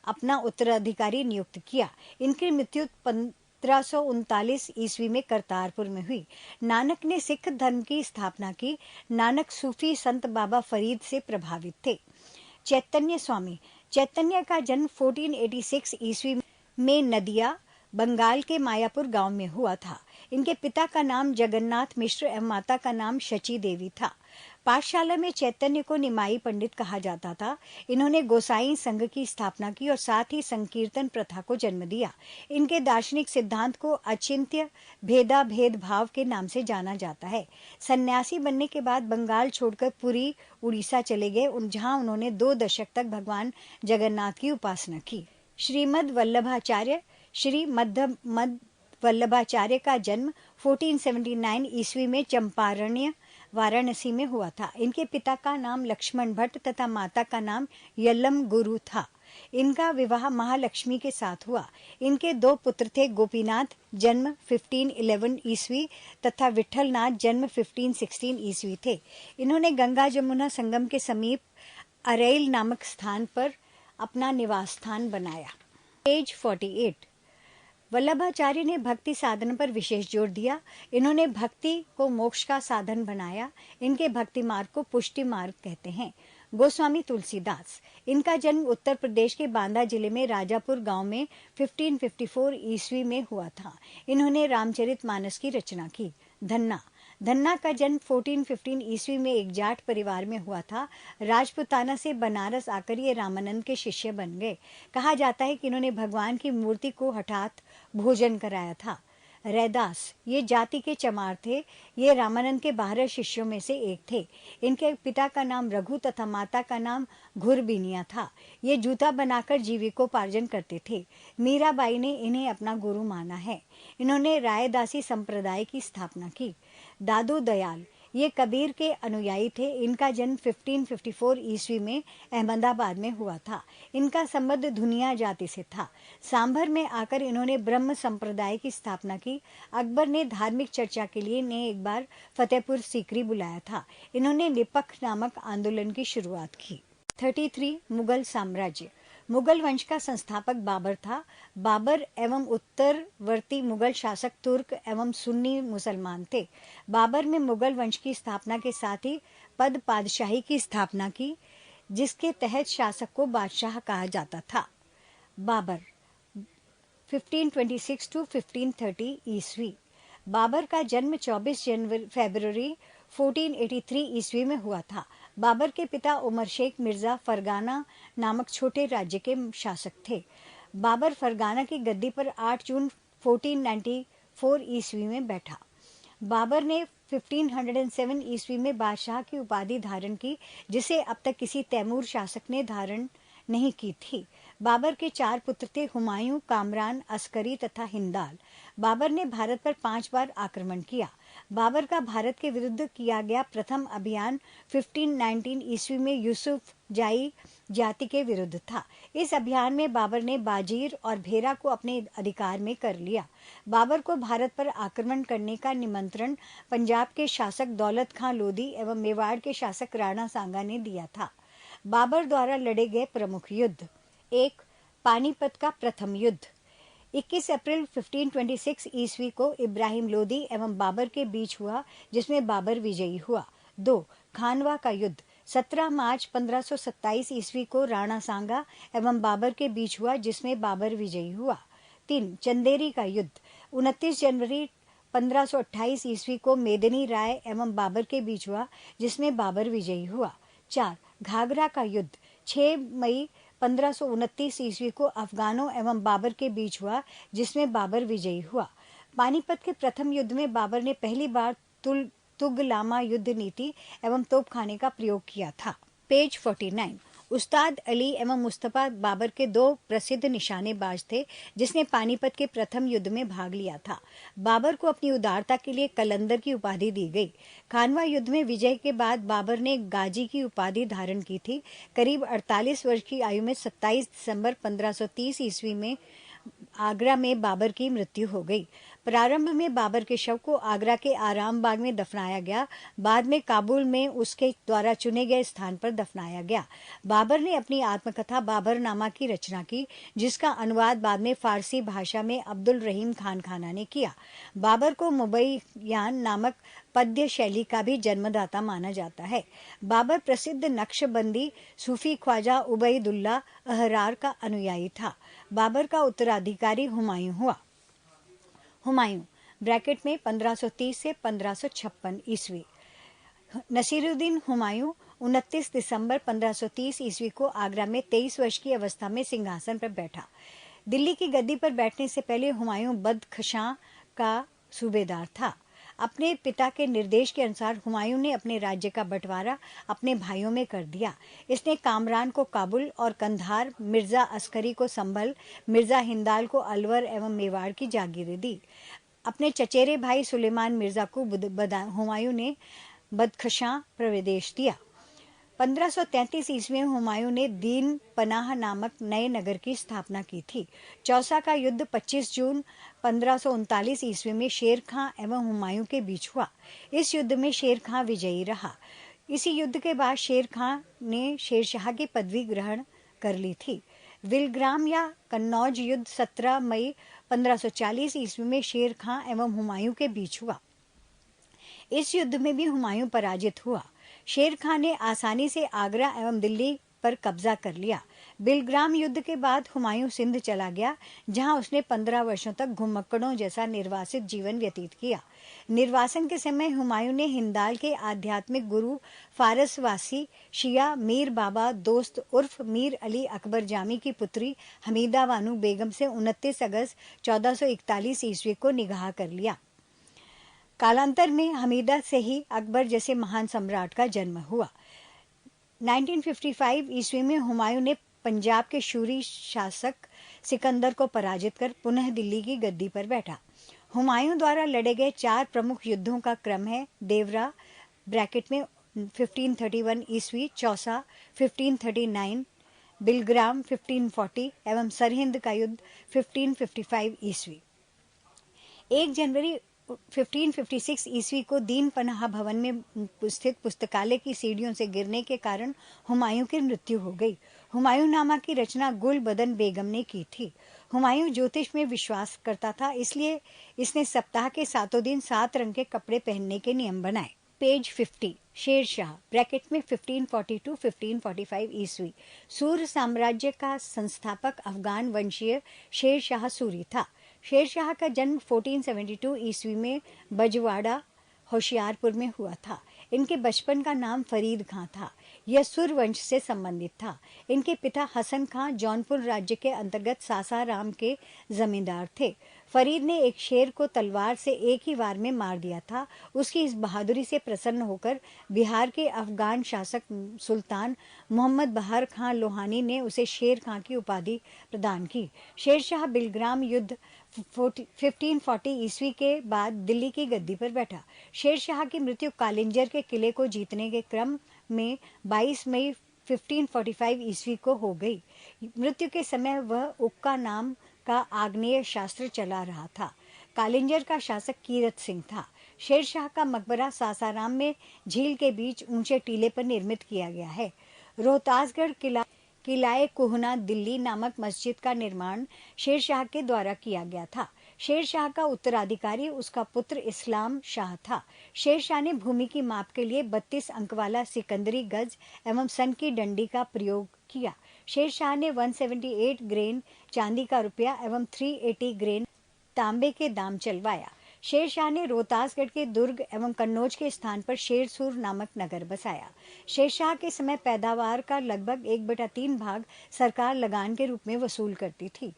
अपना उत्तराधिकारी नियुक्त किया। इनकी मृत्यु 1539 ईस्वी में करतारपुर में हुई। नानक ने सिख धर्म की स्थापना की। नानक सूफी संत बाबा फरीद से प्रभावित थे। चैतन्य का जन्म 1486 ईस्वी में नदिया, बंगाल के मायापुर गांव में हुआ था। इनके पिता का नाम जगन्नाथ मिश्र एवं माता का नाम शची देवी था। पाठशाला में चैतन्य को निमाई पंडित कहा जाता था। इन्होंने गोसाई संघ की स्थापना की और साथ ही संकीर्तन प्रथा को जन्म दिया। इनके दार्शनिक सिद्धांत को अचिंत्य भेद भाव के नाम से जाना जाता है। सन्यासी बनने के बाद बंगाल छोड़कर पुरी उड़ीसा चले गए, जहां उन्होंने 2 दशक तक भगवान जगन्नाथ की उपासना की। श्रीमद वल्लभाचार्य का जन्म 1479 ईस्वी में चंपारण्य वाराणसी में हुआ था। इनके पिता का नाम लक्ष्मण भट्ट तथा माता का नाम यल्लम गुरु था। इनका विवाह महालक्ष्मी के साथ हुआ। इनके 2 पुत्र थे, गोपीनाथ जन्म 1511 ईस्वी तथा विठलनाथ जन्म 1516 ईस्वी थे। इन्होंने गंगा जमुना संगम के समीप अरेल नामक स्थान पर अपना निवास स्थान बनाया। पेज 48। वल्लभाचार्य ने भक्ति साधन पर विशेष जोर दिया। इन्होंने भक्ति को मोक्ष का साधन बनाया। इनके भक्ति मार्ग को पुष्टि मार्ग कहते हैं। गोस्वामी तुलसीदास, इनका जन्म उत्तर प्रदेश के बांदा जिले में राजापुर गांव में 1554 ईस्वी में हुआ था। इन्होंने रामचरितमानस की रचना की। धन्ना का जन्म 1415 ईस्वी में एक जाट परिवार में हुआ था। राजपुताना से बनारस आकर ये रामानंद के शिष्य बन गए। कहा जाता है कि इन्होंने भगवान की मूर्ति को हठात भोजन कराया था। रैदास, ये जाति के चमार थे। ये रामानंद के 12 शिष्यों में से एक थे। इनके पिता का नाम रघु तथा माता का नाम घुरबिनिया था। ये जूता बनाकर जीविकोपार्जन करते थे। मीराबाई ने इन्हें अपना गुरु माना है। इन्होंने रायदासी संप्रदाय की स्थापना की। दादू दयाल, ये कबीर के अनुयायी थे। इनका जन्म 1554 ईस्वी में अहमदाबाद में हुआ था। इनका संबंध धुनिया जाति से था। सांभर में आकर इन्होंने ब्रह्म संप्रदाय की स्थापना की। अकबर ने धार्मिक चर्चा के लिए इन्हें एक बार फतेहपुर सीकरी बुलाया था। इन्होंने निपख नामक आंदोलन की शुरुआत की। 33 मुगल साम्राज्य। मुगल वंश का संस्थापक बाबर था। बाबर एवं उत्तरवर्ती मुगल शासक तुर्क एवं सुन्नी मुसलमान थे। बाबर में मुगल वंश की स्थापना के साथ ही पादशाही की स्थापना की, जिसके तहत शासक को बादशाह कहा जाता था। बाबर 1526 to 1530 ईस्वी। बाबर का जन्म 24 फरवरी 1483 ईस्वी में हुआ था। बाबर के पिता उमर शेख मिर्जा फरगाना नामक छोटे राज्य के शासक थे। बाबर फरगाना की गद्दी पर 8 जून 1494 ईस्वी में बैठा। बाबर ने 1507 ईस्वी में बादशाह की उपाधि धारण की, जिसे अब तक किसी तैमूर शासक ने धारण नहीं की थी। बाबर के 4 पुत्र थे, हुमायूं, कामरान, अस्करी तथा हिंदाल। बाबर ने भारत पर 5 बार आक्रमण किया। बाबर का भारत के विरुद्ध किया गया प्रथम अभियान 1519 ईस्वी में यूसुफ जाई जाति के विरुद्ध था। इस अभियान में बाबर ने बाजीर और भेरा को अपने अधिकार में कर लिया। बाबर को भारत पर आक्रमण करने का निमंत्रण पंजाब के शासक दौलत खां लोधी एवं मेवाड़ के शासक राणा सांगा ने दिया था। बाबर द्वारा लड़े गए प्रमुख युद्ध। 1. पानीपत का प्रथम युद्ध 21 अप्रैल 1526 ईस्वी को इब्राहिम लोदी एवं बाबर के बीच हुआ, जिसमें बाबर विजयी हुआ। 2. खानवा का युद्ध 17 मार्च 1527 ईस्वी को राणा सांगा एवं बाबर के बीच हुआ, जिसमें बाबर विजयी हुआ। 3. चंदेरी का युद्ध 29 जनवरी 1528 ईस्वी को मेदिनी राय एवं बाबर के बीच हुआ, जिसमें बाबर विजयी हुआ। 4. घाघरा का युद्ध 6 मई 1529 ईस्वी को अफगानों एवं बाबर के बीच हुआ, जिसमें बाबर विजयी हुआ। पानीपत के प्रथम युद्ध में बाबर ने पहली बार तुगलामा युद्ध नीति एवं तोपखाने का प्रयोग किया था। पेज 49। उस्ताद अली एवं मुस्तफा बाबर के 2 प्रसिद्ध निशानेबाज थे, जिसने पानीपत के प्रथम युद्ध में भाग लिया था। बाबर को अपनी उदारता के लिए कलंदर की उपाधि दी गई। खानवा युद्ध में विजय के बाद बाबर ने गाजी की उपाधि धारण की थी। करीब 48 वर्ष की आयु में 27 दिसंबर 1530 ईस्वी में आगरा में बाबर की मृत्यु हो गई। प्रारंभ में बाबर के शव को आगरा के आराम बाग में दफनाया गया, बाद में काबुल में उसके द्वारा चुने गए स्थान पर दफनाया गया। बाबर ने अपनी आत्मकथा बाबरनामा की रचना की, जिसका अनुवाद बाद में फारसी भाषा में अब्दुल रहीम खान खाना ने किया। बाबर को मुबैयान नामक पद्य शैली का भी जन्मदाता माना जाता है। बाबर प्रसिद्ध नक्शबंदी सूफी ख्वाजा उबैदुल्ला अहरार का अनुयायी था। बाबर का उत्तराधिकारी हुमायूं हुआ। हुमायूं ब्रैकेट में 1530 से 1556 ईस्वी। नसीरुद्दीन हुमायूं 29 दिसंबर 1530 ईस्वी को आगरा में 23 वर्ष की अवस्था में सिंहासन पर बैठा। दिल्ली की गद्दी पर बैठने से पहले हुमायूं बदख्शां का सूबेदार था। अपने पिता के निर्देश के अनुसार हुमायूं ने अपने राज्य का बंटवारा अपने भाइयों में कर दिया। इसने कामरान को काबुल और कंधार, मिर्जा अस्करी को संभल, मिर्जा हिंदाल को अलवर एवं मेवाड़ की जागीरें दी। अपने चचेरे भाई सुलेमान मिर्जा को हुमायूं ने बदख्शां प्रदेश दिया। 1533 ईस्वी में हुमायूं ने दीन पनाह नामक नए नगर की स्थापना की थी। चौसा का युद्ध 25 जून 1539 ईस्वी में शेर खां एवं हुमायूं के बीच हुआ। इस युद्ध में शेर खां विजयी रहा। इसी युद्ध के बाद शेर खां ने शेरशाह की पदवी ग्रहण कर ली थी। विलग्राम या कन्नौज युद्ध 17 मई 1540 ईस्वी में शेर खां एवं हुमायूं के बीच हुआ। इस युद्ध में भी हुमायूं पराजित हुआ। शेर खां ने आसानी से आगरा एवं दिल्ली पर कब्जा कर लिया। बिलग्राम युद्ध के बाद हुमायूं सिंध चला गया, जहां उसने 15 वर्षों तक घुमक्कड़ों जैसा निर्वासित जीवन व्यतीत किया। निर्वासन के समय हुमायूं ने हिंदाल के आध्यात्मिक गुरु फारसवासी शिया मीर बाबा दोस्त उर्फ मीर अली अकबर जामी की पुत्री हमीदा बानू बेगम से 29 अगस्त 1441 ईस्वी को निकाह कर लिया। कालांतर में हमीदा से ही अकबर जैसे महान सम्राट का जन्म हुआ। 1955 ईस्वी में हुमायूं ने पंजाब के शूरी शासक सिकंदर को पराजित कर पुनः दिल्ली की गद्दी पर बैठा। हुमायूं द्वारा लड़े गए 4 प्रमुख युद्धों का क्रम है: देवरा ब्रैकेट में 1531 ईस्वी, चौसा 1539, बिलग्राम 1540 एवं सरहिंद का युद्ध 1555 ईस्वी। 1 जनवरी 1556 ईस्वी को दीन पनाह भवन में स्थित पुस्तकालय की सीढ़ियों से गिरने के कारण हुमायूं की मृत्यु हो गई। हुमायूंनामा की रचना गुल बदन बेगम ने की थी। हुमायूं ज्योतिष में विश्वास करता था, इसलिए इसने सप्ताह के 7 दिन 7 रंग के कपड़े पहनने के नियम बनाए। पेज 50। शेर शाह ब्रैकेट में 1542-1545 ईस्वी। सूर्य साम्राज्य का संस्थापक अफगान वंशीय शेर शाह सूरी था। शेर शाह का जन्म 1472 ईस्वी में बजवाड़ा होशियारपुर में हुआ था। इनके बचपन का नाम फरीद खां था। यह सुर वंश से संबंधित था। इनके पिता हसन खां जौनपुर राज्य के अंतर्गत सासाराम के जमींदार थे। फरीद ने एक शेर को तलवार से एक ही वार में मार दिया था। उसकी इस बहादुरी से प्रसन्न होकर बिहार के अफगान शासक सुल्तान मोहम्मद बहार खां लोहानी ने उसे शेर खां की उपाधि प्रदान की। शेरशाह बिलग्राम युद्ध 1540 ईस्वी के बाद दिल्ली की गद्दी पर बैठा। शेरशाह की मृत्यु कालिंजर के किले को जीतने के क्रम में 22 मई 1545 ईस्वी को हो गई। मृत्यु के समय वह उक्का नाम का आग्नेय शास्त्र चला रहा था। कालिंजर का शासक कीरत सिंह था। शेरशाह का मकबरा सासाराम में झील के बीच ऊंचे टीले पर निर्मित किया गया है। रोहतासगढ़ किलाए कोहना दिल्ली नामक मस्जिद का निर्माण शेरशाह के द्वारा किया गया था। शेरशाह का उत्तराधिकारी उसका पुत्र इस्लाम शाह था। शेरशाह ने भूमि की माप के लिए 32 अंक वाला सिकंदरी गज एवं सन की डंडी का प्रयोग किया। शेरशाह ने 178 ग्रेन चांदी का रुपया एवं 380 ग्रेन तांबे के दाम चलवाया। शेरशाह ने रोहतासगढ़ के दुर्ग एवं कन्नौज के स्थान पर शेरसूर नामक नगर बसाया। शेरशाह के समय पैदावार का लगभग 1/3 भाग सरकार लगान के रूप में वसूल करती थी।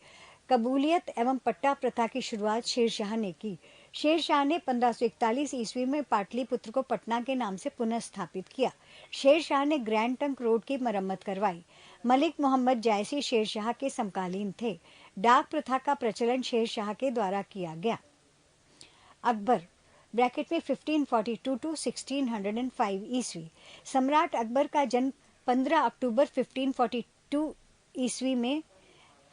कबूलियत एवं पट्टा प्रथा की शुरुआत शेरशाह ने की। शेरशाह ने 1541 ईस्वी में पाटलिपुत्र को पटना के नाम से पुनः स्थापित किया। शेरशाह ने ग्रैंड ट्रंक रोड की मरम्मत करवाई। मलिक मोहम्मद जायसी शेरशाह के समकालीन थे। डाक प्रथा का प्रचलन शेरशाह के द्वारा किया गया। अकबर ब्रैकेट में 1542 टू 1605 ईस्वी। सम्राट अकबर का जन्म 15 अक्टूबर 1542 ईस्वी में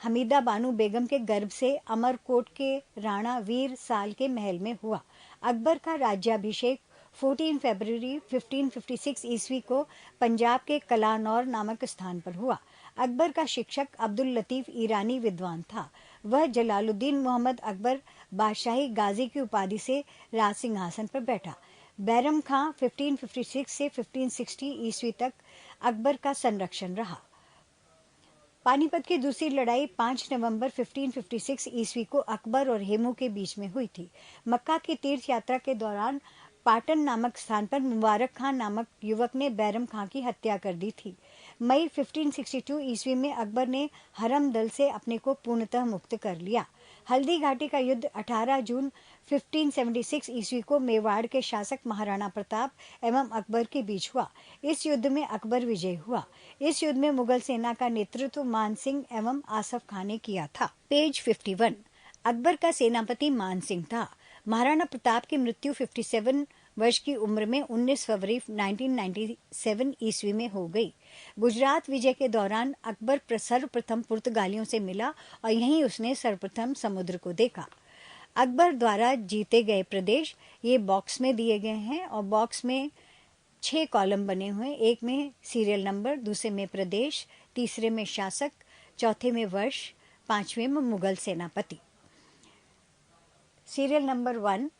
हमीदा बानो बेगम के गर्भ से अमरकोट के राणा वीर साल के महल में हुआ। अकबर का राज्याभिषेक 14 फरवरी 1556 ईस्वी को पंजाब के कलानौर नामक स्थान पर हुआ। अकबर का शिक्षक अब्दुल लतीफ ईरानी विद्वान था। वह जलालुद्दीन मोहम्मद अकबर बादशाही गाजी की उपाधि से राज सिंहासन पर बैठा। बैरम खां 1556 से 1560 ईस्वी तक अकबर का संरक्षण रहा। पानीपत की दूसरी लड़ाई 5 नवंबर 1556 ईस्वी को अकबर और हेमू के बीच में हुई थी। मक्का की तीर्थ यात्रा के दौरान पाटन नामक स्थान पर मुबारक खां नामक युवक ने बैरम खां की हत्या कर दी थी। मई 1562 ईस्वी में अकबर ने हरम दल से अपने को पूर्णतः मुक्त कर लिया। हल्दी घाटी का युद्ध 18 जून 1576 ईस्वी को मेवाड़ के शासक महाराणा प्रताप एवं अकबर के बीच हुआ। इस युद्ध में अकबर विजय हुआ। इस युद्ध में मुगल सेना का नेतृत्व मान सिंह एवं आसफ खां ने किया था। पेज 51। अकबर का सेनापति मान सिंह था। महाराणा प्रताप की मृत्यु 57 वर्ष की उम्र में 19 फरवरी 1997 ईस्वी में हो गई। गुजरात विजय के दौरान अकबर सर्वप्रथम पुर्तगालियों से मिला और यहीं उसने सर्वप्रथम समुद्र को देखा। अकबर द्वारा जीते गए प्रदेश ये बॉक्स में दिए गए हैं और बॉक्स में 6 कॉलम बने हुए। एक में सीरियल नंबर, दूसरे में प्रदेश, तीसरे में शासक, चौथे में वर्ष, पांचवें में मुगल सेनापति। सीरियल नंबर 1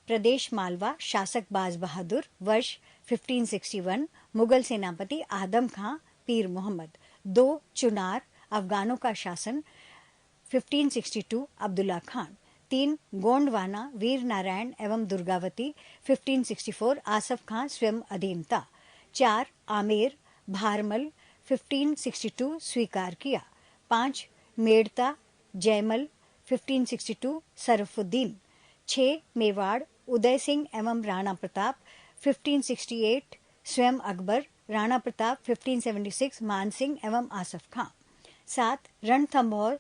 प्रदेश मालवा, शासक बाज बहादुर, वर्ष 1561, मुगल सेनापति आदम खां पीर मोहम्मद। 2 चुनार, अफगानों का शासन, 1562, अब्दुल्ला खान। 3 गोंडवाना, वीर नारायण एवं दुर्गावती, 1564, आसफ खां स्वयं अधीनता। 4 आमेर, भारमल, 1562 स्वीकार किया। 5 मेड़ता, जयमल, 1562 सरफुद्दीन। 6 मेवाड़, उदय सिंह एवं राणा प्रताप, 1568 स्वयं अकबर, राणा प्रताप 1576, मान सिंह एवं आसफ खां। 7 रणथंभौर,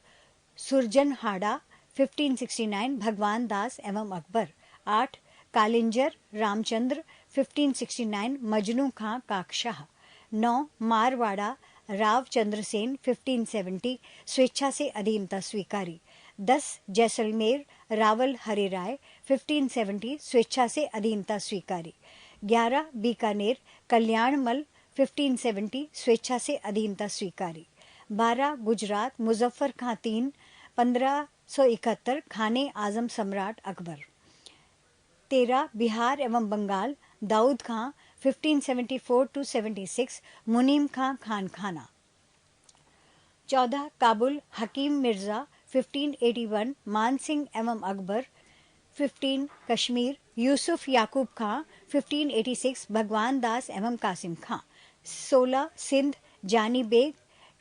सुरजनहाड़ा, 1569 भगवान दास एवं अकबर। 8 कालिंजर, रामचंद्र, 1569 मजनू खां काकशाह। 9 मारवाड़ा, राव चंद्रसेन, 1570 स्वेच्छा से अधीनता स्वीकारी। 10 जैसलमेर, रावल हरिराय, 1570 स्वेच्छा से अधीनता स्वीकारी। 11 बीकानेर, कल्याणमल, 1570 स्वेच्छा से अधीनता स्वीकारी। 12 गुजरात, मुजफ्फर खां 3, 1571 खाने आजम सम्राट अकबर। 13 बिहार एवं बंगाल, दाऊद खां, 1574 to 76 मुनीम खां खानखाना। 14 काबुल, हकीम मिर्जा, 1581 मान सिंह एवं अकबर। 15 कश्मीर, यूसुफ याकूब खां, 1586 भगवान दास एवं कासिम खां। 16 सिंध, जानी बेग,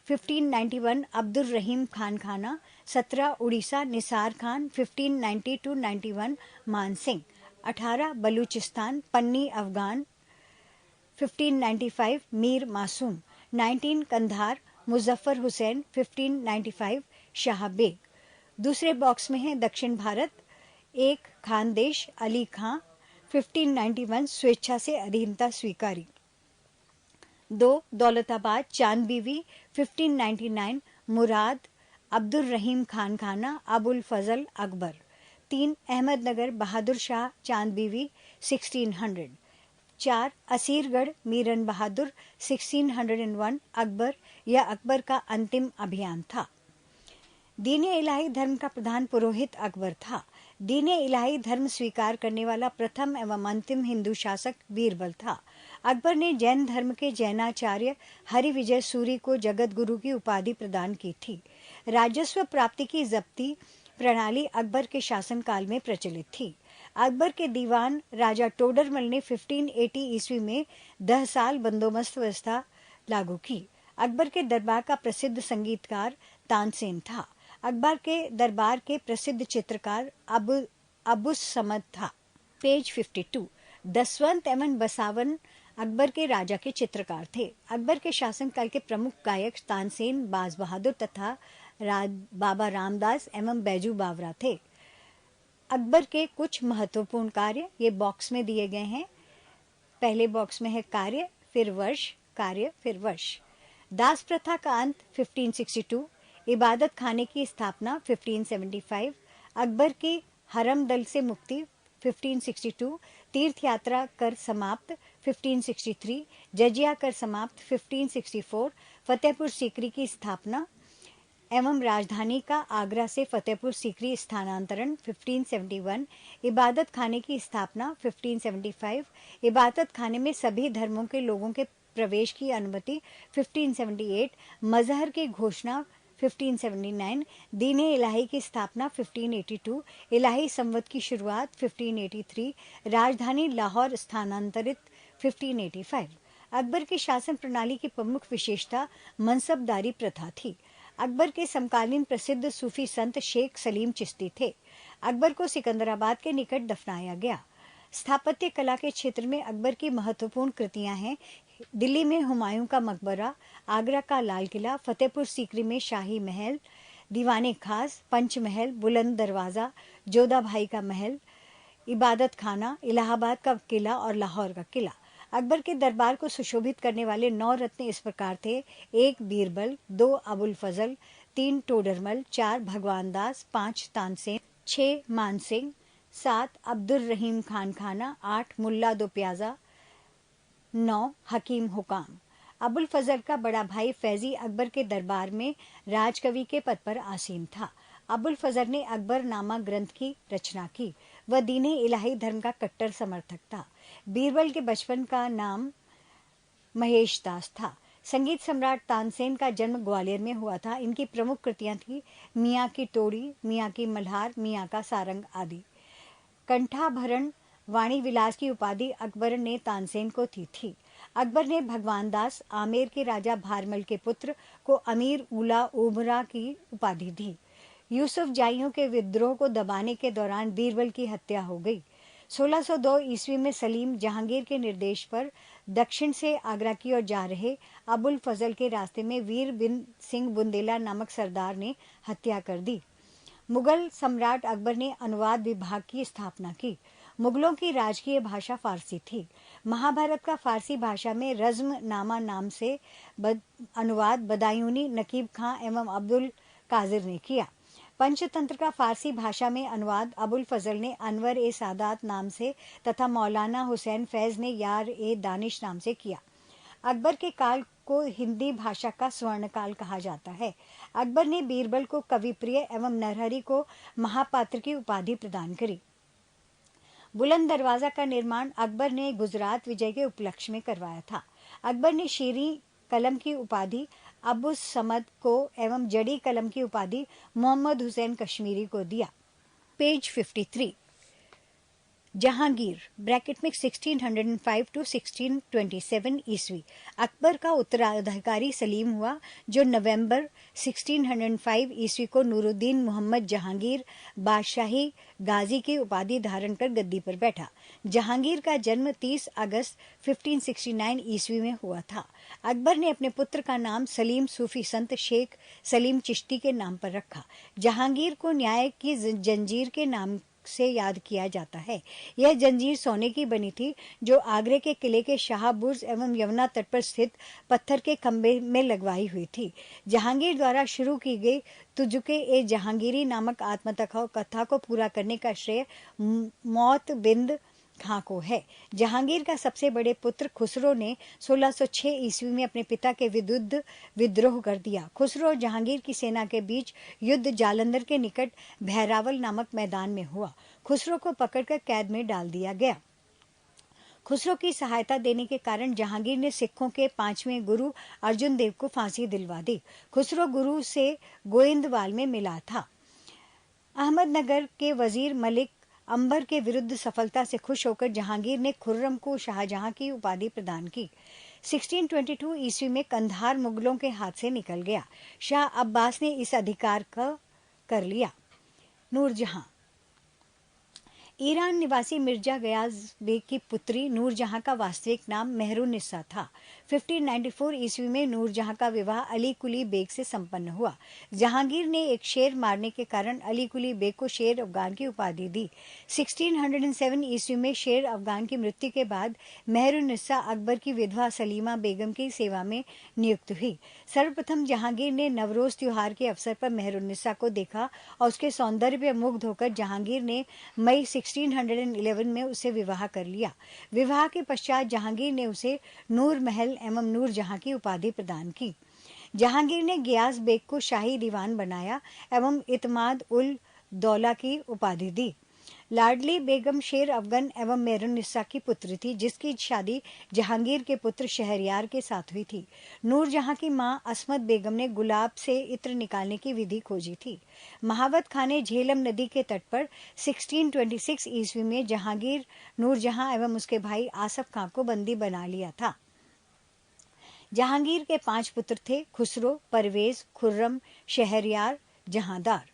1591 अब्दुल रहीम खानखाना। 17 उड़ीसा निसार खान 1590-91 मानसिंह। 18 बलूचिस्तान पन्नी अफगान 1595 मीर मासूम। 19 कंधार मुजफ्फर हुसैन 1595 शाह बेग। दूसरे बॉक्स में है दक्षिण भारत। 1 खानदेश अली खां 1591 स्वेच्छा से अधीनता स्वीकारी। 2 दौलताबाद चांद बीवी 1599 मुराद अब्दुल रहीम खान खाना अबुल फजल अकबर। 3 अहमदनगर बहादुर शाह चांद बीवी 1600। 4 असीरगढ़ मीरन बहादुर 1601 अकबर या अकबर का अंतिम अभियान था। दीन-ए इलाही धर्म का प्रधान पुरोहित अकबर था। दीन-ए इलाही धर्म स्वीकार करने वाला प्रथम एवं अंतिम हिंदू शासक बीरबल था। अकबर ने जैन धर्म के जैनाचार्य हरिविजय सूरी को जगत गुरु की उपाधि प्रदान की थी। राजस्व प्राप्ति की जब्ती प्रणाली अकबर के शासनकाल में प्रचलित थी। अकबर के दीवान राजा टोडरमल ने 1580 ईस्वी में 10 साल बंदोबस्त व्यवस्था लागू की। अकबर के दरबार का प्रसिद्ध संगीतकार तानसेन था। अकबर के दरबार के प्रसिद्ध चित्रकार अबुस समद था। पेज 52। दसवंत एवं बसावन अकबर के राजा के चित्रकार थे। अकबर के शासनकाल के प्रमुख गायक तानसेन, बाज बहादुर तथा बाबा रामदास एवं बैजू बावरा थे। अकबर के कुछ महत्वपूर्ण कार्य ये बॉक्स में दिए गए हैं। पहले बॉक्स में है कार्य, फिर वर्ष, कार्य, फिर वर्ष। दास प्रथा का अंत 1562, इबादत खाने की स्थापना 1575, अकबर की हरम दल से मुक्ति 1562, तीर्थ यात्रा कर समाप्त 1563, जजिया कर समाप्त 1564, फतेहपुर सीकरी की स्थापना एवं राजधानी का आगरा से फतेहपुर सीकरी स्थानांतरण 1571, इबादत खाने की स्थापना 1575, इबादत खाने में सभी धर्मों के लोगों के प्रवेश की अनुमति 1578, मजहर की घोषणा 1579, दीन-ए इलाही की स्थापना 1582, इलाही संवत की शुरुआत 1583, राजधानी लाहौर स्थानांतरित 1585। अकबर की शासन प्रणाली की प्रमुख विशेषता मनसबदारी प्रथा थी। अकबर के समकालीन प्रसिद्ध सूफी संत शेख सलीम चिश्ती थे। अकबर को सिकंदराबाद के निकट दफनाया गया। स्थापत्य कला के क्षेत्र में अकबर की महत्वपूर्ण कृतियां हैं। दिल्ली में हुमायूं का मकबरा, आगरा का लाल किला, फतेहपुर सीकरी में शाही महल, दीवाने खास, पंचमहल, बुलंद दरवाजा, जोधा भाई का महल, इबादत खाना, इलाहाबाद का किला और लाहौर का किला। अकबर के दरबार को सुशोभित करने वाले 9 रत्न इस प्रकार थे: 1 बीरबल, 2 अबुल फजल, 3 टोडरमल, 4 भगवान दास, 5 तानसेन, 6 मानसिंह, 7 अब्दुल रहीम खान खाना, 8 मुल्ला दो प्याजा, 9 हकीम हुकाम। अबुल फजल का बड़ा भाई फैजी अकबर के दरबार में राजकवि के पद पर आसीन था। अबुल फजल ने अकबर नामा ग्रंथ की रचना की। वह दीन-ए इलाही धर्म का कट्टर समर्थक था। बीरबल के बचपन का नाम महेश दास था। संगीत सम्राट तानसेन का जन्म ग्वालियर में हुआ था। इनकी प्रमुख कृतियां थी मियाँ की टोड़ी, मियाँ की मल्हार, मियाँ का सारंग आदि। कंठाभरण वाणी विलास की उपाधि अकबर ने तानसेन को दी थी। अकबर ने भगवान दास, आमेर के राजा भारमल के पुत्र, को अमीर उला उमरा की उपाधि दी। यूसुफ जाइयों के विद्रोह को दबाने के दौरान बीरबल की हत्या हो गई। 1602 ईस्वी में सलीम जहांगीर के निर्देश पर दक्षिण से आगरा की ओर जा रहे अबुल फजल के रास्ते में वीर बिन सिंह बुंदेला नामक सरदार ने हत्या कर दी। मुगल सम्राट अकबर ने अनुवाद विभाग की स्थापना की। मुगलों की राजकीय भाषा फारसी थी। महाभारत का फारसी भाषा में रज़्म नामा नाम से अनुवाद बदायूनी नकीब खां एवं अब्दुल कादिर ने किया। पंचतंत्र का फारसी भाषा में अनुवाद अबुल फजल ने अनवर ए सादात नाम से तथा मौलाना हुसैन फैज ने यार ए दानिश नाम से किया। अकबर के काल को हिंदी भाषा का स्वर्णकाल कहा जाता है। अकबर ने बीरबल को कविप्रिय एवं नरहरि को महापात्र की उपाधि प्रदान करी। बुलंद दरवाजा का निर्माण अकबर ने गुजरात विजय के उपलक्ष्य में करवाया था। अकबर ने शीरी कलम की उपाधि अबुस समद को एवं जड़ी कलम की उपाधि मोहम्मद हुसैन कश्मीरी को दिया। पेज 53। जहांगीर ब्रैकेट में 1605 टू 1627 ईस्वी अकबर का उत्तराधिकारी सलीम हुआ, जो नवंबर 1605 ईस्वी को नूरुद्दीन मोहम्मद जहांगीर बादशाही गाजी की उपाधि धारण कर गद्दी पर बैठा। जहांगीर का जन्म 30 अगस्त 1569 ईस्वी में हुआ था। अकबर ने अपने पुत्र का नाम सलीम सूफी संत शेख सलीम चिश्ती के नाम पर रखा। जहांगीर को न्याय की जंजीर के नाम से याद किया जाता है। यह जंजीर सोने की बनी थी, जो आगरे के किले के शाह बुर्ज एवं यमुना तट पर स्थित पत्थर के खंबे में लगवाई हुई थी। जहांगीर द्वारा शुरू की गई तुझुके ए जहांगीरी नामक आत्मकथा को पूरा करने का श्रेय मौत बिंद खां को है। जहांगीर का सबसे बड़े पुत्र खुसरो ने 1606 ईस्वी में अपने पिता के विरुद्ध विद्रोह कर दिया। खुसरो और जहांगीर की सेना के बीच युद्ध जालंधर के निकट भैरावल नामक मैदान में हुआ। खुसरो को पकड़कर कैद में डाल दिया गया। खुसरो की सहायता देने के कारण जहांगीर ने सिखों के 5वें गुरु अर्जुन देव को फांसी दिलवा दी। खुसरो गुरु से गोइंदवाल में मिला था। अहमदनगर के वजीर मलिक अंबर के विरुद्ध सफलता से खुश होकर जहांगीर ने खुर्रम को शाहजहां की उपाधि प्रदान की। 1622 ईस्वी में कंधार मुगलों के हाथ से निकल गया। शाह अब्बास ने इस अधिकार का कर लिया। नूरजहां ईरान निवासी मिर्जा गयाज बेग की पुत्री नूरजहां का वास्तविक नाम मेहरुन्निसा था। 1594 ईस्वी में नूरजहां का विवाह अली कुली बेग से संपन्न हुआ। जहांगीर ने एक शेर मारने के कारण अली कुली बेग को शेर अफगान की उपाधि दी। 1607 ईस्वी में शेर अफगान की मृत्यु के बाद मेहरुन्निसा अकबर की विधवा सलीमा बेगम की सेवा में नियुक्त हुई। सर्वप्रथम जहांगीर ने नवरोज त्योहार के अवसर पर मेहरुन्निसा को देखा और उसके सौंदर्य पर मुग्ध होकर जहांगीर ने मई 1611 में उसे विवाह कर लिया। विवाह के पश्चात जहांगीर ने उसे नूर महल एवं नूरजहां की उपाधि प्रदान की। जहांगीर ने गियास बेग को शाही दीवान बनाया एवं इतमाद उल दौला की उपाधि दी। लाडली बेगम शेर अफगन एवं मेहरुन्निसा की पुत्री थी, जिसकी शादी जहांगीर के पुत्र शहरयार के साथ हुई थी। नूरजहां की मां असमत बेगम ने गुलाब से इत्र निकालने की विधि खोजी थी। महावत खां ने झेलम नदी के तट पर 1626 ईस्वी में जहांगीर, नूरजहां एवं उसके भाई आसफ खां को बंदी बना लिया था। जहांगीर के 5 पुत्र थे: खुसरो, परवेज, खुर्रम, शहरयार, जहांदार।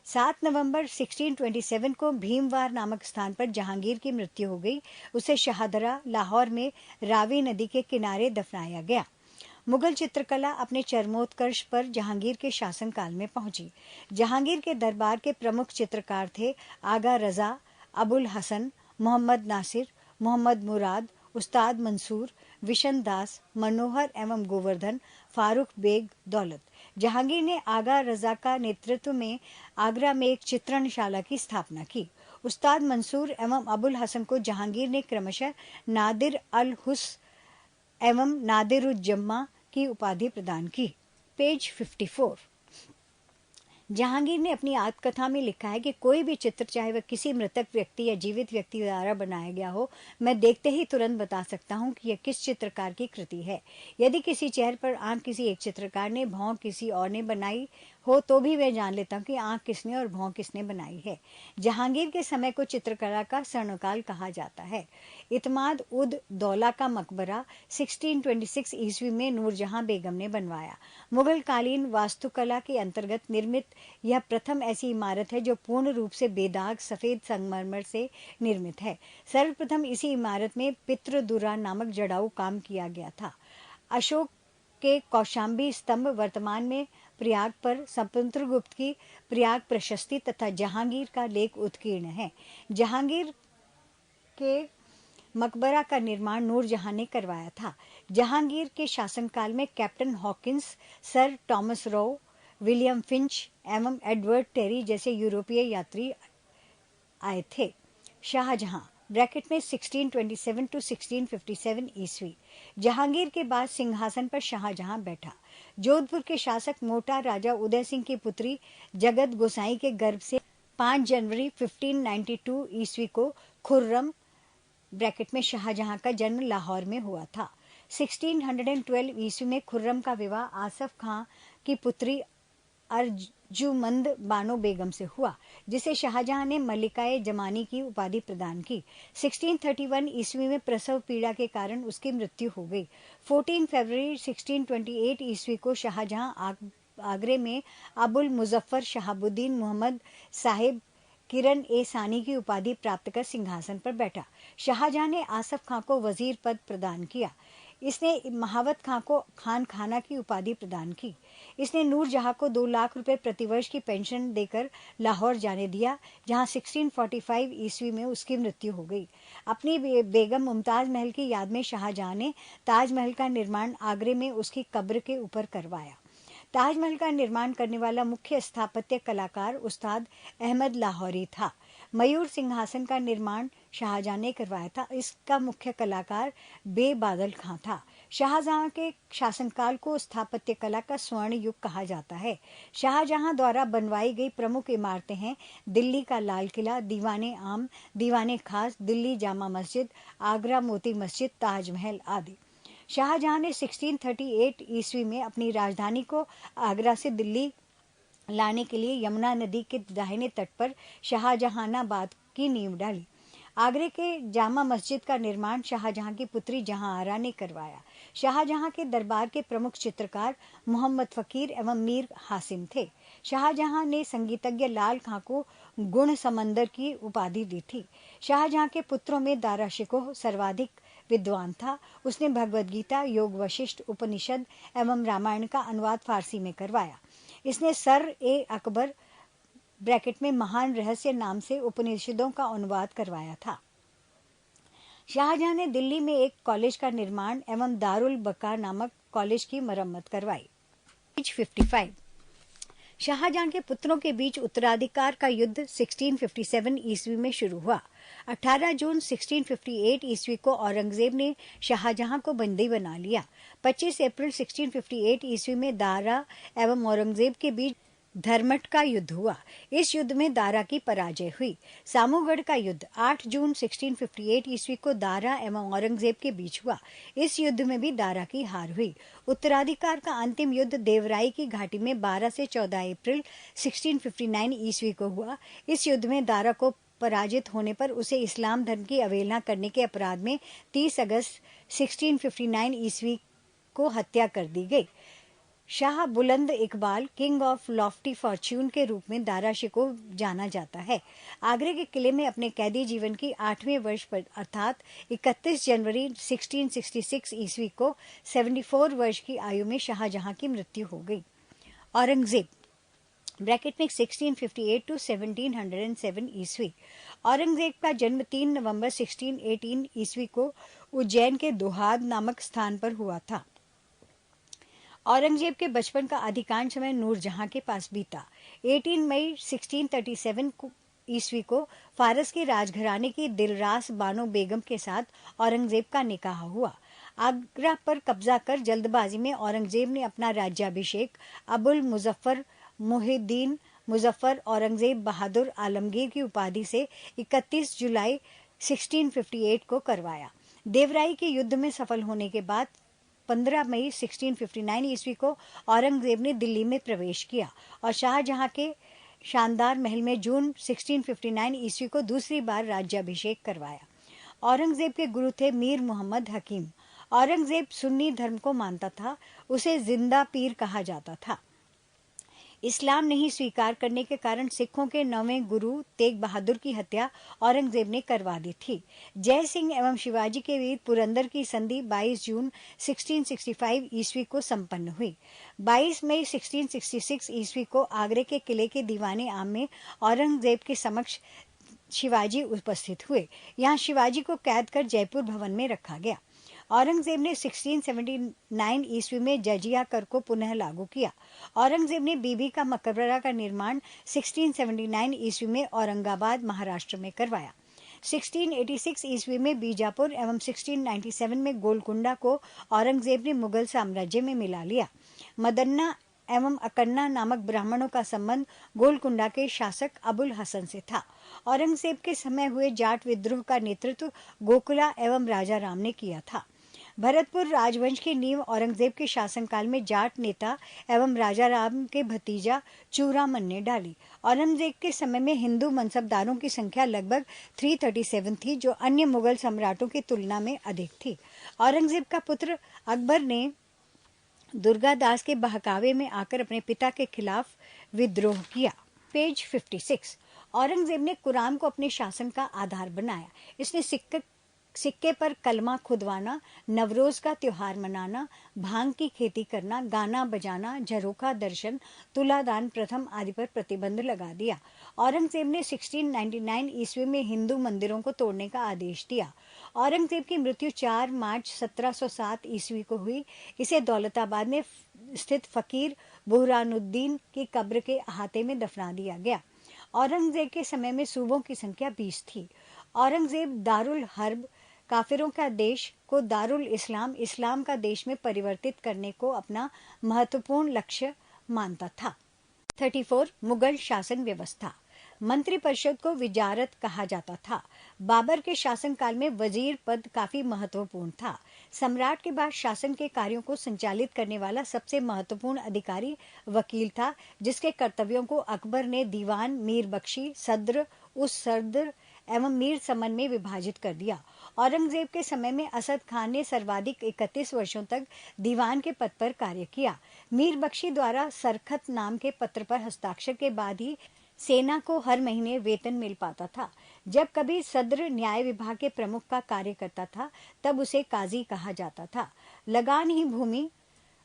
7 नवंबर 1627 को भीमवार नामक स्थान पर जहांगीर की मृत्यु हो गई। उसे शाहदरा, लाहौर में रावी नदी के किनारे दफनाया गया। मुगल चित्रकला अपने चरमोत्कर्ष पर जहांगीर के शासनकाल में पहुंची। जहांगीर के दरबार के प्रमुख चित्रकार थे आगा रजा, अबुल हसन, मोहम्मद नासिर, मोहम्मद मुराद, उस्ताद मंसूर, विशन दास, मनोहर एवं गोवर्धन, फारूक बेग, दौलत। जहांगीर ने आगा रजा का नेतृत्व में आगरा में एक चित्रणशाला की स्थापना की। उस्ताद मंसूर एवं अबुल हसन को जहांगीर ने क्रमशः नादिर अल हुस एवं नादिरुज्जम्मा की उपाधि प्रदान की। पेज 54। जहांगीर ने अपनी आत्मकथा में लिखा है कि कोई भी चित्र, चाहे वह किसी मृतक व्यक्ति या जीवित व्यक्ति द्वारा बनाया गया हो, मैं देखते ही तुरंत बता सकता हूं कि यह किस चित्रकार की कृति है। यदि किसी चेहरे पर आंख किसी एक चित्रकार ने, भौं किसी और ने बनाई हो, तो भी मैं जान लेता हूं कि आंख किसने और भौं किसने बनाई है। जहांगीर के समय को चित्रकला का स्वर्णकाल कहा जाता है। इतमाद उद दौला का मकबरा 1626 ईस्वी में नूरजहां बेगम ने बनवाया। मुगल कालीन वास्तुकला के अंतर्गत निर्मित यह प्रथम ऐसी इमारत है जो पूर्ण रूप से बेदाग सफेद संगमरमर से निर्मित है। सर्वप्रथम इसी इमारत में पितृदुरा नामक जड़ाऊ काम किया गया था। अशोक के कौशाम्बी स्तंभ वर्तमान में प्रयाग पर समुद्रगुप्त की प्रयाग प्रशस्ति तथा जहांगीर का लेख उत्कीर्ण है। जहांगीर के मकबरा का निर्माण नूरजहां ने करवाया था। जहांगीर के शासनकाल में captain Hawkins, sir Thomas Roe, William Finch एवं एडवर्ड टेरी जैसे यूरोपीय यात्री आए थे। शाहजहां ब्रैकेट में 1627 टू 1657 ईस्वी। जहांगीर के बाद सिंहासन पर शाहजहां बैठा। जोधपुर के शासक मोटा राजा उदय सिंह की पुत्री जगत गोसाई के गर्भ से 5 जनवरी 1592 ईस्वी को खुर्रम ब्रैकेट में शाहजहां का जन्म लाहौर में हुआ था। 1612 ईस्वी में खुर्रम का विवाह आसफ खां की पुत्री अर्जुमंद बानो बेगम से हुआ, जिसे शाहजहां ने मलिकाए जमानी की उपाधि प्रदान की। 1631 ईस्वी में प्रसव पीड़ा के कारण उसकी मृत्यु हो गई। 14 फरवरी 1628 ईस्वी को शाहजहां आगरे में अबुल मुजफ्फर शहाबुद्दीन मोहम्मद साहिब किरण ए सानी की उपाधि प्राप्त कर सिंहासन पर बैठा। शाहजहां ने आसफ खां को वजीर पद प्रदान किया। इसने महावत खां को खान खाना की उपाधि प्रदान की। इसने नूरजहां को 2 लाख रुपए प्रतिवर्ष की पेंशन देकर लाहौर जाने दिया, जहां 1645 ईस्वी में उसकी मृत्यु हो गई। अपनी बेगम मुमताज महल की याद में शाहजहां ने ताजमहल का निर्माण आगरे में उसकी कब्र के ऊपर करवाया। ताजमहल का निर्माण करने वाला मुख्य स्थापत्य कलाकार उस्ताद अहमद लाहौरी था। मयूर सिंहासन का निर्माण शाहजहां ने करवाया था। इसका मुख्य कलाकार बे बादल खां था। शाहजहां के शासनकाल को स्थापत्य कला का स्वर्ण युग कहा जाता है। शाहजहां द्वारा बनवाई गई प्रमुख इमारतें हैं दिल्ली का लाल किला, दीवाने आम, दीवाने खास, दिल्ली जामा मस्जिद, आगरा मोती मस्जिद, ताजमहल आदि। शाहजहां ने 1638 ईस्वी में अपनी राजधानी को आगरा से दिल्ली लाने के लिए यमुना नदी के दाहिने तट पर शाहजहानाबाद की नींव डाली। आगरे के जामा मस्जिद का निर्माण शाहजहां की पुत्री जहांआरा ने करवाया। शाहजहां के दरबार के प्रमुख चित्रकार मोहम्मद फकीर एवं मीर हासिम थे। शाहजहां ने संगीतज्ञ लाल खां को गुण समंदर की उपाधि दी थी। शाहजहां के पुत्रों में दारा शिकोह सर्वाधिक विद्वान था। उसने भगवद गीता, योग वशिष्ठ, उपनिषद एवं रामायण का अनुवाद फारसी में करवाया। इसने सर ए अकबर ब्रैकेट में महान रहस्य नाम से उपनिषदों का अनुवाद करवाया था। शाहजहां ने दिल्ली में एक कॉलेज का निर्माण एवं दारुल बका नामक कॉलेज की मरम्मत करवाई। 55 शाहजहां के पुत्रों के बीच उत्तराधिकार का युद्ध 1657 ईस्वी में शुरू हुआ। 18 जून 1658 ईस्वी को औरंगजेब ने शाहजहां को बंदी बना लिया। 25 अप्रैल 1658 ईस्वी में दारा एवं औरंगजेब के बीच धर्मट का युद्ध हुआ। इस युद्ध में दारा की पराजय हुई। सामूगढ़ का युद्ध 8 जून 1658 ईस्वी को दारा एवं औरंगजेब के बीच हुआ। इस युद्ध में भी दारा की हार हुई। उत्तराधिकार का अंतिम युद्ध देवराई की घाटी में 12 से 14 अप्रैल 1659 ईस्वी को हुआ। इस युद्ध में दारा को पराजित होने पर उसे इस्लाम धर्म की अवहेलना करने के अपराध में 30 अगस्त 1659 ईस्वी को हत्या कर दी गई। शाह बुलंद Iqbal, king of Lofty Fortune के रूप में दारा शिकोह जाना जाता है। आगरे के किले में अपने कैदी जीवन की 8वें वर्ष पर अर्थात 31 जनवरी 1666 ईस्वी को 74 वर्ष की आयु में शाहजहां की मृत्यु हो गई। औरंगजेब ब्रैकेट में 1658 टू 1707 ईस्वी। औरंगजेब का जन्म 3 नवंबर 1618 ईस्वी को उज्जैन के दोहाद नामक स्थान पर हुआ था। औरंगजेब के बचपन का अधिकांश समय नूरजहां के पास बीता। 18 मई 1637 ईस्वी को फारस की राजघराने की दिलरास बानो बेगम के साथ औरंगजेब का निकाह हुआ। आगरा पर कब्जा कर जल्दबाजी में औरंगजेब ने अपना राज्याभिषेक अबुल मुजफ्फर मुहिद्दीन मुजफ्फर औरंगजेब बहादुर आलमगीर की उपाधि से 31 जुलाई 1658 को करवाया। देवराई के युद्ध में सफल होने के बाद 15 मई 1659 ईस्वी को औरंगजेब ने दिल्ली में प्रवेश किया और शाहजहां के शानदार महल में जून 1659 ईस्वी को दूसरी बार राज्याभिषेक करवाया। औरंगजेब के गुरु थे मीर मोहम्मद हकीम। औरंगजेब सुन्नी धर्म को मानता था। उसे जिंदा पीर कहा जाता था। इस्लाम नहीं स्वीकार करने के कारण सिखों के 9वें गुरु तेग बहादुर की हत्या औरंगजेब ने करवा दी थी। जय सिंह एवं शिवाजी के वीर पुरंदर की संधि 22 जून 1665 ईस्वी को संपन्न हुई। 22 मई 1666 ईस्वी को आगरे के किले के दीवाने आम में औरंगजेब के समक्ष शिवाजी उपस्थित हुए। यहाँ शिवाजी को कैद कर जयपुर भवन में रखा गया। औरंगजेब ने 1679 ईस्वी में जजिया कर को पुनः लागू किया। औरंगजेब ने बीबी का मकबरा का निर्माण 1679 ईस्वी में औरंगाबाद महाराष्ट्र में करवाया। 1686 ईस्वी में बीजापुर एवं 1697 में गोलकुंडा को औरंगजेब ने मुगल साम्राज्य में मिला लिया। मदन्ना एवं अकन्ना नामक ब्राह्मणों का संबंध गोलकुंडा के शासक अबुल हसन से था। औरंगजेब के समय हुए जाट विद्रोह का नेतृत्व गोकुला एवं राजा राम ने किया था। भरतपुर राजवंश की नींव औरंगजेब के शासनकाल में जाट नेता एवं राजा राम के भतीजा चूड़ामन ने डाली। औरंगजेब के समय में हिंदू मनसबदारों की संख्या लगभग 337 थी, जो अन्य मुगल सम्राटों की तुलना में अधिक थी। औरंगजेब का पुत्र अकबर ने दुर्गादास के बहकावे में आकर अपने पिता के खिलाफ विद्रोह किया। पेज 56। औरंगजेब ने कुरान को अपने शासन का आधार बनाया। इसने सिक्के पर कलमा खुदवाना, नवरोज का त्योहार मनाना, भांग की खेती करना, गाना बजाना, झरोखा दर्शन, तुलादान प्रथम आदि पर प्रतिबंध लगा दिया। औरंगजेब ने 1699 ईस्वी में हिंदू मंदिरों को तोड़ने का आदेश दिया। औरंगजेब की मृत्यु 4 मार्च 1707 ईस्वी को हुई। इसे दौलताबाद में स्थित फकीर बुरहानुद्दीन की कब्र के अहाते में दफना दिया गया। औरंगजेब के समय में सूबों की संख्या 20 थी। औरंगजेब दारुल हर्ब, काफिरों का देश, को दारुल इस्लाम, इस्लाम का देश में परिवर्तित करने को अपना महत्वपूर्ण लक्ष्य मानता था। 34 मुगल शासन व्यवस्था। मंत्रिपरिषद को विजारत कहा जाता था। बाबर के शासनकाल में वजीर पद काफी महत्वपूर्ण था। सम्राट के बाद शासन के कार्यों को संचालित करने वाला सबसे महत्वपूर्ण अधिकारी वकील था, जिसके कर्तव्यों को अकबर ने दीवान, मीर बख्शी, सद्र, उस सद्र एवं मीर समन में विभाजित कर दिया। औरंगजेब के समय में असद खान ने सर्वाधिक 31 वर्षों तक दीवान के पद पर कार्य किया। मीर बख्शी द्वारा सरखत नाम के पत्र पर हस्ताक्षर के बाद ही सेना को हर महीने वेतन मिल पाता था। जब कभी सद्र न्याय विभाग के प्रमुख का कार्य करता था, तब उसे काजी कहा जाता था। लगान ही भूमि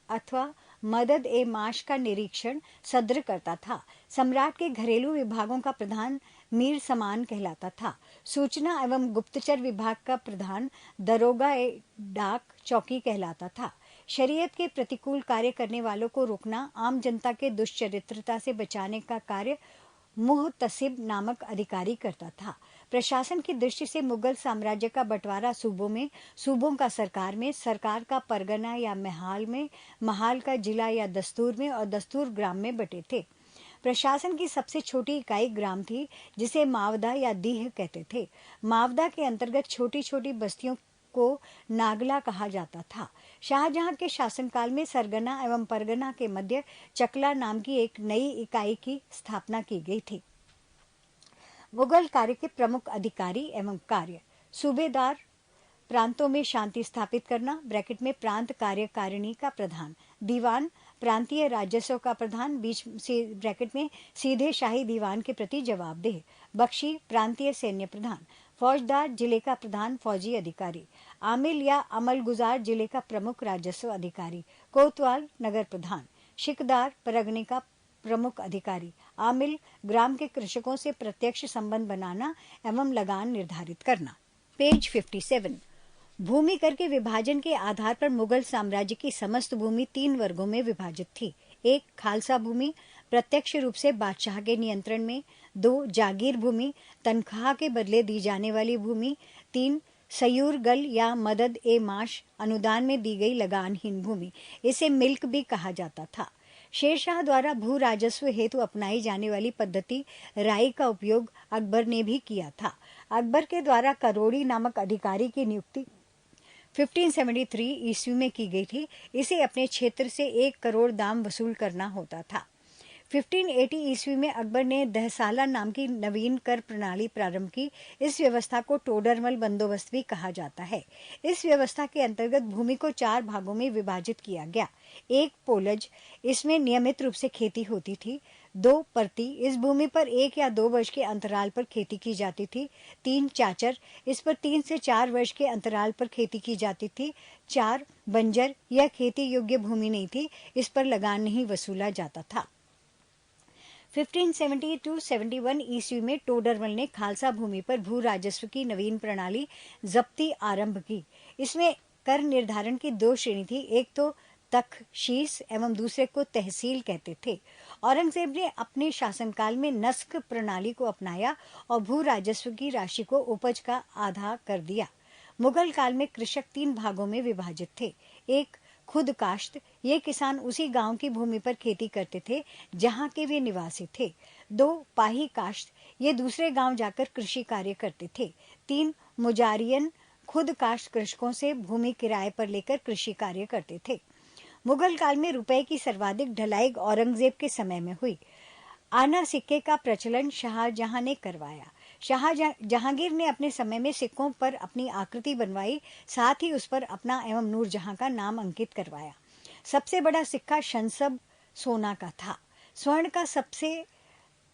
अथवा मदद ए माश का निरीक्षण सद्र करता था। सम्राट के घरेलू विभागों का प्रधान मीर समान कहलाता था। सूचना एवं गुप्तचर विभाग का प्रधान दरोगा ए डाक चौकी कहलाता था। शरीयत के प्रतिकूल कार्य करने वालों को रोकना, आम जनता के दुष्चरित्रता से बचाने का कार्य मुहतसिब नामक अधिकारी करता था। प्रशासन की दृष्टि से मुगल साम्राज्य का बंटवारा सूबों में, सूबों का सरकार में, सरकार का परगना या महाल में, महाल का जिला या दस्तूर में और दस्तूर ग्राम में बटे थे। प्रशासन की सबसे छोटी इकाई ग्राम थी, जिसे मावदा या दीह कहते थे। मावदा के अंतर्गत छोटी छोटी बस्तियों को नागला कहा जाता था। शाहजहां के शासनकाल में सरगना एवं परगना के मध्य चकला नाम की एक नई इकाई की स्थापना की गई थी। मुगल कार्य के प्रमुख अधिकारी एवं कार्य: सूबेदार, प्रांतों में शांति स्थापित करना (ब्रैकेट में प्रांत कार्यकारिणी का प्रधान); दीवान, प्रांतीय राजस्व का प्रधान (बीच से ब्रैकेट में सीधे शाही दीवान के प्रति जवाबदेह); बख्शी, प्रांतीय सैन्य प्रधान; फौजदार, जिले का प्रधान फौजी अधिकारी; आमिल या अमलगुजार, जिले का प्रमुख राजस्व अधिकारी; कोतवाल, नगर प्रधान; शिकदार, परगने का प्रमुख अधिकारी; आमिल, ग्राम के कृषकों से प्रत्यक्ष संबंध बनाना एवं लगान निर्धारित करना। पेज 57। भूमि कर के विभाजन के आधार पर मुगल साम्राज्य की समस्त भूमि 3 वर्गों में विभाजित थी। 1. खालसा भूमि, प्रत्यक्ष रूप से बादशाह के नियंत्रण में। 2. जागीर भूमि, तनख्वाह के बदले दी जाने वाली भूमि। 3. सयूरगल या मदद ए माश, अनुदान में दी गई लगानहीन भूमि। इसे मिल्क भी कहा जाता था। शेरशाह द्वारा भू राजस्व हेतु अपनाई जाने वाली पद्धति राई का उपयोग अकबर ने भी किया था। अकबर के द्वारा करोड़ी नामक अधिकारी की नियुक्ति 1573 ईस्वी में की गई थी। इसे अपने क्षेत्र से 1 करोड़ दाम वसूल करना होता था। 1580 ईस्वी में अकबर ने दहसाला नाम की नवीन कर प्रणाली प्रारंभ की। इस व्यवस्था को टोडरमल बंदोबस्त भी कहा जाता है। इस व्यवस्था के अंतर्गत भूमि को 4 भागों में विभाजित किया गया। 1. पोलज, इसमें नियमित रूप से खेती होती थी। 2. परती, इस भूमि पर 1 या 2 वर्ष के अंतराल पर खेती की जाती थी। 3. चाचर, इस पर 3 से 4 वर्ष के अंतराल पर खेती की जाती थी। 4. बंजर, यह खेती योग्य भूमि नहीं थी, इस पर लगान नहीं वसूला जाता था। 1570-71 ईस्वी में टोडरमल ने खालसा भूमि पर भू राजस्व की नवीन प्रणाली जब्ती आरंभ की। इसमें कर निर्धारण की 2 श्रेणी थी। एक तो तखशीस एवं दूसरे को तहसील कहते थे। औरंगजेब ने अपने शासनकाल में नस्क प्रणाली को अपनाया और भू राजस्व की राशि को उपज का आधा कर दिया। मुगल काल में कृषक 3 भागों में विभाजित थे। 1. खुद काश्त, ये किसान उसी गांव की भूमि पर खेती करते थे जहां के वे निवासी थे। 2. पाही काश्त, ये दूसरे गांव जाकर कृषि कार्य करते थे। 3. मुजारियन, खुद काश्त कृषकों से भूमि किराए पर लेकर कृषि कार्य करते थे। मुगल काल में रुपए की सर्वाधिक ढलाई औरंगजेब के समय में हुई। आना सिक्के का प्रचलन शाहजहां ने करवाया। जहांगीर ने अपने समय में सिक्कों पर अपनी आकृति बनवाई, साथ ही उस पर अपना एवं नूरजहां का नाम अंकित करवाया। सबसे बड़ा सिक्का शंसब सोना का था। स्वर्ण का सबसे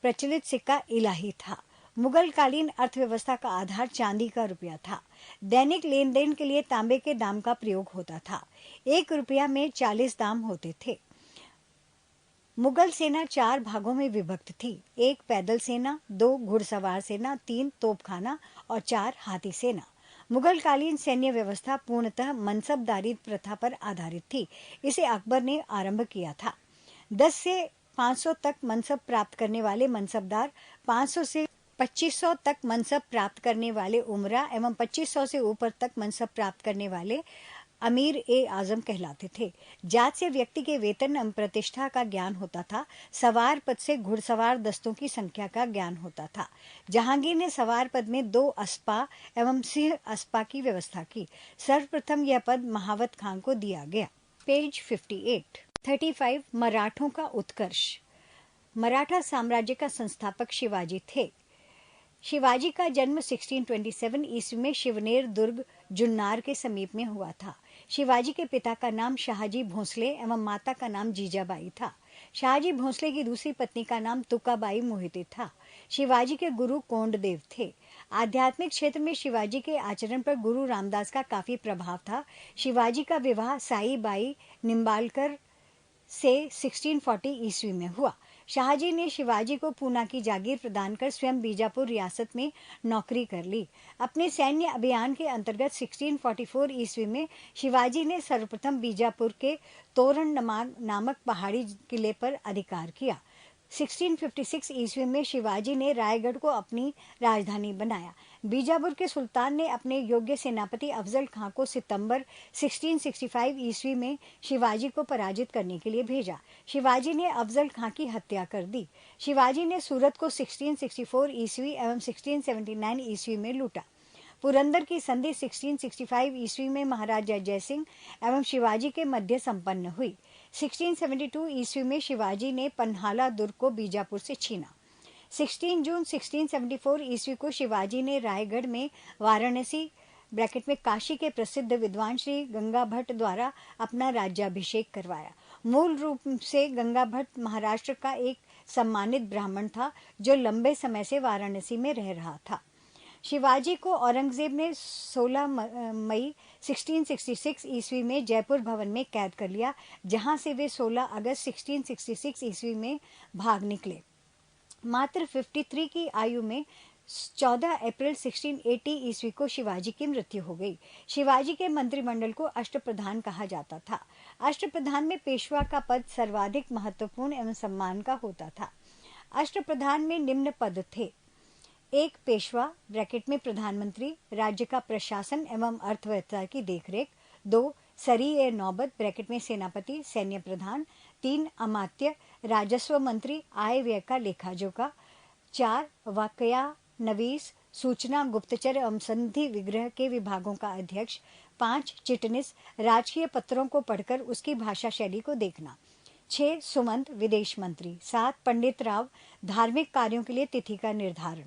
प्रचलित सिक्का इलाही था। मुगल कालीन अर्थव्यवस्था का आधार चांदी का रुपया था। दैनिक लेन देन के लिए तांबे के दाम का प्रयोग होता था। 1 रुपया में 40 दाम होते थे। मुगल सेना 4 भागों में विभक्त थी। 1 पैदल सेना, 2 घुड़सवार सेना, 3 तोपखाना और 4 हाथी सेना। मुगल कालीन सैन्य व्यवस्था पूर्णतः मनसबदारी प्रथा पर आधारित थी। इसे अकबर ने आरंभ किया था। 10 से 500 तक मनसब प्राप्त करने वाले मनसबदार, 500 से 2500 तक मनसब प्राप्त करने वाले उमरा एवं 2500 से ऊपर तक मनसब प्राप्त करने वाले अमीर ए आजम कहलाते थे। जात से व्यक्ति के वेतन एवं प्रतिष्ठा का ज्ञान होता था। सवार पद से घुड़सवार दस्तों की संख्या का ज्ञान होता था। जहांगीर ने सवार पद में 2 अस्पा एवं सिंह अस्पा की व्यवस्था की। सर्वप्रथम यह पद महावत खान को दिया गया। पेज 35 मराठों का उत्कर्ष। मराठा साम्राज्य का संस्थापक शिवाजी थे। शिवाजी का जन्म 1627 ईस्वी में शिवनेर दुर्ग जुन्नार के समीप में हुआ था। शिवाजी के पिता का नाम शाहजी भोंसले एवं माता का नाम जीजाबाई था। शाहजी भोंसले की दूसरी पत्नी का नाम तुकाबाई मोहिते था। शिवाजी के गुरु कोंडदेव थे। आध्यात्मिक क्षेत्र में शिवाजी के आचरण पर गुरु रामदास का काफी प्रभाव था। शिवाजी का विवाह साई बाई निम्बालकर से 1640 ईस्वी में हुआ। शाहजी ने शिवाजी को पूना की जागीर प्रदान कर स्वयं बीजापुर रियासत में नौकरी कर ली। अपने सैन्य अभियान के अंतर्गत 1644 ईस्वी में शिवाजी ने सर्वप्रथम बीजापुर के तोरण नामक पहाड़ी किले पर अधिकार किया। 1656 ईस्वी में शिवाजी ने रायगढ़ को अपनी राजधानी बनाया। बीजापुर के सुल्तान ने अपने योग्य सेनापति अफजल खां को सितंबर 1665 ईस्वी में शिवाजी को पराजित करने के लिए भेजा। शिवाजी ने अफजल खां की हत्या कर दी। शिवाजी ने सूरत को 1664 ईस्वी एवं 1679 ईस्वी में लूटा। पुरंदर की संधि 1665 ईस्वी में महाराजा जयसिंह एवं शिवाजी के मध्य संपन्न हुई। 1672 ईस्वी में शिवाजी ने पन्हाला दुर्ग को बीजापुर से छीना। 16 जून 1674 ईस्वी को शिवाजी ने रायगढ़ में वाराणसी ब्रैकेट में काशी के प्रसिद्ध विद्वान श्री गंगा भट्ट द्वारा अपना राज्याभिषेक करवाया। मूल रूप से गंगा भट्ट महाराष्ट्र का एक सम्मानित ब्राह्मण था जो लंबे समय से वाराणसी में रह रहा था। शिवाजी को औरंगजेब ने 16 मई 1666 ईस्वी में जयपुर भवन में कैद कर लिया, जहां से वे 16 अगस्त 1666 ईस्वी में भाग निकले। मात्र 53 की आयु में 14 अप्रैल 1680 ईस्वी को शिवाजी की मृत्यु हो गई। शिवाजी के मंत्रिमंडल को अष्टप्रधान कहा जाता था। अष्टप्रधान में पेशवा का पद सर्वाधिक महत्वपूर्ण एवं सम्मान का होता था। अष्टप्रधान में निम्न पद थे: 1 पेशवा ब्रैकेट में प्रधानमंत्री, राज्य का प्रशासन एवं अर्थव्यवस्था की देखरेख। 2 सरी नौबत ब्रैकेट में सेनापति, सैन्य प्रधान। 3 अमात्य, राजस्व मंत्री, आय व्यय का लेखा जोखा। 4 वाकया नवीस, सूचना, गुप्तचर एवं संधि विग्रह के विभागों का अध्यक्ष। 5 चिटनिस, राजकीय पत्रों को पढ़कर उसकी भाषा शैली को देखना। 6 सुमंत, विदेश मंत्री। 7 पंडित राव, धार्मिक कार्यों के लिए तिथि का निर्धारण।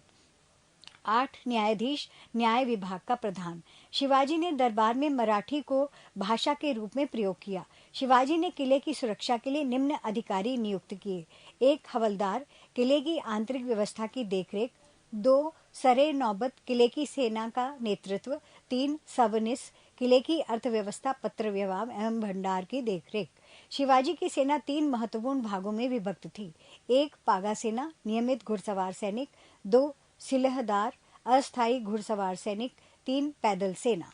8 न्यायाधीश, न्याय विभाग का प्रधान। शिवाजी ने दरबार में मराठी को भाषा के रूप में प्रयोग किया। शिवाजी ने किले की सुरक्षा के लिए निम्न अधिकारी नियुक्त किए: 1 हवलदार, किले की आंतरिक व्यवस्था की देखरेख। 2 सरे नौबत, किले की सेना का नेतृत्व। 3 सवनिस, किले की अर्थव्यवस्था, पत्र व्यवहार एवं भंडार की देखरेख। शिवाजी की सेना 3 महत्वपूर्ण भागों में विभक्त थी: 1 पागा सेना, नियमित घुड़सवार सैनिक। 2 सिलहदार, अस्थायी घुड़सवार सैनिक। 3 पैदल सेना।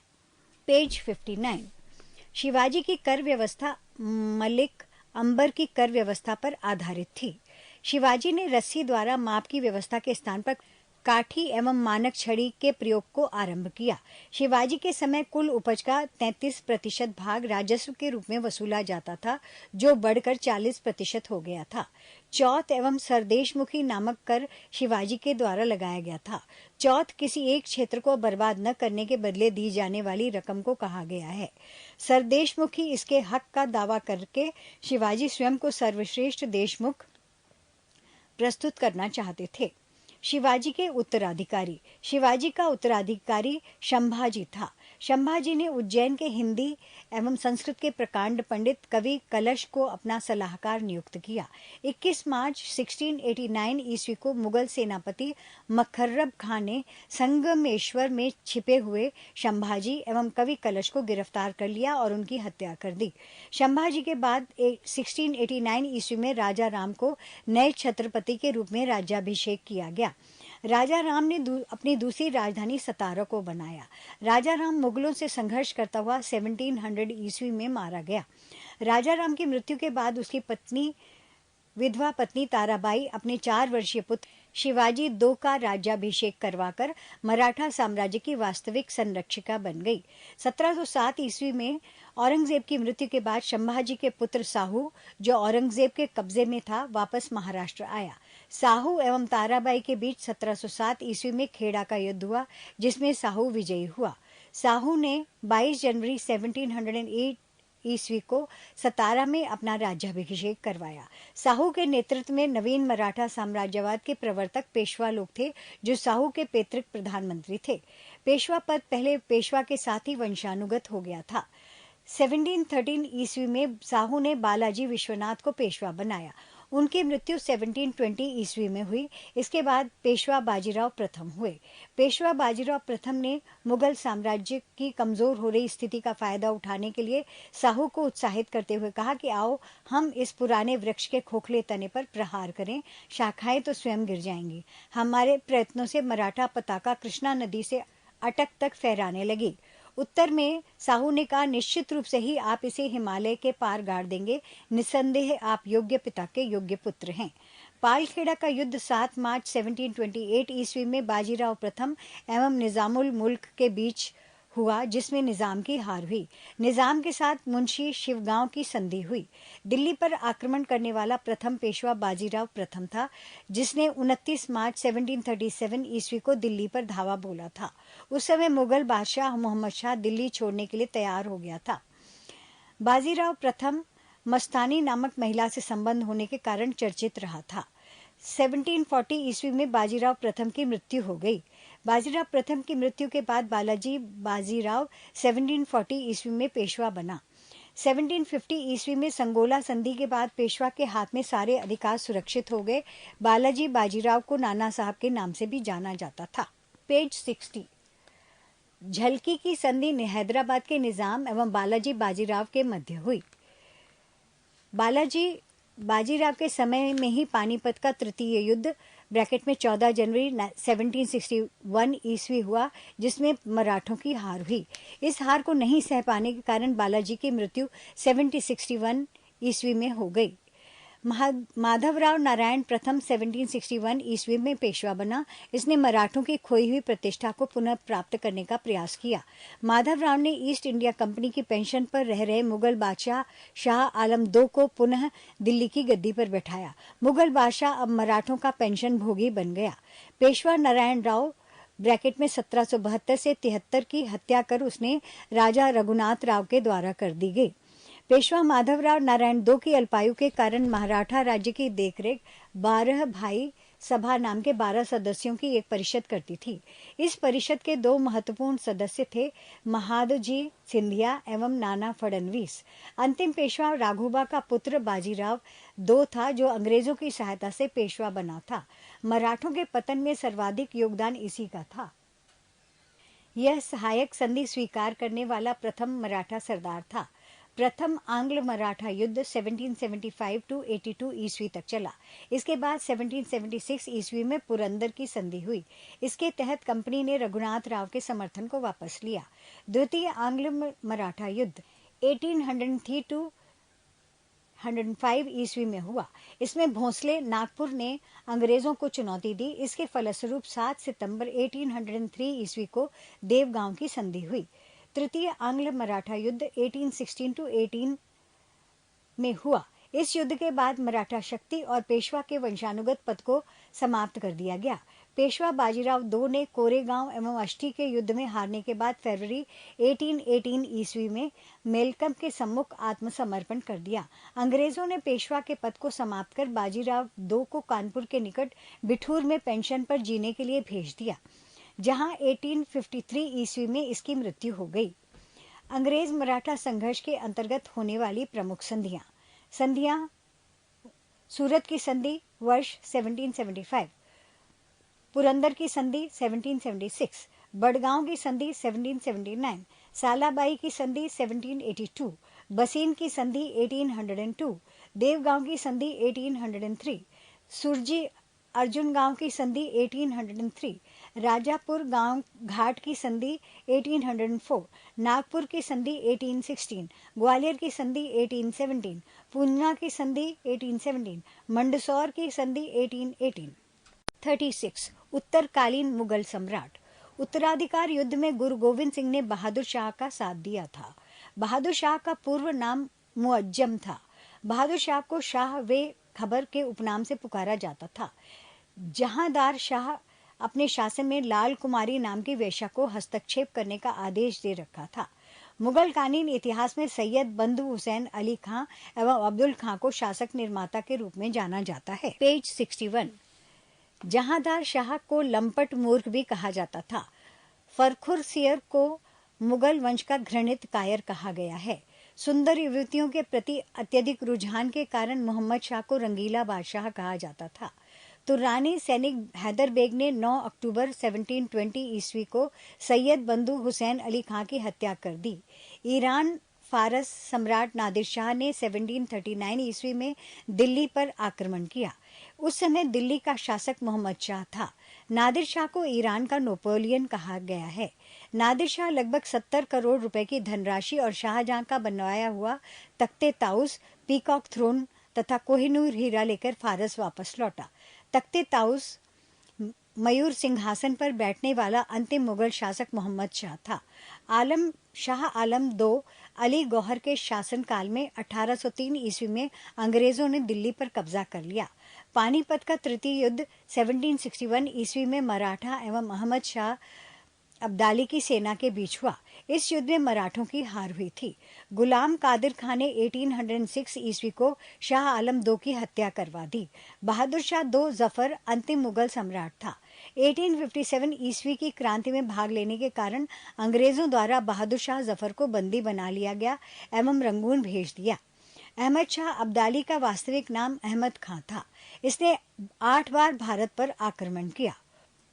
पेज 59। शिवाजी की कर व्यवस्था मलिक अंबर की कर व्यवस्था पर आधारित थी। शिवाजी ने रस्सी द्वारा माप की व्यवस्था के स्थान पर काठी एवं मानक छड़ी के प्रयोग को आरंभ किया। शिवाजी के समय कुल उपज का 33% भाग राजस्व के रूप में वसूला जाता था, जो बढ़कर 40% हो गया था। चौथ एवं सरदेशमुखी नामक कर शिवाजी के द्वारा लगाया गया था। चौथ किसी एक क्षेत्र को बर्बाद न करने के बदले दी जाने वाली रकम को कहा गया है। सरदेशमुखी इसके हक का दावा करके शिवाजी स्वयं को सर्वश्रेष्ठ देशमुख प्रस्तुत करना चाहते थे। शिवाजी के उत्तराधिकारी। शिवाजी का उत्तराधिकारी संभाजी था। संभाजी ने उज्जैन के हिंदी एवं संस्कृत के प्रकांड पंडित कवि कलश को अपना सलाहकार नियुक्त किया। 21 मार्च 1689 ईस्वी को मुगल सेनापति मखर्रब खां ने संगमेश्वर में छिपे हुए संभाजी एवं कवि कलश को गिरफ्तार कर लिया और उनकी हत्या कर दी। संभाजी के बाद 1689 ईस्वी में राजा राम को नए छत्रपति के रूप में राज्याभिषेक किया गया। राजा राम ने अपनी दूसरी राजधानी सतारा को बनाया। राजा राम मुगलों से संघर्ष करता हुआ 1700 ईस्वी में मारा गया। राजा राम की मृत्यु के बाद उसकी विधवा पत्नी ताराबाई अपने 4 वर्षीय पुत्र शिवाजी II का राज्याभिषेक करवाकर मराठा साम्राज्य की वास्तविक संरक्षिका बन गई। 1707 ईस्वी में औरंगजेब की मृत्यु के बाद संभाजी के पुत्र साहू, जो औरंगजेब के कब्जे में था, वापस महाराष्ट्र आया। साहू एवं ताराबाई के बीच 1707 ईस्वी में खेड़ा का युद्ध हुआ, जिसमें साहू विजयी हुआ। साहू ने 22 जनवरी 1708 ईस्वी को सतारा में अपना राज्याभिषेक करवाया। साहू के नेतृत्व में नवीन मराठा साम्राज्यवाद के प्रवर्तक पेशवा लोग थे, जो साहू के पैतृक प्रधानमंत्री थे। पेशवा पद पहले पेशवा के साथ ही वंशानुगत हो गया था। 1713 ईस्वी में साहू ने बालाजी विश्वनाथ को पेशवा बनाया। उनकी मृत्यु 1720 ईस्वी में हुई। इसके बाद पेशवा बाजीराव प्रथम हुए। पेशवा बाजीराव प्रथम ने मुगल साम्राज्य की कमजोर हो रही स्थिति का फायदा उठाने के लिए साहू को उत्साहित करते हुए कहा कि आओ हम इस पुराने वृक्ष के खोखले तने पर प्रहार करें, शाखाएं तो स्वयं गिर जाएंगी। हमारे प्रयत्नों से मराठा पताका कृष्णा नदी से अटक तक फहराने लगी। उत्तर में साहू ने कहा, निश्चित रूप से ही आप इसे हिमालय के पार गाड़ देंगे। निसंदेह आप योग्य पिता के योग्य पुत्र हैं। पालखेड़ा का युद्ध 7 मार्च 1728 ईस्वी में बाजीराव प्रथम एवं निजामुल मुल्क के बीच हुआ, जिसमें निजाम की हार हुई। निजाम के साथ मुंशी शिवगांव की संधि हुई। दिल्ली पर आक्रमण करने वाला प्रथम पेशवा बाजीराव प्रथम था, जिसने 29 मार्च 1737 ईस्वी को दिल्ली पर धावा बोला था। उस समय मुगल बादशाह मोहम्मद शाह दिल्ली छोड़ने के लिए तैयार हो गया था। बाजीराव प्रथम मस्तानी नामक महिला से संबंध होने के कारण चर्चित रहा था। 1740 ईस्वी में बाजीराव प्रथम की मृत्यु हो गई। बाजीराव प्रथम की मृत्यु के बाद बालाजी बाजीराव 1740 ईस्वी में पेशवा बना। 1750 ईस्वी में संगोला संधि के बाद पेशवा के हाथ में सारे अधिकार सुरक्षित हो गए। बालाजी बाजीराव को नाना साहब के नाम से भी जाना जाता था। पेज 60। झलकी की संधि हैदराबाद के निजाम एवं बालाजी बाजीराव के मध्य हुई। बालाजी बाजीराव के समय में ही पानीपत का तृतीय युद्ध ब्रैकेट में 14 जनवरी 1761 ईस्वी हुआ, जिसमें मराठों की हार हुई। इस हार को नहीं सह पाने के कारण बालाजी की मृत्यु 1761 ईस्वी में हो गई। माधवराव नारायण प्रथम 1761 ईस्वी में पेशवा बना। इसने मराठों की खोई हुई प्रतिष्ठा को पुनः प्राप्त करने का प्रयास किया। माधवराव ने ईस्ट इंडिया कंपनी की पेंशन पर रह रहे मुगल बादशाह शाह आलम II को पुनः दिल्ली की गद्दी पर बैठाया। मुगल बादशाह अब मराठों का पेंशन भोगी बन गया। पेशवा नारायण राव ब्रैकेट में 1772 से 73 की हत्या कर उसने राजा रघुनाथ राव के द्वारा कर दी गई। पेशवा माधवराव नारायण II की अल्पायु के कारण मराठा राज्य की देखरेख 12 भाई सभा नाम के 12 सदस्यों की एक परिषद करती थी। इस परिषद के 2 महत्वपूर्ण सदस्य थे महादजी सिंधिया एवं नाना फडणवीस। अंतिम पेशवा राघोबा का पुत्र बाजीराव II था, जो अंग्रेजों की सहायता से पेशवा बना था। मराठों के पतन में सर्वाधिक योगदान इसी का था। यह सहायक संधि स्वीकार करने वाला प्रथम मराठा सरदार था। प्रथम आंग्ल मराठा युद्ध 1775 to 82 ईस्वी तक चला। इसके बाद 1776 ईस्वी में पुरंदर की संधि हुई। इसके तहत कंपनी ने रघुनाथ राव के समर्थन को वापस लिया। द्वितीय आंग्ल मराठा युद्ध 1803 to 105 ईस्वी में हुआ। इसमें भोंसले नागपुर ने अंग्रेजों को चुनौती दी। इसके फलस्वरूप 7 सितंबर 1803 ईस्वी को देवगांव की संधि हुई। तृतीय आंग्ल मराठा युद्ध 1816 to 18 में हुआ। इस युद्ध के बाद मराठा शक्ति और पेशवा के वंशानुगत पद को समाप्त कर दिया गया। पेशवा बाजीराव II ने कोरेगांव एवं अष्टी के युद्ध में हारने के बाद फरवरी 1818 ईस्वी में मेलकम के सम्मुख आत्मसमर्पण कर दिया। अंग्रेजों ने पेशवा के पद को समाप्त कर बाजीराव II को कानपुर के निकट बिठूर में पेंशन पर जीने के लिए भेज दिया, जहां 1853 ईस्वी में इसकी मृत्यु हो गई। अंग्रेज मराठा संघर्ष के अंतर्गत होने वाली प्रमुख संधियां सूरत की संधि वर्ष 1775, पुरंदर की संधि 1776, बड़गांव की संधि 1779, सालाबाई की संधि 1782, बसीन की संधि 1802, देवगांव की संधि 1803, सुरजी अर्जुन गांव की संधि 1803, राजापुर गांव घाट की संधि 1804, नागपुर की संधि 1816, ग्वालियर की संधि 1817, पूना की संधि 1817, मंदसौर की संधि 1818। 36 उत्तरकालीन मुगल सम्राट। उत्तराधिकार युद्ध में गुरु गोविंद सिंह ने बहादुर शाह का साथ दिया था। बहादुर शाह का पूर्व नाम मुअज्जम था। बहादुर शाह को शाह वे खबर के उपनाम से पुकारा जाता था। जहांदार शाह अपने शासन में लाल कुमारी नाम की वेश्या को हस्तक्षेप करने का आदेश दे रखा था। मुगल कालीन इतिहास में सैयद बंधु हुसैन अली खां एवं अब्दुल खां को शासक निर्माता के रूप में जाना जाता है। पेज 61। जहांदार शाह को लंपट मूर्ख भी कहा जाता था। फरखुर सियर को मुगल वंश का घृणित कायर कहा गया है। सुंदर युवतियों के प्रति अत्यधिक रुझान के कारण मोहम्मद शाह को रंगीला बादशाह कहा जाता था। तुर्रानी सैनिक हैदर बेग ने 9 अक्टूबर 1720 ईस्वी को सैयद बंधु हुसैन अली खां की हत्या कर दी। ईरान फारस सम्राट नादिर शाह ने 1739 ईस्वी में दिल्ली पर आक्रमण किया। उस समय दिल्ली का शासक मोहम्मद शाह था। नादिर शाह को ईरान का नेपोलियन कहा गया है। नादिर शाह लगभग 70 करोड़ रुपए की धनराशि और शाहजहां का बनवाया हुआ तख्ते ताउस, पीकॉक थ्रोन तथा कोहिनूर हीरा लेकर फारस वापस लौटा। तख्ते ताउस मयूर सिंहासन पर बैठने वाला अंतिम मुगल शासक मोहम्मद शाह था। शाह आलम II अली गौहर के शासनकाल में 1803 ईस्वी में अंग्रेजों ने दिल्ली पर कब्जा कर लिया। पानीपत का तृतीय युद्ध 1761 ईस्वी में मराठा एवं अहमद शाह अब्दाली की सेना के बीच हुआ। इस युद्ध में मराठों की हार हुई थी। गुलाम कादिर खान ने 1806 ईस्वी को शाह आलम II की हत्या करवा दी। बहादुर शाह II जफर अंतिम मुगल सम्राट था। 1857 ईस्वी की क्रांति में भाग लेने के कारण अंग्रेजों द्वारा बहादुर शाह जफर को बंदी बना लिया गया एवं रंगून भेज दिया। अहमद शाह अब्दाली का वास्तविक नाम अहमद खां था। इसने 8 बार भारत पर आक्रमण किया।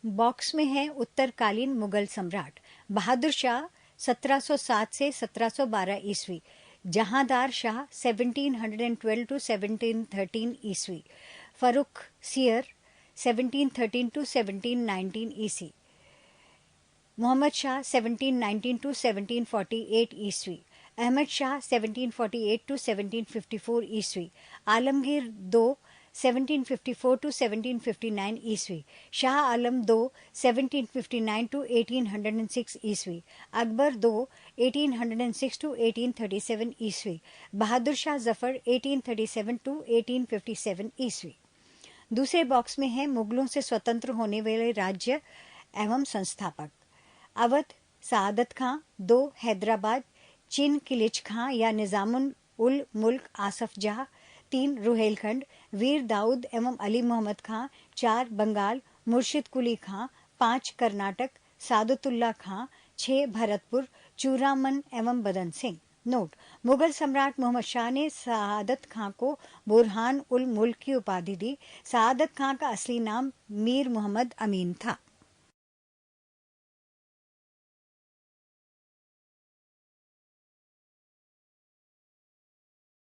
बॉक्स में है उत्तरकालीन मुगल सम्राट। बहादुर शाह 1707 से 1712 ईस्वी, जहांदार शाह 1712 to 1713 ईस्वी, फरुख सियर 1713 to 1719 ईस्वी, मोहम्मद शाह 1719 to 1748 ईस्वी, अहमद शाह 1748 to 1754 ईस्वी, आलमगीर II 1754 to 1759 ईस्वी, शाह आलम II 1759 to 1806 ईस्वी, अकबर II 1806 to 1837 ईस्वी, बहादुर शाह जफर 1837 to 1857 ईस्वी। दूसरे बॉक्स में है मुगलों से स्वतंत्र होने वाले राज्य एवं संस्थापक। अवध सआदत खां, 2 हैदराबाद, चिन किलिच खां या निजामुल उल मुल्क आसफ जाह, 3 रुहेलखंड, वीर दाऊद एवं अली मोहम्मद खां, 4 बंगाल, मुर्शिद कुली खां, 5 कर्नाटक, सादतुल्ला खां, 6 भरतपुर, चूरामन एवं बदन सिंह। नोट: मुगल सम्राट मोहम्मद शाह ने सआदत खां को बुरहान उल मुल्क की उपाधि दी। सआदत खां का असली नाम मीर मोहम्मद अमीन था।